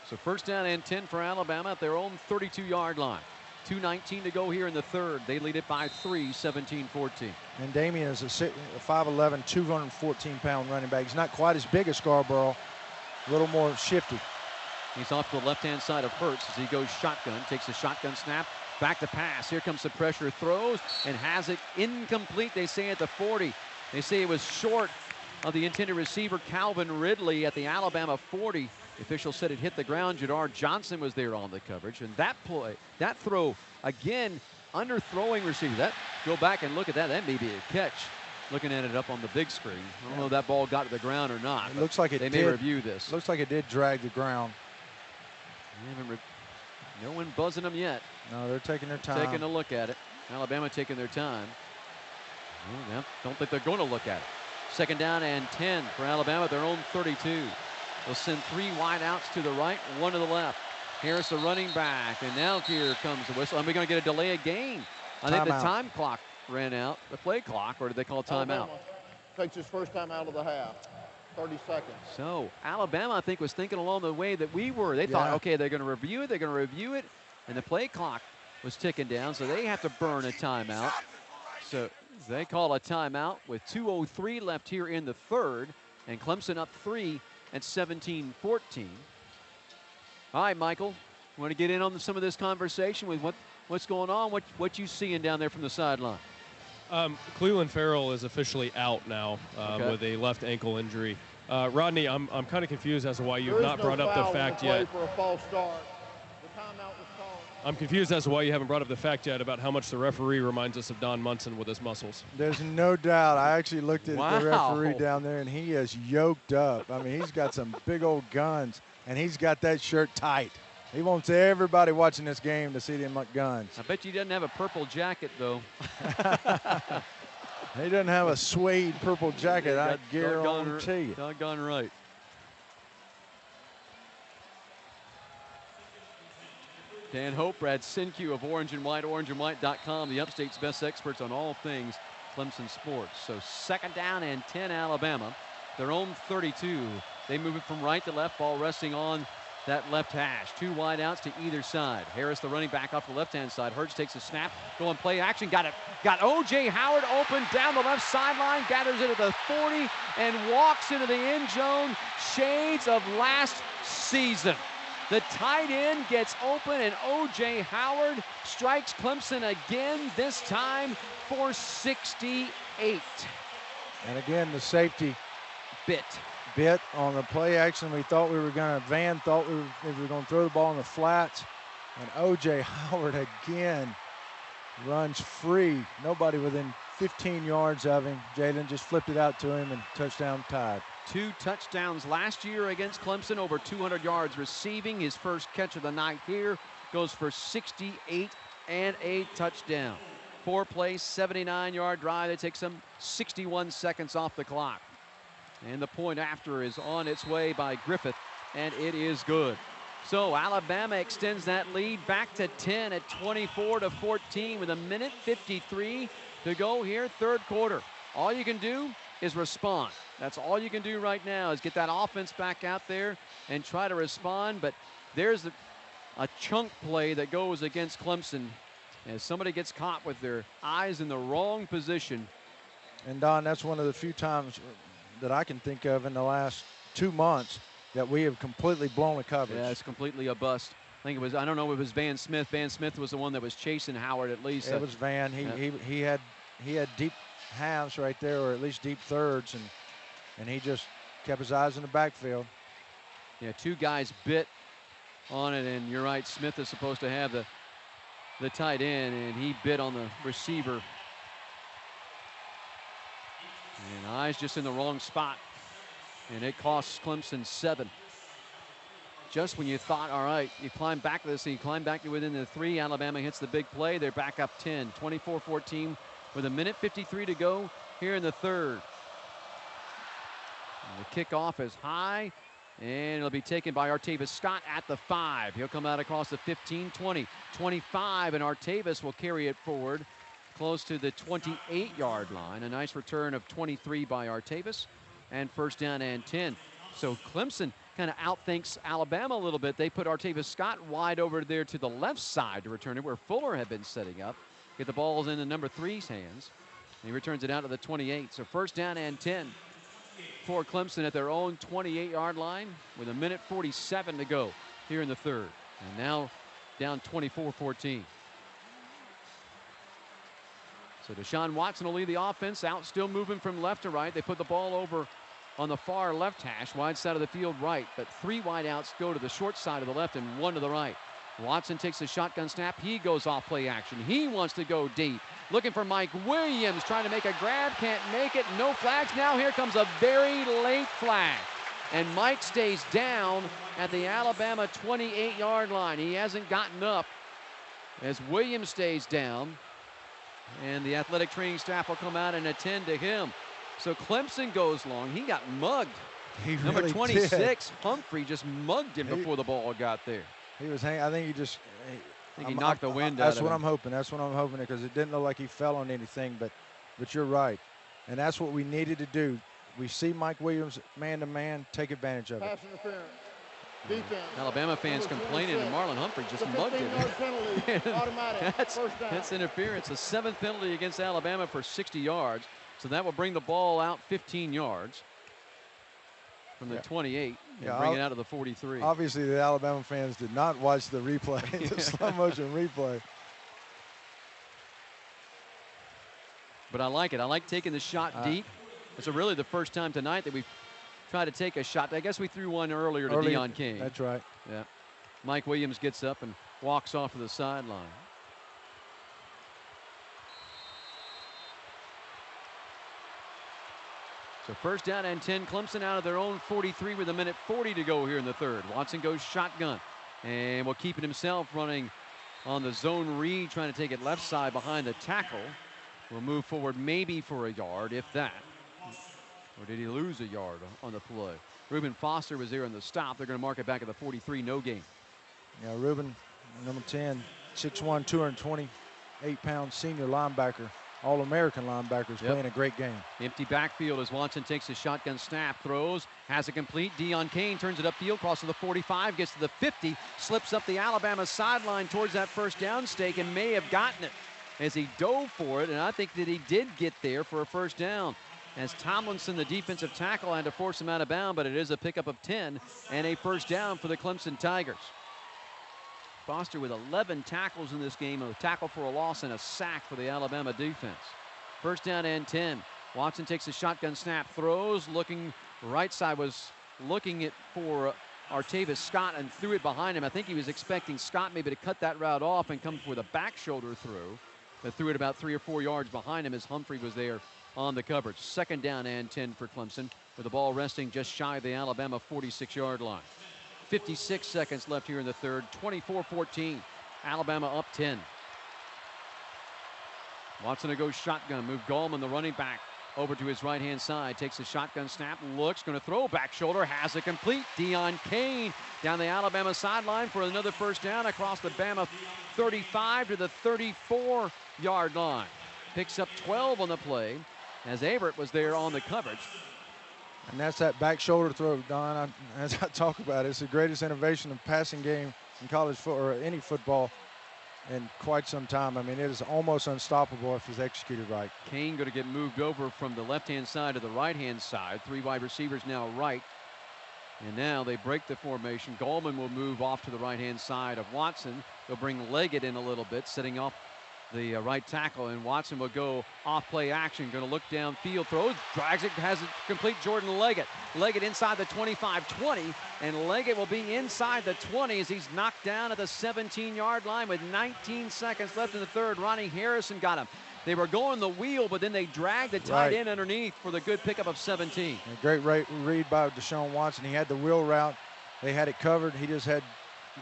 So first down and 10 for Alabama at their own 32-yard line. 2:19 to go here in the third. They lead it by 3, 17-14. And Damian is a 5'11", 214-pound running back. He's not quite as big as Scarborough, a little more shifty. He's off to the left-hand side of Hurts as he goes shotgun, takes a shotgun snap, back to pass. Here comes the pressure, throws, and has it incomplete, they say, at the 40. They say it was short of the intended receiver, Calvin Ridley, at the Alabama 40. The official said it hit the ground. Jadar Johnson was there on the coverage. And that play, that throw, again, underthrowing receiver. Go back and look at that. That may be a catch. Looking at it up on the big screen. I don't know if that ball got to the ground or not. It looks like it did. They may review this. Looks like it did drag the ground. No one buzzing them yet. No, they're taking their time. Taking a look at it. Alabama taking their time. Well, don't think they're going to look at it. Second down and 10 for Alabama at their own 32. They'll send 3 wide outs to the right, 1 to the left. Harris, the running back, and now here comes the whistle. And we're going to get a delay of game. I think the time clock ran out, the play clock, or did they call timeout? Takes his first time out of the half. 30 seconds. So Alabama, I think, was thinking along the way that we were. They thought, okay, they're going to review it, and the play clock was ticking down, so they have to burn a timeout. So they call a timeout with 2:03 left here in the third, and Clemson up 3 at 17-14. All right, Michael, want to get in on some of this conversation with what's going on, what you seeing down there from the sideline? Cleveland Farrell is officially out now with a left ankle injury. Rodney, I'm kind of confused as to why you've not brought up the fact yet. For a false start. The timeout was called. I'm confused as to why you haven't brought up the fact yet about how much the referee reminds us of Don Munson with his muscles. There's no doubt. I actually looked at the referee down there, and he is yoked up. I mean, he's got some big old guns, and he's got that shirt tight. He wants everybody watching this game to see them guns. I bet you doesn't have a purple jacket, though. He doesn't have a suede purple jacket, I guarantee you. Doggone right. Dan Hope, Brad Sinque of Orange and White, orangeandwhite.com, the Upstate's best experts on all things Clemson sports. So 2nd down and 10, Alabama. Their own 32. They move it from right to left, ball resting on that left hash. 2 wideouts to either side. Harris, the running back, off the left-hand side. Hurts takes a snap, going play action, got it. Got O.J. Howard open down the left sideline, gathers it at the 40, and walks into the end zone. Shades of last season. The tight end gets open, and O.J. Howard strikes Clemson again, this time for 68. And again, the safety bit on the play action. We thought we were going to, Van thought we were going to throw the ball in the flats. And O.J. Howard again runs free. Nobody within 15 yards of him. Jalen just flipped it out to him, and touchdown tied. 2 touchdowns last year against Clemson, over 200 yards receiving. His first catch of the night here goes for 68 and a touchdown. 4-play, 79-yard drive. That takes him 61 seconds off the clock. And the point after is on its way by Griffith, and it is good. So Alabama extends that lead back to 10 at 24-14 with 1:53 to go here, 3rd quarter. All you can do is respond. That's all you can do right now, is get that offense back out there and try to respond. But there's a chunk play that goes against Clemson as somebody gets caught with their eyes in the wrong position. And Don, that's one of the few times that I can think of in the last 2 months that we have completely blown a coverage. Yeah, it's completely a bust. I think it was, I don't know if it was Van Smith. Van Smith was the one that was chasing Howard at least. It was Van. He had deep halves right there, or at least deep thirds, and he just kept his eyes in the backfield. Yeah, 2 guys bit on it, and you're right, Smith is supposed to have the tight end, and he bit on the receiver. And eyes just in the wrong spot, and it costs Clemson 7. Just when you thought, all right, you climb back to this, and you climb back to within the 3, Alabama hits the big play. They're back up 10, 24-14 with 1:53 to go here in the 3rd. And the kickoff is high, and it'll be taken by Artavis Scott at the 5. He'll come out across the 15, 20, 25, and Artavis will carry it forward close to the 28-yard line. A nice return of 23 by Artavis, and 1st down and 10. So Clemson kind of outthinks Alabama a little bit. They put Artavis Scott wide over there to the left side to return it, where Fuller had been setting up. Get the balls in the number 3's hands. And he returns it out to the 28. So 1st down and 10 for Clemson at their own 28-yard line with 1:47 to go here in the 3rd. And now down 24-14. So Deshaun Watson will lead the offense out, still moving from left to right. They put the ball over on the far left hash, wide side of the field right, but 3 wideouts go to the short side of the left and 1 to the right. Watson takes the shotgun snap. He goes off play action. He wants to go deep. Looking for Mike Williams, trying to make a grab, can't make it. No flags. Now here comes a very late flag. And Mike stays down at the Alabama 28-yard line. He hasn't gotten up as Williams stays down. And the athletic training staff will come out and attend to him. So Clemson goes long. He got mugged. Number 26, did. Humphrey just mugged him before the ball got there. He was hanging. I think he just. He knocked the wind out of him. That's what I'm hoping. That's what I'm hoping, because it didn't look like he fell on anything. But you're right, and that's what we needed to do. We see Mike Williams man-to-man, take advantage of it. Pass interference. Defense. Alabama fans complaining, and Marlon Humphrey just mugged him. Penalty, automatic. That's interference. A 7th penalty against Alabama for 60 yards. So that will bring the ball out 15 yards from the 28 and bring it out to the 43. Obviously, the Alabama fans did not watch the replay, the slow motion replay. But I like it. I like taking the shot deep. It's really the first time tonight that we've tried to take a shot. I guess we threw one earlier to Deion King. That's right. Yeah. Mike Williams gets up and walks off to the sideline. So 1st down and 10. Clemson out of their own 43 with 1:40 to go here in the 3rd. Watson goes shotgun and will keep it himself, running on the zone read, trying to take it left side behind the tackle. will move forward maybe for a yard, if that. Or did he lose a yard on the play? Reuben Foster was there in the stop. They're going to mark it back at the 43, no gain. Yeah, Reuben, number 10, 6'1", 228-pound senior linebacker, All-American linebacker, is playing a great game. Empty backfield as Watson takes a shotgun snap, throws, has it complete. Deon Cain turns it upfield, crosses the 45, gets to the 50, slips up the Alabama sideline towards that first down stake and may have gotten it as he dove for it, and I think that he did get there for a first down. As Tomlinson, the defensive tackle, had to force him out of bounds, but it is a pickup of 10 and a first down for the Clemson Tigers. Foster with 11 tackles in this game, a tackle for a loss and a sack for the Alabama defense. First down and 10. Watson takes a shotgun snap, throws, looking right side, was looking for Artavis Scott and threw it behind him. I think he was expecting Scott maybe to cut that route off and come with a back shoulder through, but threw it about 3 or 4 yards behind him as Humphrey was there on the coverage. Second down and 10 for Clemson, with the ball resting just shy of the Alabama 46-yard line. 56 seconds left here in the third. 24-14. Alabama up 10. Watson to go shotgun. Move Gallman, the running back, over to his right-hand side. Takes a shotgun snap. Looks. Going to throw. Back shoulder. Has it complete. Deon Cain down the Alabama sideline for another first down across the Bama 35 to the 34-yard line. Picks up 12 on the play as Averett was there on the coverage. And that's that back shoulder throw, Don. As I talk about it, it's the greatest innovation of passing game in college or any football in quite some time. I mean, it is almost unstoppable if it's executed right. Cain going to get moved over from the left-hand side to the right-hand side. 3 wide receivers now right. And now they break the formation. Gallman will move off to the right-hand side of Watson. They'll bring Leggett in a little bit, setting off the right tackle, and Watson will go off play action. Going to look downfield, throws, drags it, has it complete. Jordan Leggett. Leggett inside the 25-20, and Leggett will be inside the 20 as he's knocked down at the 17-yard line with 19 seconds left in the third. Ronnie Harrison got him. They were going the wheel, but then they dragged the tight end underneath for the good pickup of 17. A great read by Deshaun Watson. He had the wheel route. They had it covered. He just had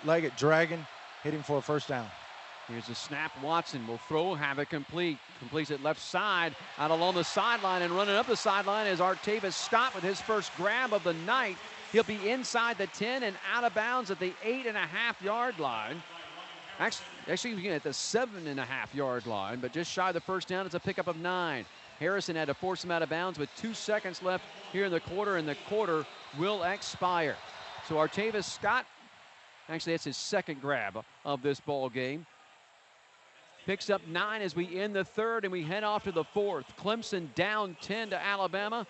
Leggett dragging, hitting for a first down. Here's a snap. Watson will throw, have it complete. Completes it left side, out along the sideline, and running up the sideline is Artavis Scott with his first grab of the night. He'll be inside the 10 and out of bounds at the 8.5-yard line. Actually at the 7.5-yard line, but just shy of the first down. It's a pickup of 9. Harrison had to force him out of bounds with 2 seconds left here in the quarter, and the quarter will expire. So Artavis Scott, actually that's his second grab of this ball game. Picks up 9 as we end the third and we head off to the fourth. Clemson down 10 to Alabama,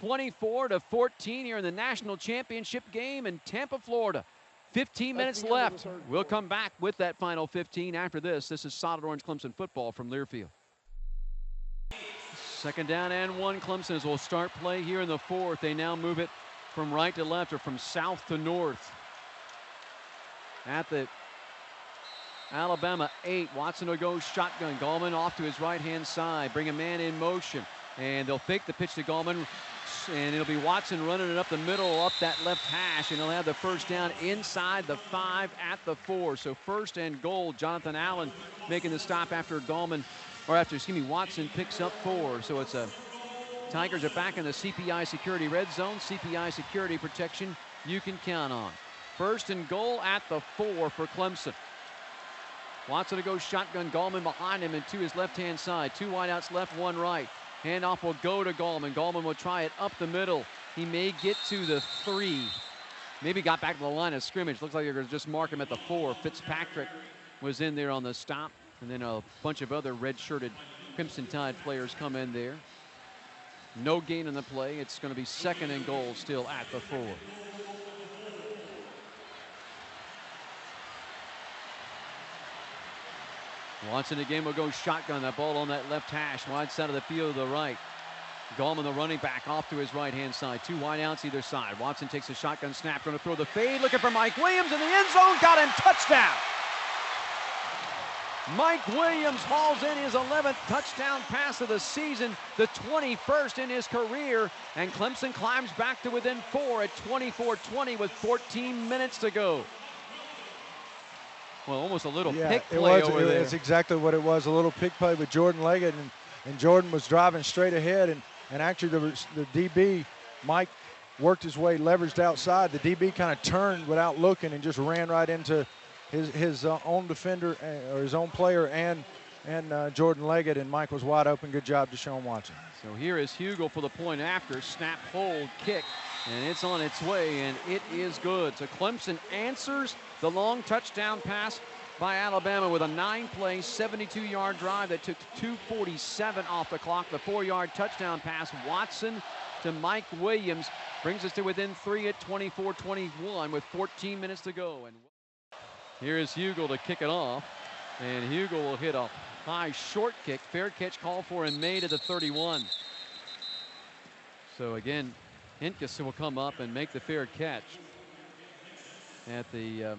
24-14 here in the national championship game in Tampa, Florida. 15 minutes left. We'll come back with that final 15 after this. This is Solid Orange Clemson football from Learfield. Second down and 1. Clemson as will start play here in the fourth. They now move it from right to left or from south to north. At the Alabama 8. Watson will go shotgun. Gallman off to his right-hand side. Bring a man in motion. And they'll fake the pitch to Gallman. And it'll be Watson running it up the middle, up that left hash. And he'll have the first down inside the 5 at the 4. So first and goal. Jonathan Allen making the stop after Watson picks up 4. So it's a Tigers are back in the CPI security red zone. CPI security protection you can count on. First and goal at the 4 for Clemson. Watson to go shotgun. Gallman behind him and to his left-hand side. 2 wideouts left, 1 right. Handoff will go to Gallman. Gallman will try it up the middle. He may get to the 3. Maybe got back to the line of scrimmage. Looks like they're going to just mark him at the 4. Fitzpatrick was in there on the stop. And then a bunch of other red-shirted Crimson Tide players come in there. No gain in the play. It's going to be second and goal still at the 4. Watson again will go shotgun. That ball on that left hash, wide side of the field to the right. Gallman, the running back, off to his right-hand side. 2 wideouts either side. Watson takes a shotgun snap, going to throw the fade, looking for Mike Williams in the end zone. Got him, touchdown. Mike Williams hauls in his 11th touchdown pass of the season, the 21st in his career, and Clemson climbs back to within 4 at 24-20 with 14 minutes to go. Well, almost a little pick play over there. That's exactly what it was, a little pick play with Jordan Leggett. And and Jordan was driving straight ahead, and actually the DB, Mike, worked his way, leveraged outside. The DB kind of turned without looking and just ran right into his own defender or his own player and Jordan Leggett, and Mike was wide open. Good job, Deshaun Watson. So here is Hugel for the point after. Snap, hold, kick, and it's on its way, and it is good. So Clemson answers the long touchdown pass by Alabama with a 9-play, 72-yard drive that took 2:47 off the clock. The 4-yard touchdown pass, Watson to Mike Williams, brings us to within 3 at 24-21 with 14 minutes to go. And here is Hugel to kick it off, and Hugel will hit a high short kick. Fair catch called for and made at the 31. So again, Hinkes will come up and make the fair catch at the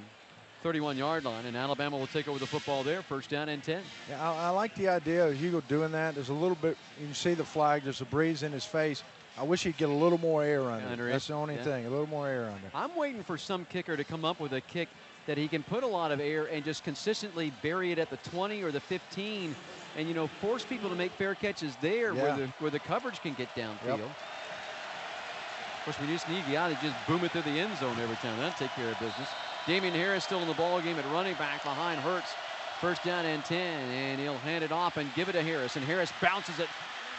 31-yard line, and Alabama will take over the football there. First down and 10. Yeah, I like the idea of Hugel doing that. There's a little bit, you can see the flag, there's a breeze in his face. I wish he'd get a little more air under it. That's the only thing, a little more air under. I'm waiting for some kicker to come up with a kick that he can put a lot of air and just consistently bury it at the 20 or the 15 and, you know, force people to make fair catches there where the coverage can get downfield. Of course, we just need a guy to just boom it through the end zone every time. That'll take care of business. Damian Harris still in the ball game at running back behind Hurts. First down and 10, and he'll hand it off and give it to Harris. And Harris bounces it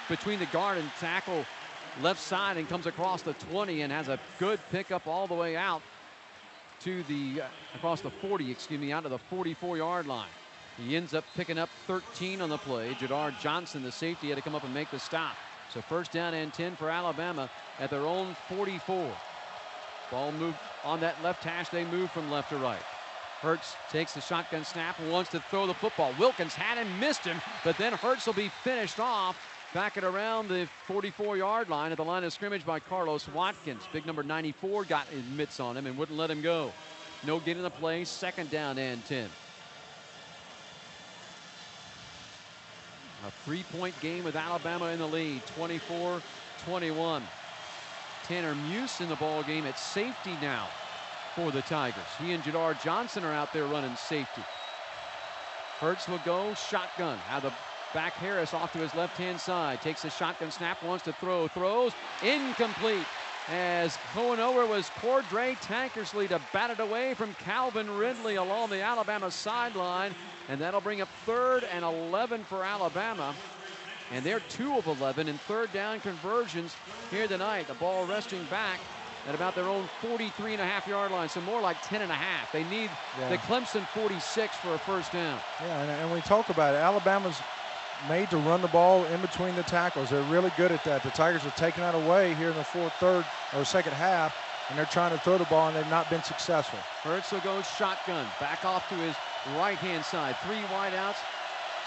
between the guard and tackle left side and comes across the 20 and has a good pickup all the way out to the across the 40, excuse me, out to the 44-yard line. He ends up picking up 13 on the play. Jadar Johnson, the safety, had to come up and make the stop. So first down and 10 for Alabama at their own 44. Ball moved on that left hash. They move from left to right. Hurts takes the shotgun snap and wants to throw the football. Wilkins had him, missed him, but then Hurts will be finished off back at around the 44-yard line at the line of scrimmage by Carlos Watkins. Big number 94 got his mitts on him and wouldn't let him go. No gain in the play. Second down and 10. A 3-point game with Alabama in the lead, 24-21. Tanner Muse in the ball game at safety now for the Tigers. He and Jadar Johnson are out there running safety. Hurts will go shotgun. Out of the back, Harris off to his left-hand side. Takes the shotgun snap, wants to throw, throws. Incomplete as Cohenover was Cordray Tankersley to bat it away from Calvin Ridley along the Alabama sideline. And that'll bring up 3rd and 11 for Alabama. And they're 2 of 11 in third down conversions here tonight. The ball resting back at about their own 43.5-yard line, so more like 10.5. They need the Clemson 46 for a first down. Yeah, and we talk about it. Alabama's made to run the ball in between the tackles. They're really good at that. The Tigers have taken that away here in the second half, and they're trying to throw the ball, and they've not been successful. Hurts will go shotgun, back off to his right-hand side. 3 wideouts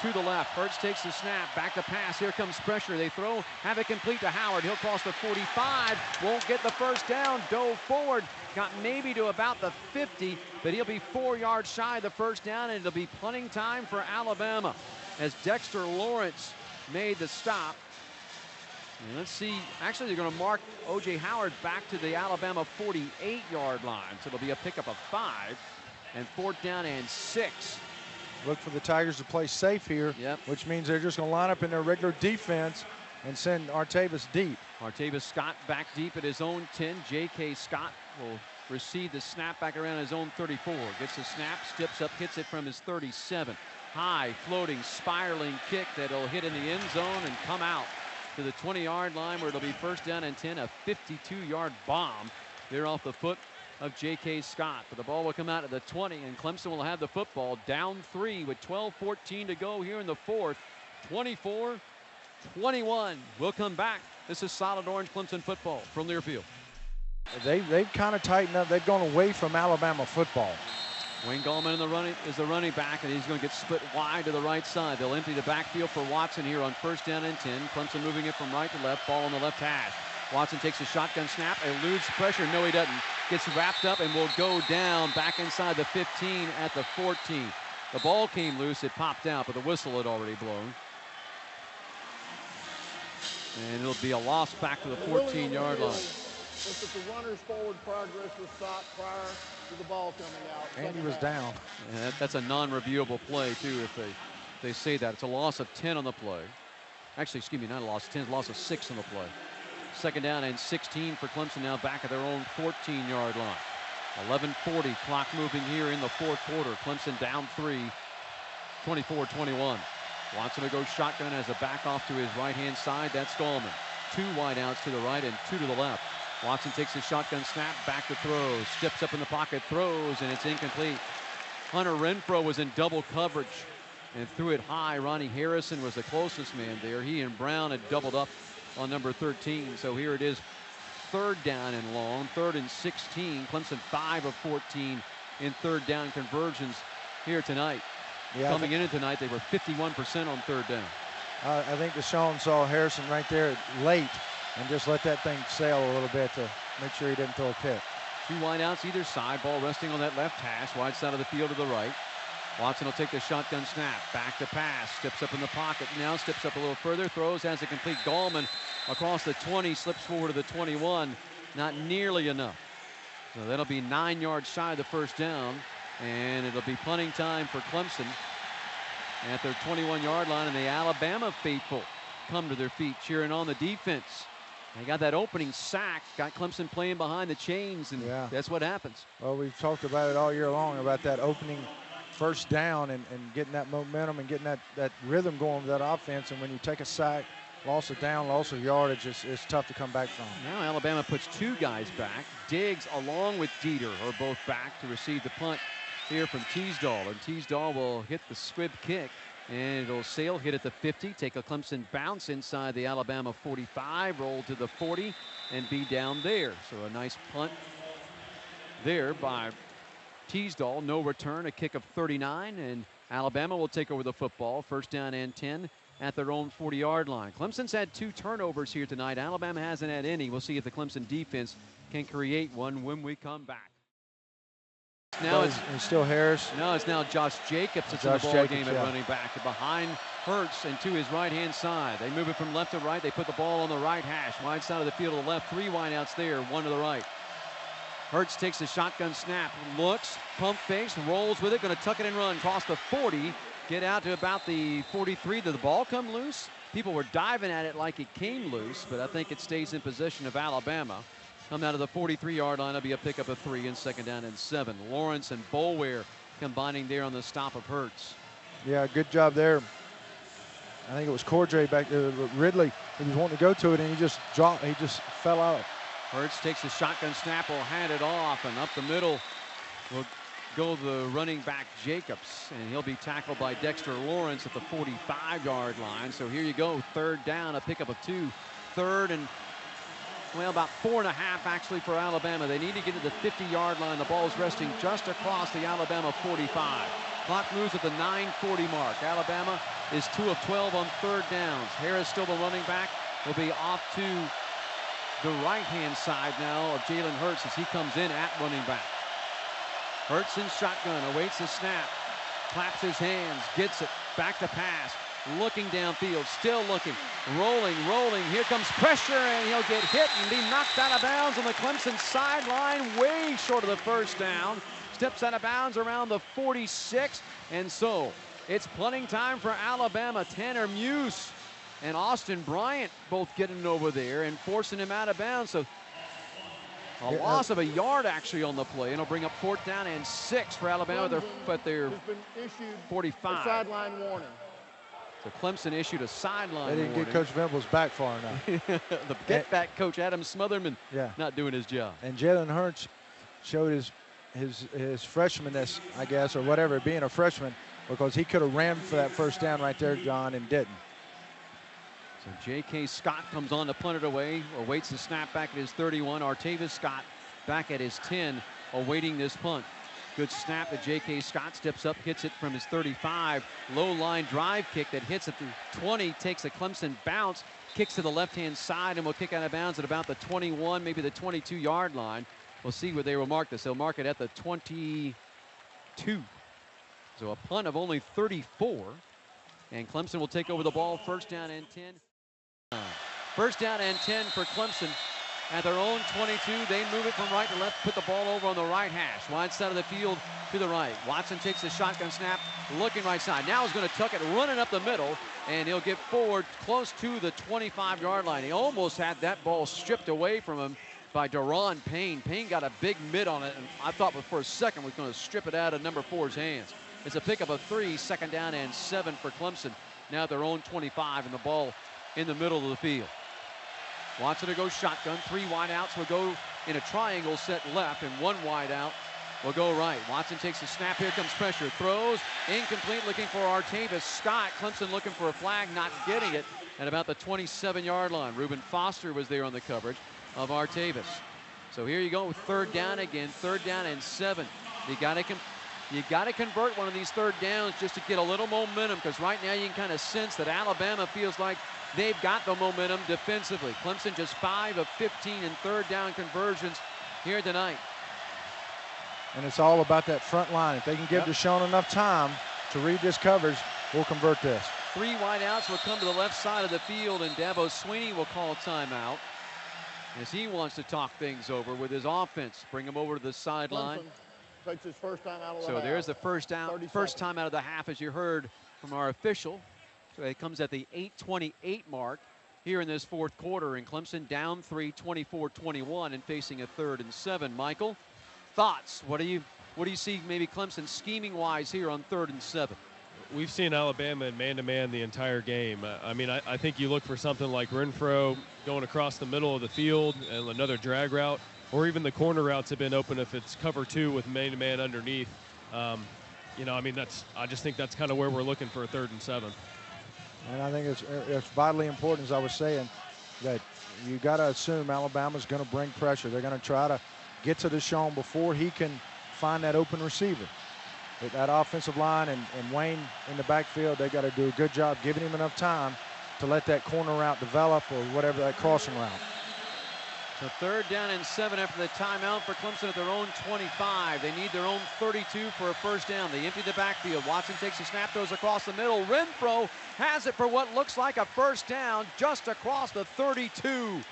to the left. Hurts takes the snap, back to pass. Here comes pressure. They throw, have it complete to Howard. He'll cross the 45, won't get the first down. Dove forward, got maybe to about the 50, but he'll be 4 yards shy of the first down, and it'll be punting time for Alabama as Dexter Lawrence made the stop. And let's see, actually they're going to mark O.J. Howard back to the Alabama 48-yard line, so it'll be a pickup of 5 and 4th down and 6. Look for the Tigers to play safe here, which means they're just going to line up in their regular defense and send Artavis deep. Artavis Scott back deep at his own 10. J.K. Scott will receive the snap back around his own 34. Gets the snap, steps up, hits it from his 37. High, floating, spiraling kick that'll hit in the end zone and come out to the 20-yard line where it'll be first down and 10. A 52-yard bomb there off the foot of J.K. Scott. But the ball will come out at the 20, and Clemson will have the football down 3 with 12:14 to go here in the fourth. 24-21. We'll come back. This is Solid Orange Clemson football from Learfield. They've kind of tightened up. They've gone away from Alabama football. Wayne Gallman is the running back, and he's going to get split wide to the right side. They'll empty the backfield for Watson here on first down and 10. Clemson moving it from right to left. Ball on the left hash. Watson takes a shotgun snap, eludes pressure. No, he doesn't. Gets wrapped up and will go down back inside the 15 at the 14. The ball came loose. It popped out, but the whistle had already blown. And it'll be a loss back to the 14-yard line. If the runner's forward progress was stopped prior to the ball coming out. And he was down. And that's a non-reviewable play, too, if they say that. It's a loss of 10 on the play. Actually, excuse me, not a loss of 10, loss of 6 on the play. Second down and 16 for Clemson, now back at their own 14-yard line. 11:40 clock moving here in the fourth quarter. Clemson down 3, 24-21. Watson to go shotgun as a back off to his right-hand side. That's Gallman. 2 wideouts to the right and 2 to the left. Watson takes the shotgun snap, back to throw, steps up in the pocket, throws, and it's incomplete. Hunter Renfro was in double coverage and threw it high. Ronnie Harrison was the closest man there. He and Brown had doubled up on number 13. So here it is, third down and long, 3rd and 16. Clemson 5 of 14 in third down conversions here tonight. Yeah, Coming in tonight, they were 51% on third down. I think Deshaun saw Harrison right there late and just let that thing sail a little bit to make sure he didn't throw a pick. 2 wideouts either side, ball resting on that left hash, wide side of the field to the right. Watson will take the shotgun snap, back to pass, steps up in the pocket, now steps up a little further, throws, has a complete. Gallman across the 20, slips forward to the 21, not nearly enough. So that'll be 9 yards shy of the first down, and it'll be punting time for Clemson at their 21-yard line, and the Alabama faithful come to their feet, cheering on the defense. They got that opening sack, got Clemson playing behind the chains, and that's what happens. Well, we've talked about it all year long about that opening first down and getting that momentum and getting that rhythm going with that offense. And when you take a sack, loss of down, loss of yardage, it's tough to come back from. Now Alabama puts 2 guys back. Diggs along with Dieter are both back to receive the punt here from Teasdall. And Teasdall will hit the squib kick, and it'll sail, hit at the 50, take a Clemson bounce inside the Alabama 45, roll to the 40, and be down there. So a nice punt there by Teasdall. No return, a kick of 39, and Alabama will take over the football. First down and 10 at their own 40-yard line. Clemson's had 2 turnovers here tonight. Alabama hasn't had any. We'll see if the Clemson defense can create one when we come back. Now it's still Harris. No, it's now Josh Jacobs that's in the ball game at running back, behind Hurts and to his right-hand side. They move it from left to right. They put the ball on the right hash, wide side of the field to the left. 3 wideouts there, 1 to the right. Hurts takes the shotgun snap, looks, pump fakes, rolls with it, going to tuck it and run across the 40, get out to about the 43. Did the ball come loose? People were diving at it like it came loose, but I think it stays in possession of Alabama. Come out of the 43-yard line, it'll be a pickup of 3 and second down and 7. Lawrence and Boulware combining there on the stop of Hurts. Yeah, good job there. I think it was Cordray back there. Ridley, he was wanting to go to it, and he just dropped. He just fell out. Hurts takes the shotgun snap, will hand it off, and up the middle will go the running back Jacobs, and he'll be tackled by Dexter Lawrence at the 45-yard line. So here you go, third down, a pickup of 2. Third and, well, about 4.5 actually for Alabama. They need to get to the 50-yard line. The ball is resting just across the Alabama 45. Clock moves at the 9:40 mark. Alabama is 2 of 12 on third downs. Harris still the running back. Will be off to the right-hand side now of Jalen Hurts as he comes in at running back. Hurts in shotgun, awaits the snap, claps his hands, gets it, back to pass, looking downfield, still looking, rolling. Here comes pressure, and he'll get hit and be knocked out of bounds on the Clemson sideline, way short of the first down. Steps out of bounds around the 46, and so it's punting time for Alabama. Tanner Muse and Austin Bryant both getting over there and forcing him out of bounds. So a loss of a yard actually on the play, and it'll bring up 4th down and 6 for Alabama. But they're 45. A sideline warning. So Clemson issued a sideline warning. They didn't get Coach Venables back far enough. The get-back coach, Adam Smotherman, not doing his job. And Jalen Hurts showed his freshmanness, I guess, or whatever, being a freshman, because he could have ran for that first down right there, John, and didn't. So J.K. Scott comes on to punt it away, awaits the snap back at his 31. Artavis Scott back at his 10, awaiting this punt. Good snap to J.K. Scott, steps up, hits it from his 35. Low line drive kick that hits at the 20, takes a Clemson bounce, kicks to the left-hand side, and will kick out of bounds at about the 21, maybe the 22-yard line. We'll see where they will mark this. They'll mark it at the 22. So a punt of only 34. And Clemson will take over the ball, first down and 10. First down and 10 for Clemson at their own 22. They move it from right to left, put the ball over on the right hash. Wide side of the field to the right. Watson takes the shotgun snap, looking right side. Now he's going to tuck it, running up the middle, and he'll get forward close to the 25-yard line. He almost had that ball stripped away from him by Deron Payne. Payne got a big mitt on it, and I thought for a second was going to strip it out of number 4's hands. It's a pickup of 3, 2nd down and 7 for Clemson. Now at their own 25, and the ball in the middle of the field. Watson to go shotgun. 3 wideouts will go in a triangle set left, and 1 wideout will go right. Watson takes the snap. Here comes pressure. Throws. Incomplete, looking for Artavis Scott. Clemson looking for a flag, not getting it at about the 27-yard line. Reuben Foster was there on the coverage of Artavis. So here you go, 3rd down again. 3rd down and 7. You got to convert one of these 3rd downs just to get a little momentum, because right now you can kind of sense that Alabama feels like they've got the momentum defensively. Clemson just 5 of 15 in 3rd down conversions here tonight. And it's all about that front line. If they can give Deshaun enough time to read this coverage, we'll convert this. 3 wideouts will come to the left side of the field, and Dabo Swinney will call a timeout as he wants to talk things over with his offense. Bring him over to the sideline. Takes his first time out of the so half. There's the first time out of the half, as you heard from our official. So it comes at the 8:28 mark here in this 4th quarter, and Clemson down 3, 24-21, and facing a 3rd and 7. Michael, thoughts? What do you see maybe Clemson scheming wise here on 3rd and 7? We've seen Alabama in man-to-man the entire game. I mean, I think you look for something like Renfro going across the middle of the field and another drag route, or even the corner routes have been open if it's cover 2 with man-to-man underneath. You know, I mean, I just think that's kind of where we're looking for a 3rd and 7. And I think it's vitally important, as I was saying, that you got to assume Alabama's going to bring pressure. They're going to try to get to Deshaun before he can find that open receiver. With that offensive line and Wayne in the backfield, they got to do a good job giving him enough time to let that corner route develop, or whatever, that crossing route. So 3rd down and 7 after the timeout for Clemson at their own 25. They need their own 32 for a first down. They empty the backfield. Watson takes a snap, throws across the middle. Renfro has it for what looks like a first down just across the 32.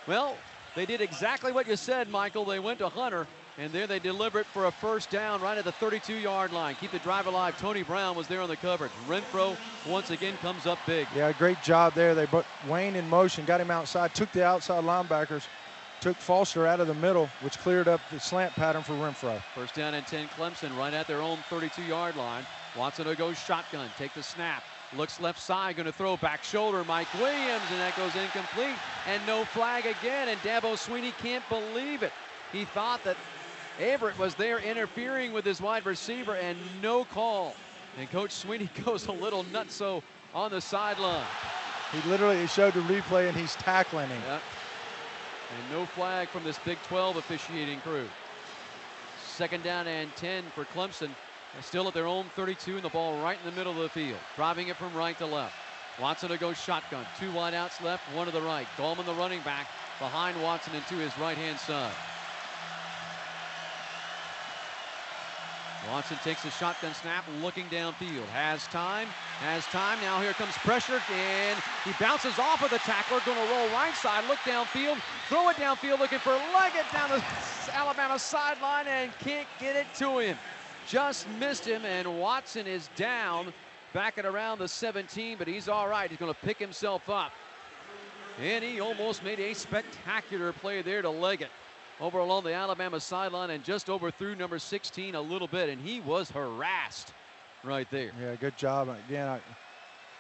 Well, they did exactly what you said, Michael. They went to Hunter, and there they deliver it for a first down right at the 32-yard line. Keep the drive alive. Tony Brown was there on the coverage. Renfro once again comes up big. Yeah, great job there. They put Wayne in motion, got him outside, took the outside linebackers, took Foster out of the middle, which cleared up the slant pattern for Renfro. First down and 10, Clemson right at their own 32-yard line. Watson to go shotgun, take the snap. Looks left side, going to throw back shoulder. Mike Williams, and that goes incomplete. And no flag again, and Dabo Swinney can't believe it. He thought that Everett was there interfering with his wide receiver, and no call. And Coach Swinney goes a little nutso on the sideline. He literally showed the replay, and he's tackling him. Yep. And no flag from this Big 12 officiating crew. 2nd down and 10 for Clemson. They're still at their own 32, and the ball right in the middle of the field. Driving it from right to left. Watson to go shotgun. 2 wideouts left, 1 to the right. Gallman, the running back, behind Watson and to his right-hand side. Watson takes a shotgun snap, looking downfield. Has time. Now here comes pressure, and he bounces off of the tackler. Going to roll right side, look downfield, throw it downfield, looking for Leggett down the Alabama sideline, and can't get it to him. Just missed him, and Watson is down back at around the 17, but he's all right. He's going to pick himself up. And he almost made a spectacular play there to Leggett over along the Alabama sideline, and just overthrew number 16 a little bit, and he was harassed right there. Yeah, good job. Again, I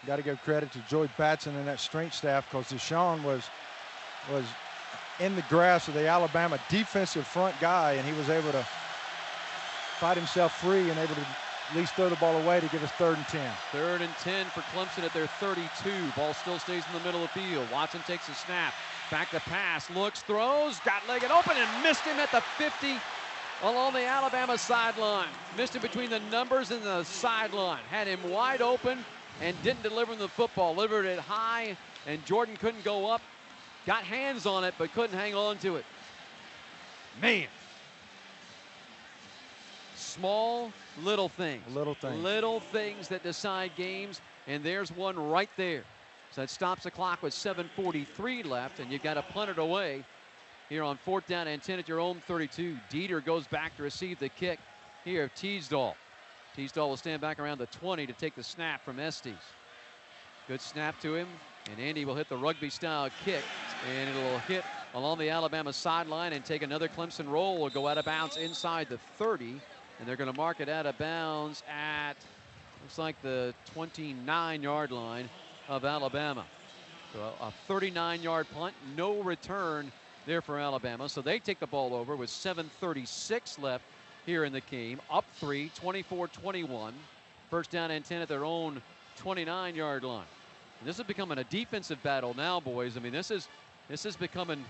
got to give credit to Joey Batson and that strength staff, because Deshaun was in the grasp of the Alabama defensive front guy, and he was able to fight himself free and able to at least throw the ball away to give us 3rd and 10. 3rd and 10 for Clemson at their 32. Ball still stays in the middle of the field. Watson takes a snap. Back to pass, looks, throws, got Leggett open and missed him at the 50 along the Alabama sideline. Missed him between the numbers and the sideline. Had him wide open and didn't deliver him the football. Delivered it high, and Jordan couldn't go up. Got hands on it, but couldn't hang on to it. Man. Small, little things. Little things. Little things that decide games, and there's one right there. So that stops the clock with 7:43 left, and you got to punt it away here on 4th down and 10 at your own 32. Dieter goes back to receive the kick here of Teasdall. Teasdall will stand back around the 20 to take the snap from Estes. Good snap to him, and Andy will hit the rugby-style kick, and it'll hit along the Alabama sideline and take another Clemson roll. Will go out of bounds inside the 30, and they're going to mark it out of bounds at, looks like the 29-yard line of Alabama. So a 39-yard punt, no return there for Alabama. So they take the ball over with 7:36 left here in the game. Up 3, 24-21. 1st down and 10 at their own 29-yard line. And this is becoming a defensive battle now, boys. I mean, this is becoming,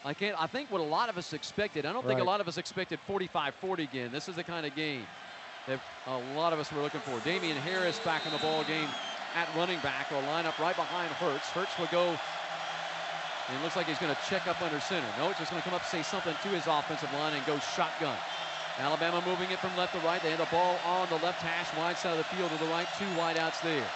I think what a lot of us expected. I don't think a lot of us expected 45-40 again. This is the kind of game that a lot of us were looking for. Damian Harris back in the ball game at running back will line up right behind Hurts. Hurts will go, and it looks like he's going to check up under center. No, it's just going to come up, say something to his offensive line, and go shotgun. Alabama moving it from left to right. They have the ball on the left hash, wide side of the field to the right. 2 wideouts there.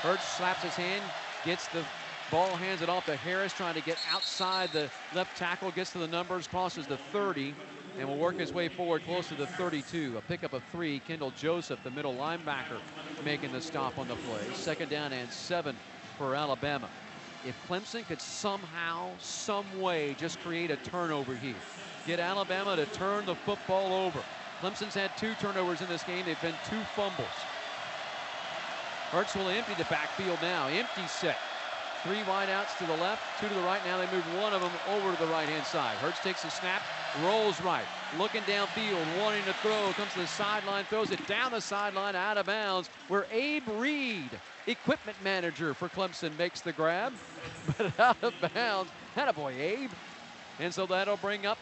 Hurts slaps his hand, gets the ball, hands it off to Harris, trying to get outside the left tackle, gets to the numbers, crosses the 30, and will work his way forward close to the 32. A pickup of 3. Kendall Joseph, the middle linebacker, making the stop on the play. 2nd down and 7 for Alabama. If Clemson could somehow, some way, just create a turnover here, get Alabama to turn the football over. Clemson's had 2 turnovers in this game. They've been 2 fumbles. Hurts will empty the backfield now. Empty set. 3 wideouts to the left, 2 to the right. Now they move one of them over to the right-hand side. Hurts takes a snap, rolls right, looking downfield, wanting to throw, comes to the sideline, throws it down the sideline, out of bounds, where Abe Reed, equipment manager for Clemson, makes the grab, but out of bounds. Attaboy, Abe. And so that'll bring up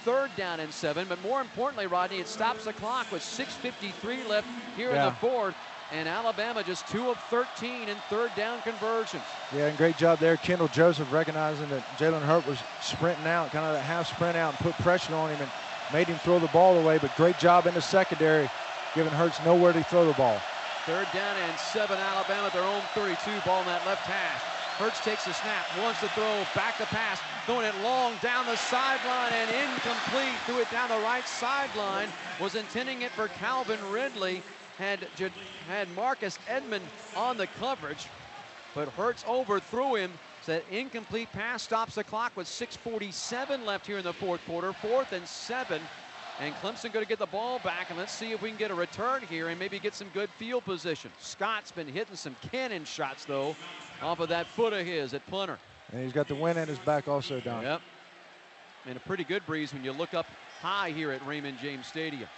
3rd down and 7, but more importantly, Rodney, it stops the clock with 6:53 left here in the 4th. And Alabama just 2 of 13 in 3rd down conversions. Yeah, and great job there. Kendall Joseph recognizing that Jalen Hurt was sprinting out, kind of that half sprint out, and put pressure on him and made him throw the ball away. But great job in the secondary, giving Hurts nowhere to throw the ball. 3rd down and 7, Alabama at their own 32, ball in that left hash. Hurts takes the snap, wants to throw, back to pass, throwing it long down the sideline and incomplete. Threw it down the right sideline, was intending it for Calvin Ridley. Had Marcus Edmond on the coverage, but Hurts overthrew him. So that incomplete pass stops the clock with 6:47 left here in the 4th quarter. 4th and 7, and Clemson going to get the ball back, and let's see if we can get a return here and maybe get some good field position. Scott's been hitting some cannon shots, though, off of that foot of his at punter. And he's got the wind at his back also, Don. Yep, and a pretty good breeze when you look up high here at Raymond James Stadium.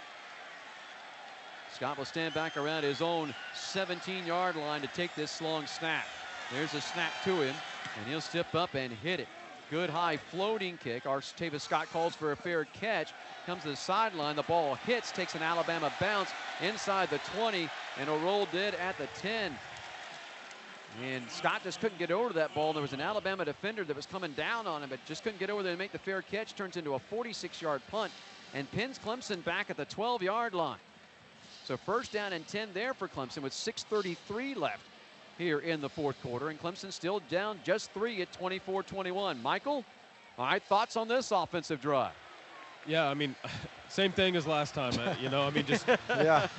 Scott will stand back around his own 17-yard line to take this long snap. There's a snap to him, and he'll step up and hit it. Good high floating kick. Artavis Scott calls for a fair catch. Comes to the sideline. The ball hits, takes an Alabama bounce inside the 20, and a roll dead at the 10. And Scott just couldn't get over to that ball. There was an Alabama defender that was coming down on him, but just couldn't get over there to make the fair catch. Turns into a 46-yard punt and pins Clemson back at the 12-yard line. So 1st down and 10 there for Clemson with 6:33 left here in the 4th quarter. And Clemson still down just 3 at 24-21. Michael, all right, thoughts on this offensive drive? Yeah, I mean, same thing as last time. Just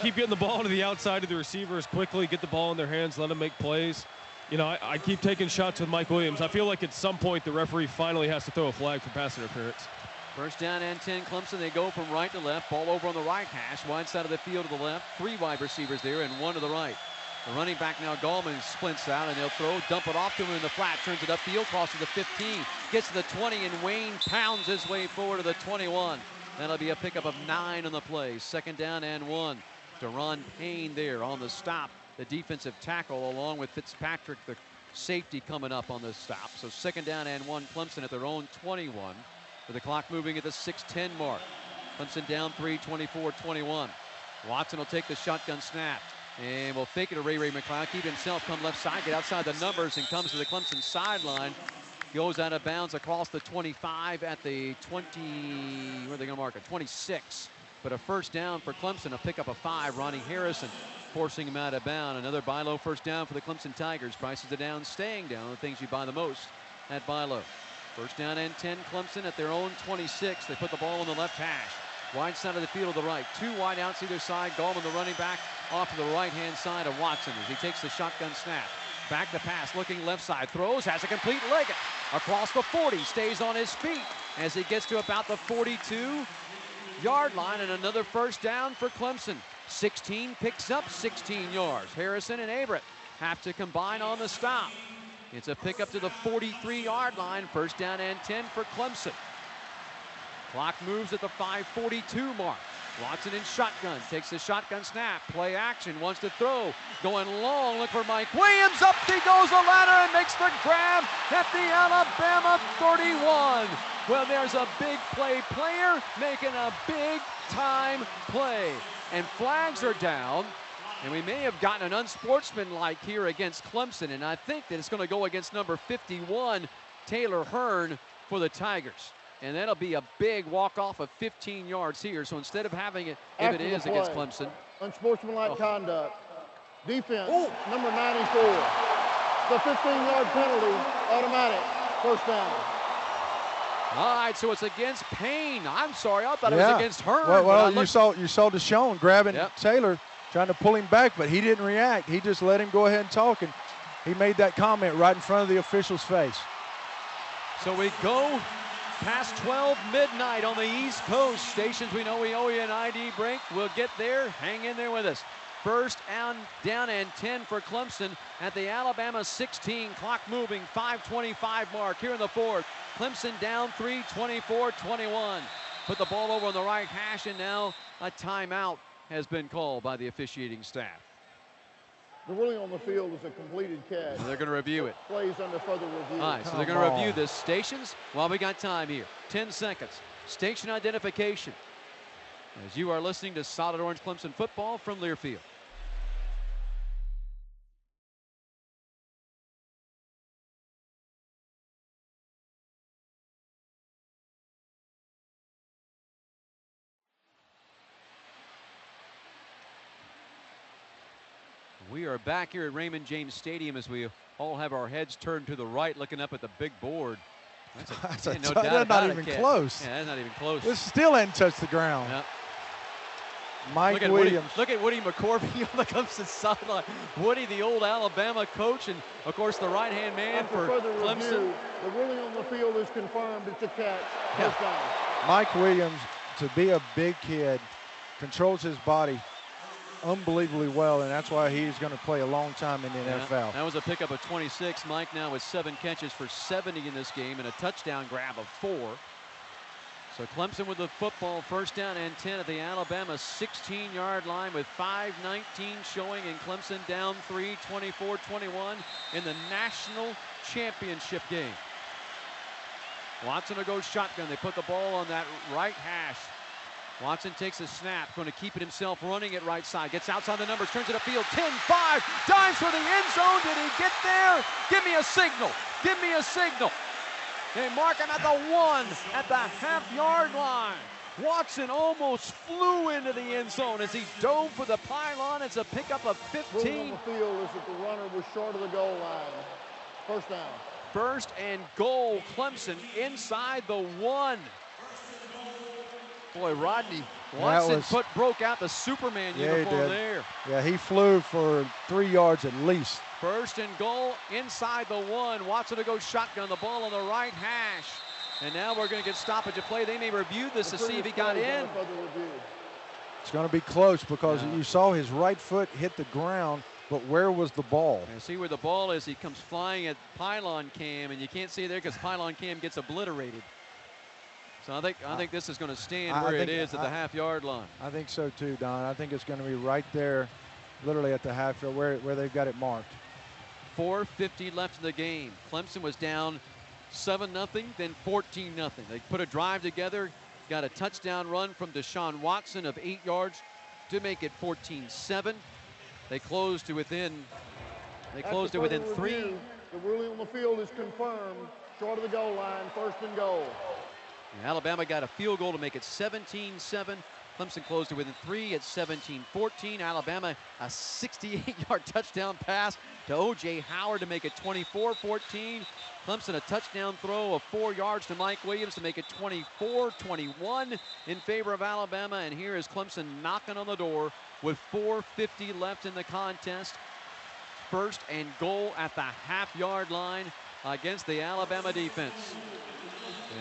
keep getting the ball to the outside of the receivers quickly, get the ball in their hands, let them make plays. I keep taking shots with Mike Williams. I feel like at some point the referee finally has to throw a flag for pass interference. 1st down and 10, Clemson. They go from right to left. Ball over on the right hash, wide side of the field to the left. 3 wide receivers there and 1 to the right. The running back now, Gallman, splints out, and they'll throw, dump it off to him in the flat, turns it upfield, crosses the 15, gets to the 20, and Wayne pounds his way forward to the 21. That'll be a pickup of 9 on the play. 2nd down and 1. Deron Payne there on the stop, the defensive tackle, along with Fitzpatrick, the safety, coming up on the stop. So 2nd down and 1, Clemson at their own 21. With the clock moving at the 6:10 mark. Clemson down 3, 24-21. Watson will take the shotgun snap and will fake it to Ray McCloud. Keep himself, come left side, get outside the numbers, and comes to the Clemson sideline. Goes out of bounds across the 25 at the 20, where are they going to mark it? 26. But a 1st down for Clemson, a pickup of 5. Ronnie Harrison forcing him out of bounds. Another buy low 1st down for the Clemson Tigers. Prices are down, staying down. The things you buy the most at buy low. First down and 10, Clemson at their own 26. They put the ball on the left hash. Wide side of the field to the right. 2 wide outs either side. Gallman, the running back, off to the right-hand side of Watson as he takes the shotgun snap. Back to pass, looking left side. Throws, has a complete leg across the 40. Stays on his feet as he gets to about the 42-yard line, and another first down for Clemson. 16 picks up 16 yards. Harrison and Averett have to combine on the stop. It's a pickup to the 43-yard line. First down and 10 for Clemson. Clock moves at the 5:42 mark. Watson in shotgun, takes the shotgun snap, play action, wants to throw, going long, look for Mike Williams, up he goes the ladder and makes the grab at the Alabama 31. Well, there's a big play player making a big time play. And flags are down, and we may have gotten an unsportsmanlike here against Clemson, and I think that it's going to go against number 51, Taylor Hearn, for the Tigers. And that'll be a big walk-off of 15 yards here. So instead of having it, if it is against Clemson. Unsportsmanlike conduct. Defense, number 94. The 15-yard penalty, automatic, first down. All right, so it's against Payne. I'm sorry, I thought it was against Hearn. Well, you saw Deshaun grabbing Taylor, trying to pull him back, but he didn't react. He just let him go ahead and talk, and he made that comment right in front of the official's face. So we go past 12 midnight on the East Coast. Stations, we know we owe you an ID break. We'll get there. Hang in there with us. First down and 10 for Clemson at the Alabama 16. Clock moving, 5:25 mark here in the fourth. Clemson down 3, 24-21. Put the ball over on the right hash, and now a timeout has been called by the officiating staff. The ruling on the field is a completed catch. And they're going to review it. Plays under further review. All right, so they're going to review this. Stations, well, we got time here. 10 seconds. Station identification. As you are listening to Solid Orange Clemson football from Learfield. We are back here at Raymond James Stadium as we all have our heads turned to the right, looking up at the big board. That's not even close. Yeah, that's not even close. This still hadn't touched the ground. Yep. Mike Williams. Look at Woody McCorvey on the Clemson sideline. Woody, the old Alabama coach, and of course the right-hand man for Clemson. Review, the ruling on the field is confirmed. It's a catch. First down. Mike Williams, to be a big kid, controls his body unbelievably well, and that's why he's going to play a long time in the NFL. That was a pickup of 26. Mike now with 7 catches for 70 in this game and a touchdown grab of 4. So Clemson with the football, first down and 10 at the Alabama 16-yard line with 5:19 showing, and Clemson down 3, 24-21 in the national championship game. Watson will go shotgun. They put the ball on that right hash. Watson takes a snap, going to keep it himself, running it right side. Gets outside the numbers, turns it upfield, 10-5, dives for the end zone. Did he get there? Give me a signal. Give me a signal. They mark him at the 1 at the half-yard line. Watson almost flew into the end zone as he dove for the pylon. It's a pickup of 15. Rule on the field is that the runner was short of the goal line. First down. First and goal, Clemson inside the 1. Boy, Rodney Watson broke out the Superman uniform there. Yeah, he flew for 3 yards at least. First and goal inside the 1. Watson to go shotgun, the ball on the right hash. And now we're going to get stoppage of play. They may review this to see if he got in. It's going to be close because you saw his right foot hit the ground, but where was the ball? And see where the ball is. He comes flying at pylon cam, and you can't see it there because pylon cam gets obliterated. So I think this is going to stand where it is at the half-yard line. I think so too, Don. I think it's going to be right there, literally at the half-yard where they've got it marked. 4:50 left in the game. Clemson was down 7-0, then 14-0. They put a drive together, got a touchdown run from Deshaun Watson of 8 yards to make it 14-7. They closed to within. They closed it within 3. The ruling on the field is confirmed. Short of the goal line, first and goal. Alabama got a field goal to make it 17-7. Clemson closed to within 3 at 17-14. Alabama, a 68-yard touchdown pass to O.J. Howard to make it 24-14. Clemson, a touchdown throw of 4 yards to Mike Williams to make it 24-21 in favor of Alabama. And here is Clemson knocking on the door with 4:50 left in the contest. First and goal at the half-yard line against the Alabama defense.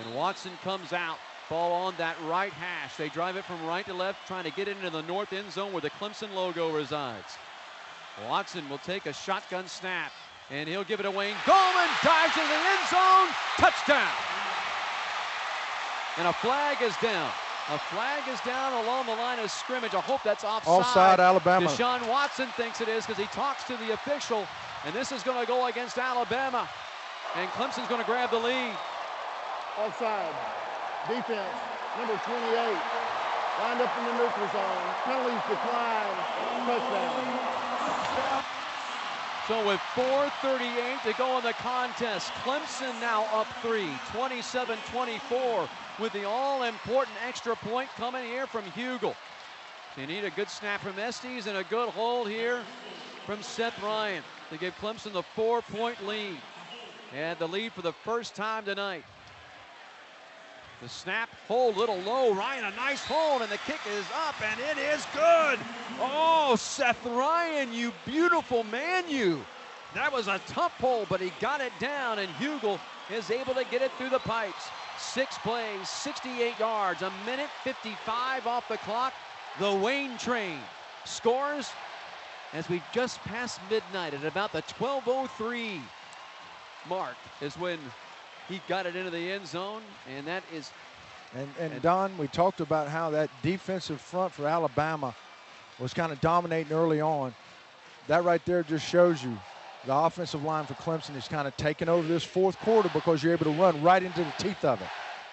And Watson comes out. Ball on that right hash. They drive it from right to left, trying to get it into the north end zone where the Clemson logo resides. Watson will take a shotgun snap, and he'll give it to Wayne Gallman. Dives into the end zone. Touchdown. And a flag is down. A flag is down along the line of scrimmage. I hope that's offside. Offside, Alabama. Deshaun Watson thinks it is because he talks to the official, and this is going to go against Alabama. And Clemson's going to grab the lead. Offside. Defense, number 28, lined up in the neutral zone. Penalties decline. Touchdown. So with 4:38 to go in the contest, Clemson now up 3, 27-24, with the all-important extra point coming here from Hugel. They need a good snap from Estes and a good hold here from Seth Ryan to give Clemson the 4-point lead. And the lead for the first time tonight. The snap, hold, little low. Ryan, a nice hold, and the kick is up, and it is good. Oh, Seth Ryan, you beautiful man, you. That was a tough pull, but he got it down, and Hugel is able to get it through the pipes. 6 plays, 68 yards, 1:55 off the clock. The Wayne train scores as we just passed midnight at about the 12:03 mark is when he got it into the end zone, and that is... And Don, we talked about how that defensive front for Alabama was kind of dominating early on. That right there just shows you the offensive line for Clemson is kind of taking over this fourth quarter because you're able to run right into the teeth of it.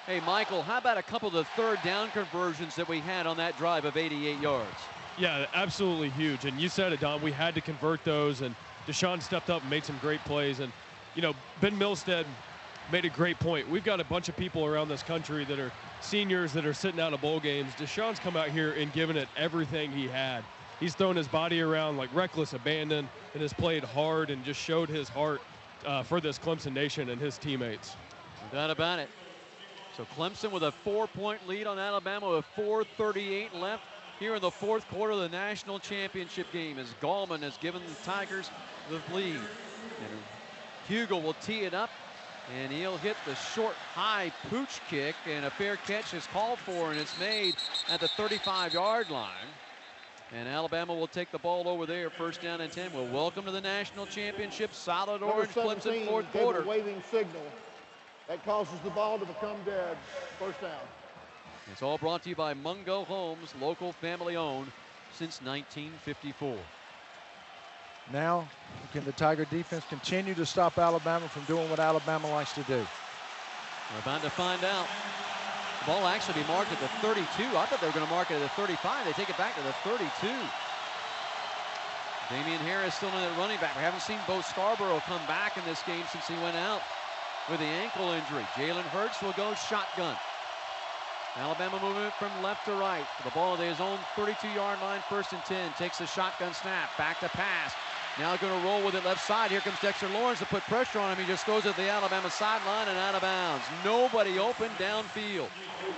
Hey, Michael, how about a couple of the third down conversions that we had on that drive of 88 yards? Yeah, absolutely huge. And you said it, Don. We had to convert those, and Deshaun stepped up and made some great plays. And, you know, Ben Milstead made a great point. We've got a bunch of people around this country that are seniors that are sitting out of bowl games. Deshaun's come out here and given it everything he had. He's thrown his body around like reckless abandon and has played hard and just showed his heart for this Clemson nation and his teammates. No doubt about it. So Clemson with a 4-point lead on Alabama with 4:38 left here in the fourth quarter of the national championship game as Gallman has given the Tigers the lead. And Hugel will tee it up, and he'll hit the short high pooch kick, and a fair catch is called for, and it's made at the 35-yard line. And Alabama will take the ball over there, first down and 10. Well, welcome to the national championship. Solid orange Clemson fourth quarter. Gave a waving signal that causes the ball to become dead. First down. It's all brought to you by Mungo Homes, local family owned since 1954. Now, can the Tiger defense continue to stop Alabama from doing what Alabama likes to do? We're about to find out. The ball actually be marked at the 32. I thought they were going to mark it at the 35. They take it back to the 32. Damian Harris still in at running back. We haven't seen Bo Scarborough come back in this game since he went out with the ankle injury. Jalen Hurts will go shotgun. Alabama moving it from left to right. The ball at his own 32-yard line, first and 10. Takes the shotgun snap, back to pass. Now going to roll with it left side. Here comes Dexter Lawrence to put pressure on him. He just throws it to the Alabama sideline and out of bounds. Nobody open downfield.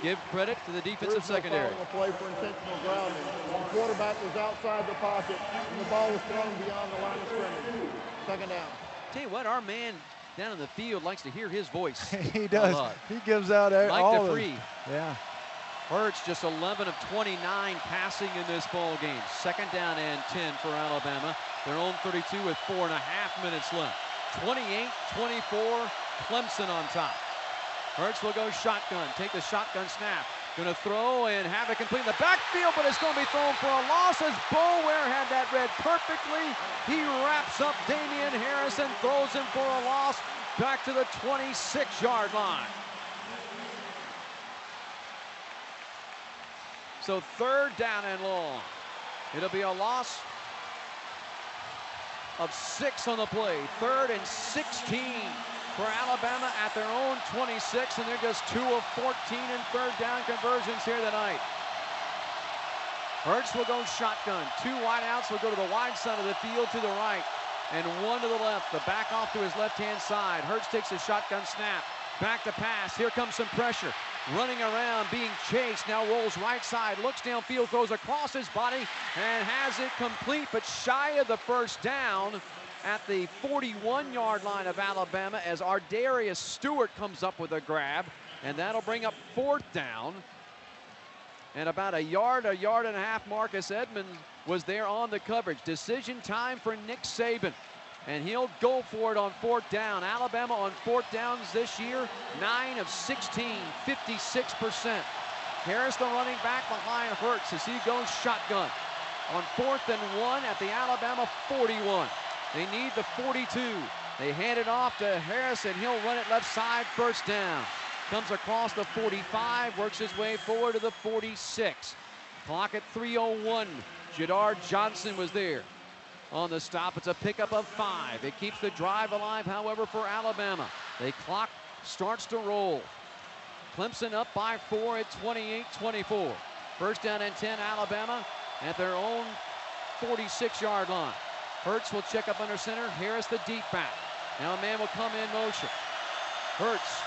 Give credit to the defensive secondary. A play for intentional grounding. The quarterback was outside the pocket, and the ball was thrown beyond the line of scrimmage. Second down. Tell you what, our man down in the field likes to hear his voice. He does. He gives out all of it. Yeah. Hurts just 11 of 29 passing in this ball game. Second down and 10 for Alabama. Their own 32 with 4.5 minutes left. 28-24, Clemson on top. Hurts will go shotgun, take the shotgun snap. Going to throw and have it complete in the backfield, but it's going to be thrown for a loss as Boulware had that read perfectly. He wraps up Damian Harris and throws him for a loss back to the 26-yard line. So third down and long. It'll be a loss of 6 on the play. 3rd and 16 for Alabama at their own 26, and they're just 2 of 14 in third down conversions here tonight. Hurts will go shotgun. 2 wideouts will go to the wide side of the field to the right, and 1 to the left. The back off to his left-hand side. Hurts takes a shotgun snap. Back to pass. Here comes some pressure. Running around, being chased. Now rolls right side. Looks downfield, throws across his body, and has it complete, but shy of the first down at the 41-yard line of Alabama as Ardarius Stewart comes up with a grab, and that'll bring up 4th down. And about a yard and a half, Marcus Edmonds was there on the coverage. Decision time for Nick Saban, and he'll go for it on 4th down. Alabama on 4th downs this year, 9 of 16, 56%. Harris, the running back behind Hurts as he goes shotgun. On 4th and 1 at the Alabama 41. They need the 42. They hand it off to Harris, and he'll run it left side, 1st down. Comes across the 45, works his way forward to the 46. Clock at 3:01. Jadar Johnson was there on the stop. It's a pickup of 5. It keeps the drive alive, however, for Alabama. The clock starts to roll. Clemson up by 4 at 28-24. 1st down and 10, Alabama at their own 46-yard line. Hurts will check up under center. Harris, the deep back. Now a man will come in motion. Hurts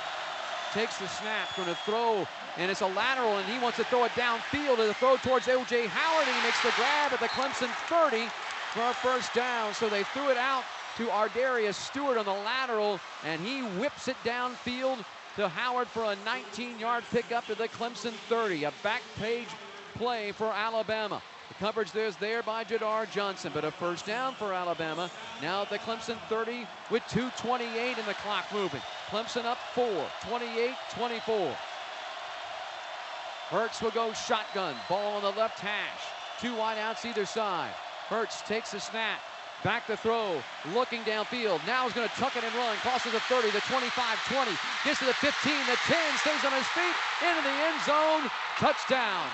takes the snap, going to throw, and it's a lateral, and he wants to throw it downfield to the throw towards O.J. Howard, and he makes the grab at the Clemson 30 for a 1st down. So they threw it out to Ardarius Stewart on the lateral, and he whips it downfield to Howard for a 19-yard pickup to the Clemson 30. A back page play for Alabama. The coverage there by Jadar Johnson, but a 1st down for Alabama. Now at the Clemson 30 with 2:28 in the clock moving. Clemson up 4, 28-24. Hurts will go shotgun. Ball on the left hash. 2 wideouts either side. Hurts takes the snap. Back to throw. Looking downfield. Now he's going to tuck it and run. Crosses the 30, the 25, 20. Gets to the 15, the 10. Stays on his feet. Into the end zone. Touchdown.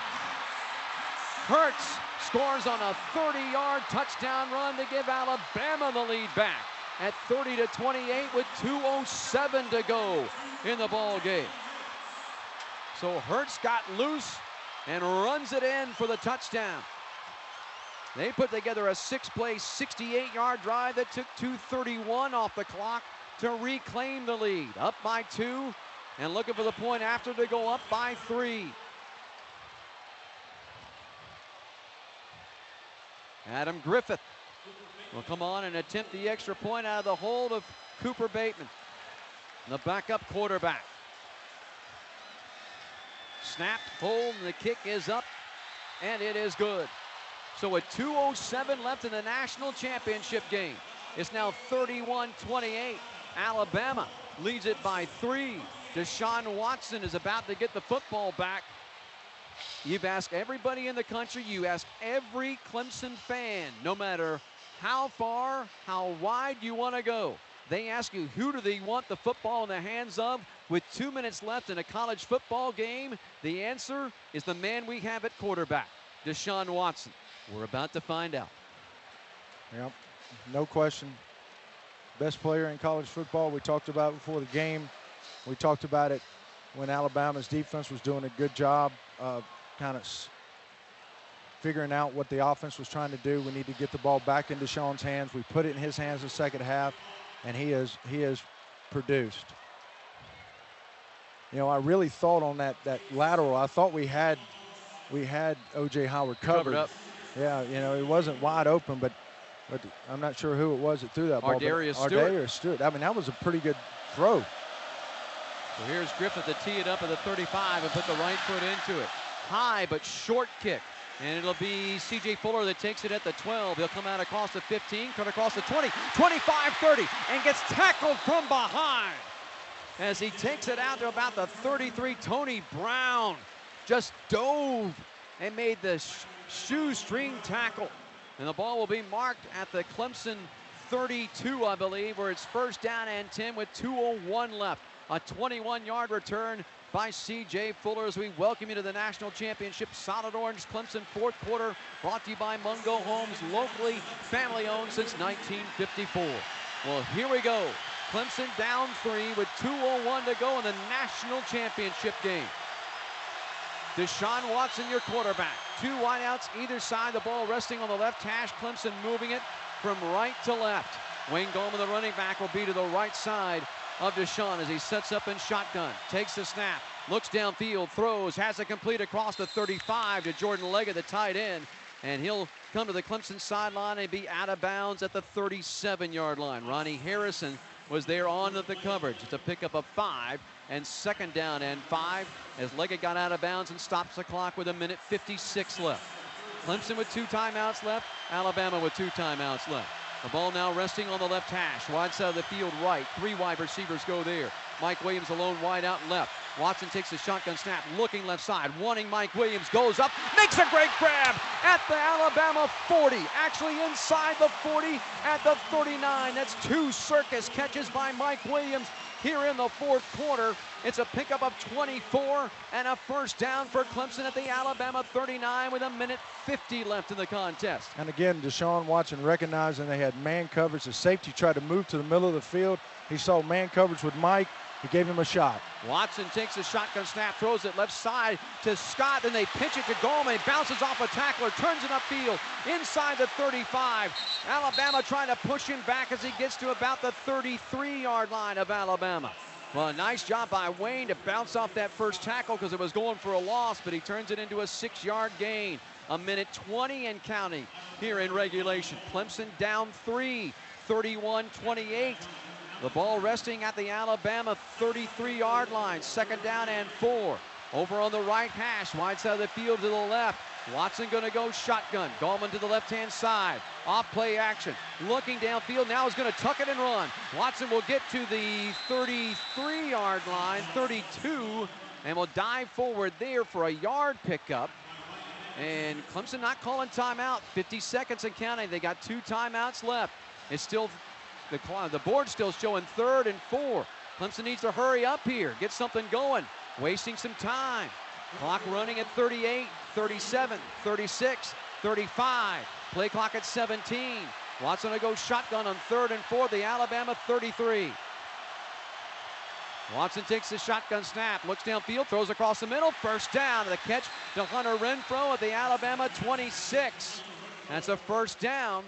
Hurts scores on a 30-yard touchdown run to give Alabama the lead back at 30-28 with 2:07 to go in the ball game. So Hurts got loose and runs it in for the touchdown. They put together a 6-play, 68-yard drive that took 2:31 off the clock to reclaim the lead. Up by 2 and looking for the point after to go up by 3. Adam Griffith will come on and attempt the extra point out of the hold of Cooper Bateman, the backup quarterback. Snapped, hold, and the kick is up, and it is good. So with 2:07 left in the national championship game, it's now 31-28. Alabama leads it by 3. Deshaun Watson is about to get the football back. You've asked everybody in the country, you ask every Clemson fan, no matter how far, how wide you want to go. They ask you, who do they want the football in the hands of with 2 minutes left in a college football game? The answer is the man we have at quarterback, Deshaun Watson. We're about to find out. Yep, no question. Best player in college football. We talked about it before the game. We talked about it when Alabama's defense was doing a good job of kind of figuring out what the offense was trying to do. We need to get the ball back into Deshaun's hands. We put it in his hands the second half, and he has produced. You know, I really thought on that lateral, I thought we had O.J. Howard covered up. Yeah, you know, it wasn't wide open, but I'm not sure who it was that threw that ball. Ardarius Stewart. I mean, that was a pretty good throw. So here's Griffith to tee it up at the 35 and put the right foot into it. High but short kick. And it'll be C.J. Fuller that takes it at the 12. He'll come out across the 15, cut across the 20, 25, 30, and gets tackled from behind. As he takes it out to about the 33, Tony Brown just dove and made the shoestring tackle. And the ball will be marked at the Clemson 32, I believe, where it's 1st down and 10 with 2:01 left. A 21-yard return by C.J. Fuller as we welcome you to the national championship. Solid Orange Clemson 4th quarter brought to you by Mungo Homes, locally family-owned since 1954. Well, here we go. Clemson down 3 with 2:01 to go in the national championship game. Deshaun Watson, your quarterback. 2 wideouts either side, the ball resting on the left hash. Clemson moving it from right to left. Wayne Gallman, the running back, will be to the right side of Deshaun as he sets up in shotgun. Takes the snap, looks downfield, throws, has it complete across the 35 to Jordan Leggett, the tight end. And he'll come to the Clemson sideline and be out of bounds at the 37-yard line. Ronnie Harrison was there on the coverage. It's a pickup of 5 and 2nd down and 5 as Leggett got out of bounds and stops the clock with 1:56 left. Clemson with 2 timeouts left, Alabama with 2 timeouts left. The ball now resting on the left hash, wide side of the field right. 3 wide receivers go there. Mike Williams alone wide out left. Watson takes the shotgun snap, looking left side, wanting Mike Williams, goes up, makes a great grab at the Alabama 40. Actually inside the 40 at the 39. That's 2 circus catches by Mike Williams here in the 4th quarter. It's a pickup of 24 and a first down for Clemson at the Alabama 39 with 1:50 left in the contest. And again, Deshaun Watson recognizing they had man coverage. The safety tried to move to the middle of the field. He saw man coverage with Mike. He gave him a shot. Watson takes the shotgun snap, throws it left side to Scott, then they pitch it to Gallman. He bounces off a tackler, turns it upfield, inside the 35. Alabama trying to push him back as he gets to about the 33-yard line of Alabama. Well, a nice job by Wayne to bounce off that first tackle because it was going for a loss, but he turns it into a 6-yard gain. 1:20 and counting here in regulation. Clemson down 3, 31-28. The ball resting at the Alabama 33-yard line. 2nd down and 4. Over on the right hash, wide side of the field to the left. Watson going to go shotgun. Gallman to the left-hand side. Off play action. Looking downfield. Now is going to tuck it and run. Watson will get to the 33-yard line, 32, and will dive forward there for a yard pickup. And Clemson not calling timeout. 50 seconds and counting. They got 2 timeouts left. It's still the board's still showing 3rd and 4. Clemson needs to hurry up here, get something going, wasting some time. Clock running at 38, 37, 36, 35. Play clock at 17. Watson to go shotgun on 3rd and 4, the Alabama 33. Watson takes the shotgun snap, looks downfield, throws across the middle, first down. The catch to Hunter Renfrow at the Alabama 26. That's a first down.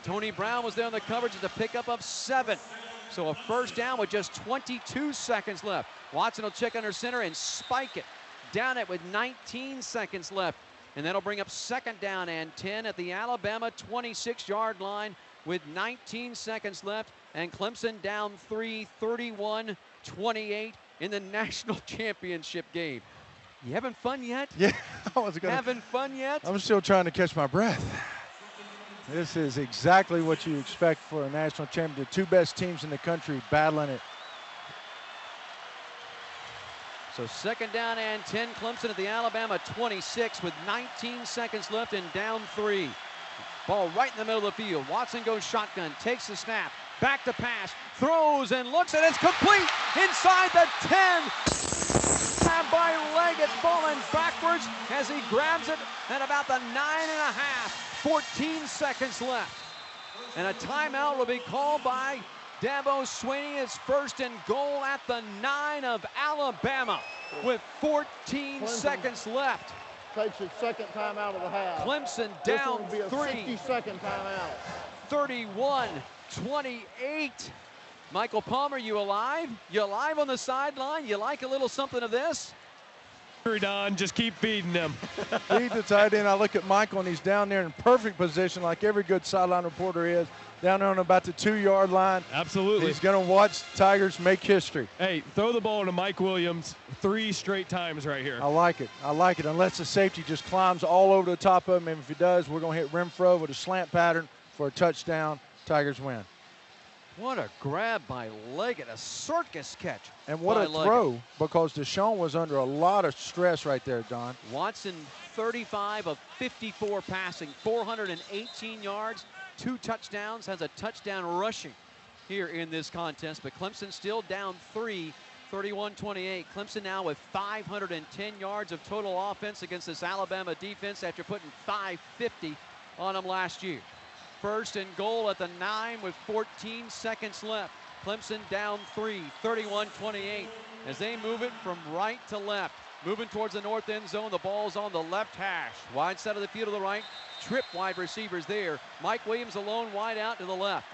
Tony Brown was there on the coverage at the pickup of 7. So a first down with just 22 seconds left. Watson will check under center and spike it. Down it with 19 seconds left. And that'll bring up 2nd down and 10 at the Alabama 26-yard line with 19 seconds left. And Clemson down 3, 31-28 in the national championship game. You having fun yet? Yeah, I was having fun yet? I'm still trying to catch my breath. This is exactly what you expect for a national championship. The 2 best teams in the country battling it. So 2nd down and 10, Clemson at the Alabama 26 with 19 seconds left and down 3. Ball right in the middle of the field. Watson goes shotgun, takes the snap, back to pass, throws and looks, and it's complete inside the 10. Grab by Leggett, falling backwards as he grabs it at about the 9.5. 14 seconds left. And a timeout will be called by Dabo Swinney. It's 1st and goal at the 9 of Alabama with 14 seconds left. Takes its 2nd timeout of the half. Clemson down This will be a 60-second timeout. 31-28. Michael Palmer, you alive? You alive on the sideline? You like a little something of this? Don, just keep feeding them. Feed the tight end. I look at Michael, and he's down there in perfect position like every good sideline reporter is. Down there on about the 2-yard line. Absolutely. He's going to watch Tigers make history. Hey, throw the ball to Mike Williams 3 straight times right here. I like it. I like it. Unless the safety just climbs all over the top of him. And if he does, we're going to hit Renfrow with a slant pattern for a touchdown. Tigers win. What a grab by Leggett, a circus catch. And what a throw, because Deshaun was under a lot of stress right there, Don. Watson, 35 of 54 passing, 418 yards, 2 touchdowns, has a touchdown rushing here in this contest. But Clemson still down 3, 31-28. Clemson now with 510 yards of total offense against this Alabama defense after putting 550 on them last year. 1st and goal at the 9 with 14 seconds left. Clemson down 3, 31-28. as they move it from right to left. Moving towards the north end zone. The ball's on the left hash. Wide side of the field to the right. Trip wide receivers there. Mike Williams alone wide out to the left.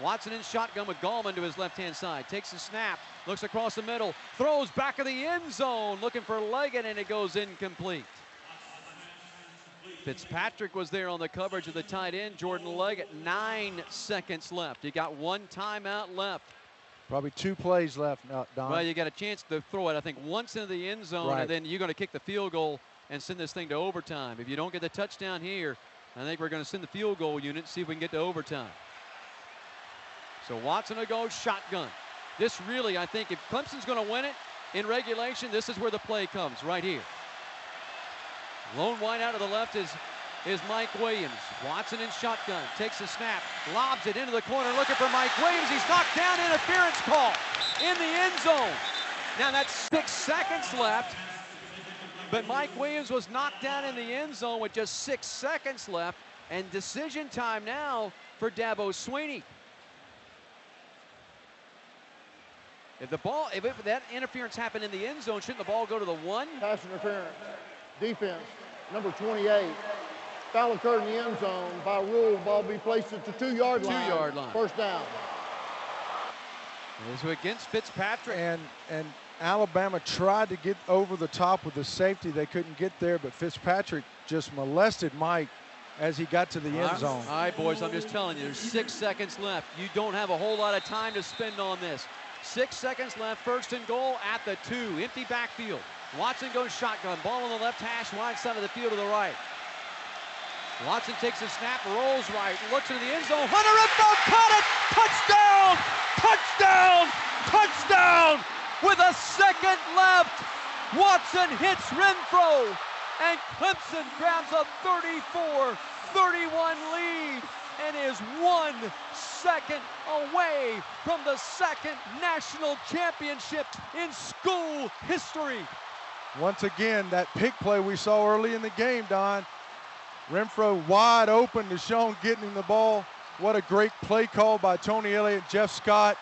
Watson in shotgun with Gallman to his left-hand side. Takes a snap. Looks across the middle. Throws back of the end zone. Looking for Leggett, and it goes incomplete. Fitzpatrick was there on the coverage of the tight end. Jordan Leggett, 9 seconds left. He got 1 timeout left. Probably 2 plays left, Don. Well, you got a chance to throw it, I think, once into the end zone, right. And then you're going to kick the field goal and send this thing to overtime. If you don't get the touchdown here, I think we're going to send the field goal unit, see if we can get to overtime. So Watson will go shotgun. This really, I think, if Clemson's going to win it in regulation, this is where the play comes, right here. Lone wide out to the left is Mike Williams. Watson in shotgun, takes a snap, lobs it into the corner, looking for Mike Williams. He's knocked down, interference call in the end zone. Now that's 6 seconds left, but Mike Williams was knocked down in the end zone with just 6 seconds left, and decision time now for Dabo Swinney. If that interference happened in the end zone, shouldn't the ball go to the 1? Pass interference. Defense, number 28. Foul occurred in the end zone. By rule, ball be placed at the 2-yard line. 2-yard line. First down. This is against Fitzpatrick. And Alabama tried to get over the top with the safety. They couldn't get there, but Fitzpatrick just molested Mike as he got to the end zone. All right, boys, I'm just telling you, there's 6 seconds left. You don't have a whole lot of time to spend on this. 6 seconds left, first and goal at the 2. Empty backfield. Watson goes shotgun. Ball on the left hash, wide side of the field to the right. Watson takes a snap, rolls right, looks into the end zone. Hunter Renfro caught it! Touchdown! Touchdown! Touchdown! With a second left, Watson hits Renfro, and Clemson grabs a 34-31 lead and is 1 second away from the second national championship in school history. Once again, that pick play we saw early in the game, Don. Renfro wide open, Deshaun getting him the ball. What a great play call by Tony Elliott, Jeff Scott.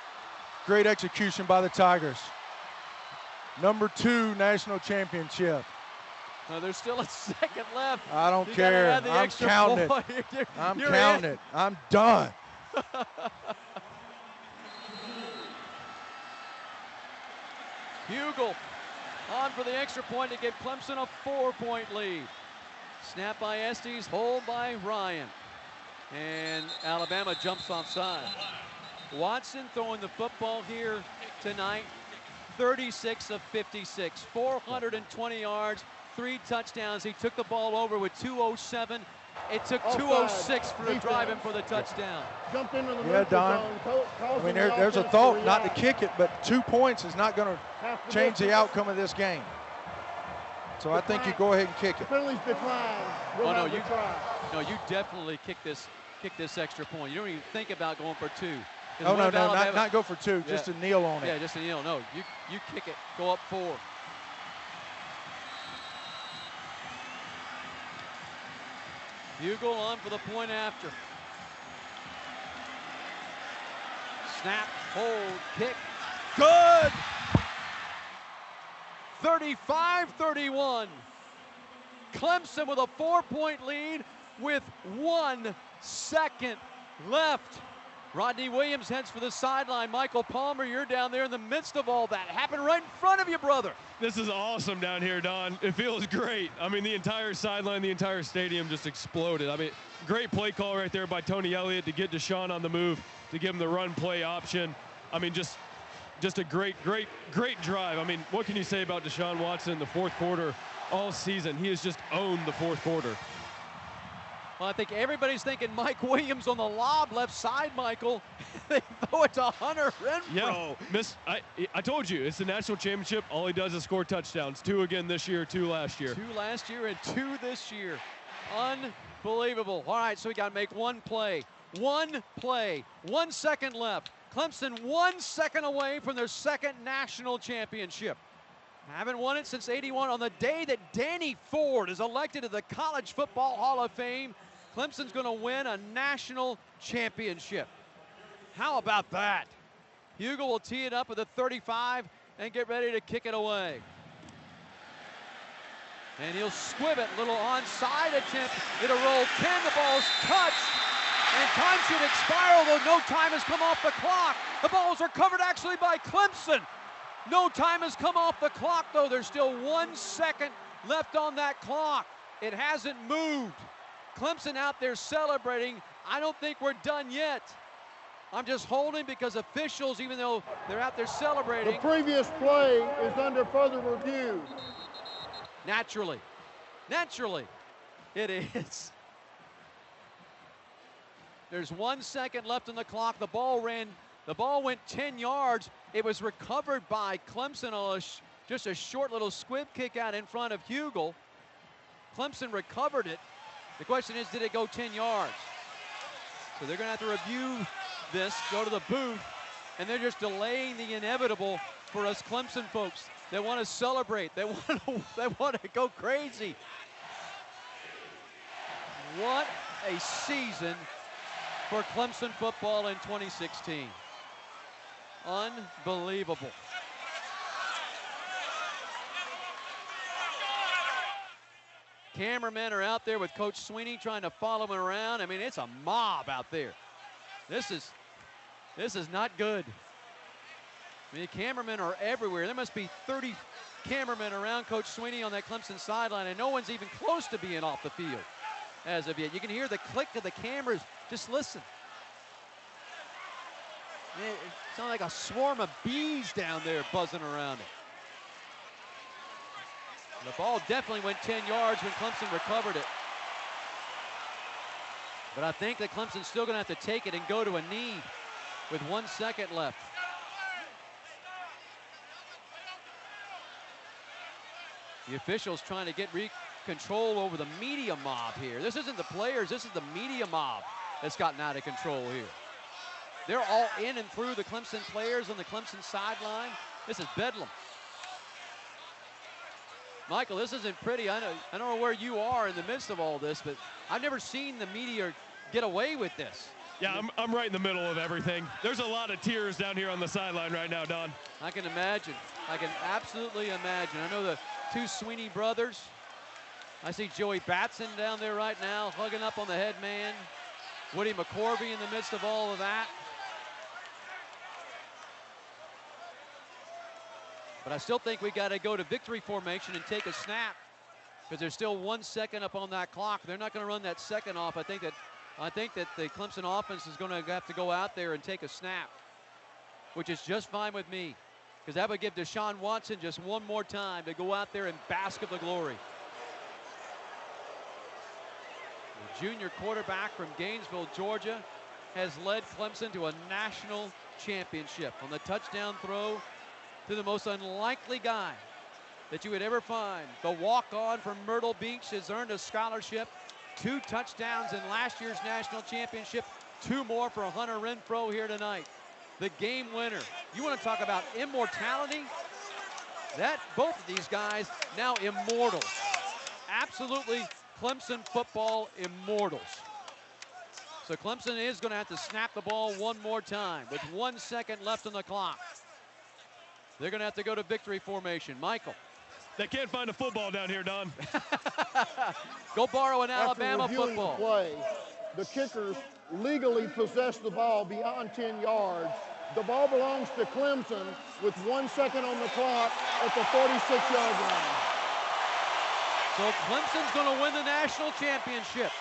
Great execution by the Tigers. Number 2 national championship. There's still a second left. I don't care. I'm counting it. I'm counting it. I'm done. Hugel on for the extra point to give Clemson a 4-point lead. Snap by Estes, hold by Ryan. And Alabama jumps offside. Watson throwing the football here tonight. 36 of 56, 420 yards, 3 touchdowns. He took the ball over with 2:07. It took 2:06 to drive him for the touchdown. Jumped into the yeah, Don. I mean, there's a thought not to kick it, but 2 points is not going to change the outcome of this game. So I think you go ahead and kick it. Penalties decline. You definitely kick this extra point. You don't even think about going for 2. Oh, no, not go for 2, just to kneel on it. Yeah, just to kneel. No, you kick it, go up 4. Hugel on for the point after. Snap, hold, kick. Good! 35-31. Clemson with a 4-point lead with 1 second left. Rodney Williams heads for the sideline. Michael Palmer, you're down there in the midst of all that. Happened right in front of you, brother. This is awesome down here, Don. It feels great. I mean, the entire sideline, the entire stadium just exploded. I mean, great play call right there by Tony Elliott to get Deshaun on the move, to give him the run play option. I mean, just a great drive. I mean, what can you say about Deshaun Watson in the fourth quarter all season? He has just owned the fourth quarter. Well, I think everybody's thinking Mike Williams on the lob left side, Michael. They throw it to Hunter Renfro. Yeah, I told you, it's the national championship. All he does is score touchdowns. 2 again this year, 2 last year. 2 last year and 2 this year. Unbelievable. All right, so we got to make 1 play. 1 play. 1 second left. Clemson 1 second away from their second national championship. Haven't won it since '81. On the day that Danny Ford is elected to the College Football Hall of Fame, Clemson's going to win a national championship. How about that? Hugel will tee it up with a 35. and get ready to kick it away. And he'll squib it, little onside attempt. It'll roll 10, the ball's touched. And time should expire, although no time has come off the clock. The ball is recovered actually by Clemson. No time has come off the clock, though. There's still 1 second left on that clock. It hasn't moved. Clemson out there celebrating. I don't think we're done yet. I'm just holding because officials, even though they're out there celebrating. The previous play is under further review. Naturally, it is. There's 1 second left on the clock. The ball went 10 yards. It was recovered by Clemson on just a short little squib kick out in front of Hugel. Clemson recovered it. The question is, did it go 10 yards? So they're going to have to review this, go to the booth, and they're just delaying the inevitable for us Clemson folks. They want to celebrate. They want to go crazy. What a season for Clemson football in 2016. Unbelievable. Cameramen are out there with Coach Sweeney trying to follow him around. I mean, it's a mob out there. This is not good. I mean, the cameramen are everywhere. There must be 30 cameramen around Coach Sweeney on that Clemson sideline, and no one's even close to being off the field as of yet. You can hear the click of the cameras. Just listen. Man, it sounds like a swarm of bees down there buzzing around it. The ball definitely went 10 yards when Clemson recovered it. But I think that Clemson's still going to have to take it and go to a knee with 1 second left. The officials trying to get control over the media mob here. This isn't the players, this is the media mob that's gotten out of control here. They're all in and through the Clemson players on the Clemson sideline. This is bedlam. Michael, this isn't pretty. I don't know where you are in the midst of all this, but I've never seen the media get away with this. Yeah, I'm right in the middle of everything. There's a lot of tears down here on the sideline right now, Don. I can imagine. I can absolutely imagine. I know the two Sweeney brothers. I see Joey Batson down there right now, hugging up on the head man. Woody McCorvey in the midst of all of that. But I still think we got to go to victory formation and take a snap because there's still 1 second up on that clock. They're not going to run that second off. I think that the Clemson offense is going to have to go out there and take a snap, which is just fine with me because that would give Deshaun Watson just one more time to go out there and bask of the glory. The junior quarterback from Gainesville, Georgia, has led Clemson to a national championship on the touchdown throw to the most unlikely guy that you would ever find. The walk-on from Myrtle Beach has earned a scholarship, 2 touchdowns in last year's national championship, 2 more for Hunter Renfrow here tonight. The game winner. You want to talk about immortality? Both of these guys now immortals. Absolutely Clemson football immortals. So Clemson is going to have to snap the ball one more time with 1 second left on the clock. They're going to have to go to victory formation. Michael. They can't find a football down here, Don. Go borrow an Alabama football. The play, the kickers legally possess the ball beyond 10 yards. The ball belongs to Clemson with 1 second on the clock at the 46-yard line. So Clemson's going to win the national championship.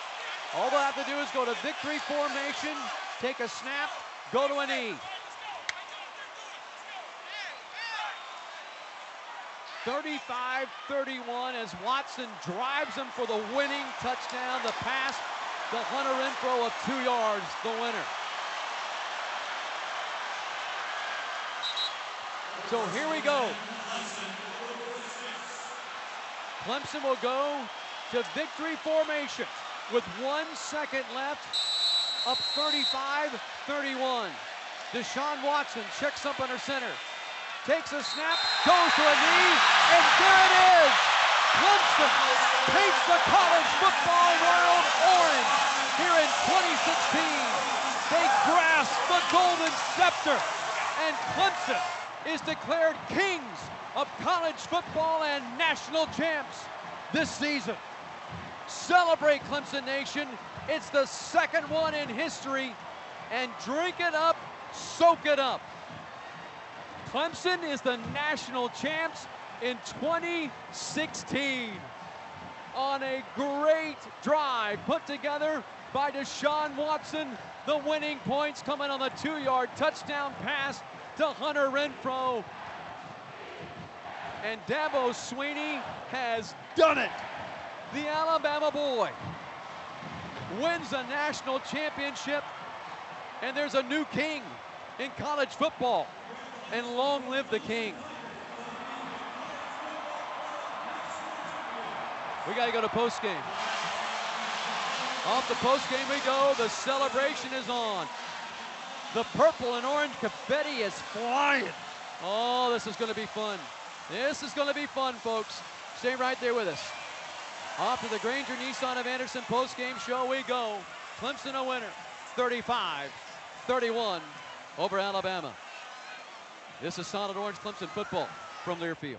All they have to do is go to victory formation, take a snap, go to a knee. 35-31 as Watson drives him for the winning touchdown. The pass to Hunter Renfrow of 2 yards, the winner. So here we go. Clemson will go to victory formation with 1 second left, up 35-31. Deshaun Watson checks up under center. Takes a snap, goes to a knee, and there it is! Clemson paints the college football world orange here in 2016. They grasp the golden scepter, and Clemson is declared kings of college football and national champs this season. Celebrate, Clemson Nation. It's the second one in history, and drink it up, soak it up. Clemson is the national champs in 2016 on a great drive put together by Deshaun Watson. The winning points coming on the 2-yard touchdown pass to Hunter Renfrow. And Dabo Swinney has done it. The Alabama boy wins a national championship, and there's a new king in college football. And long live the king. We got to go to postgame. Off the postgame we go. The celebration is on. The purple and orange confetti is flying. Oh, this is going to be fun. This is going to be fun, folks. Stay right there with us. Off to the Granger Nissan of Anderson postgame show we go. Clemson a winner, 35-31 over Alabama. This is solid orange Clemson football from Learfield.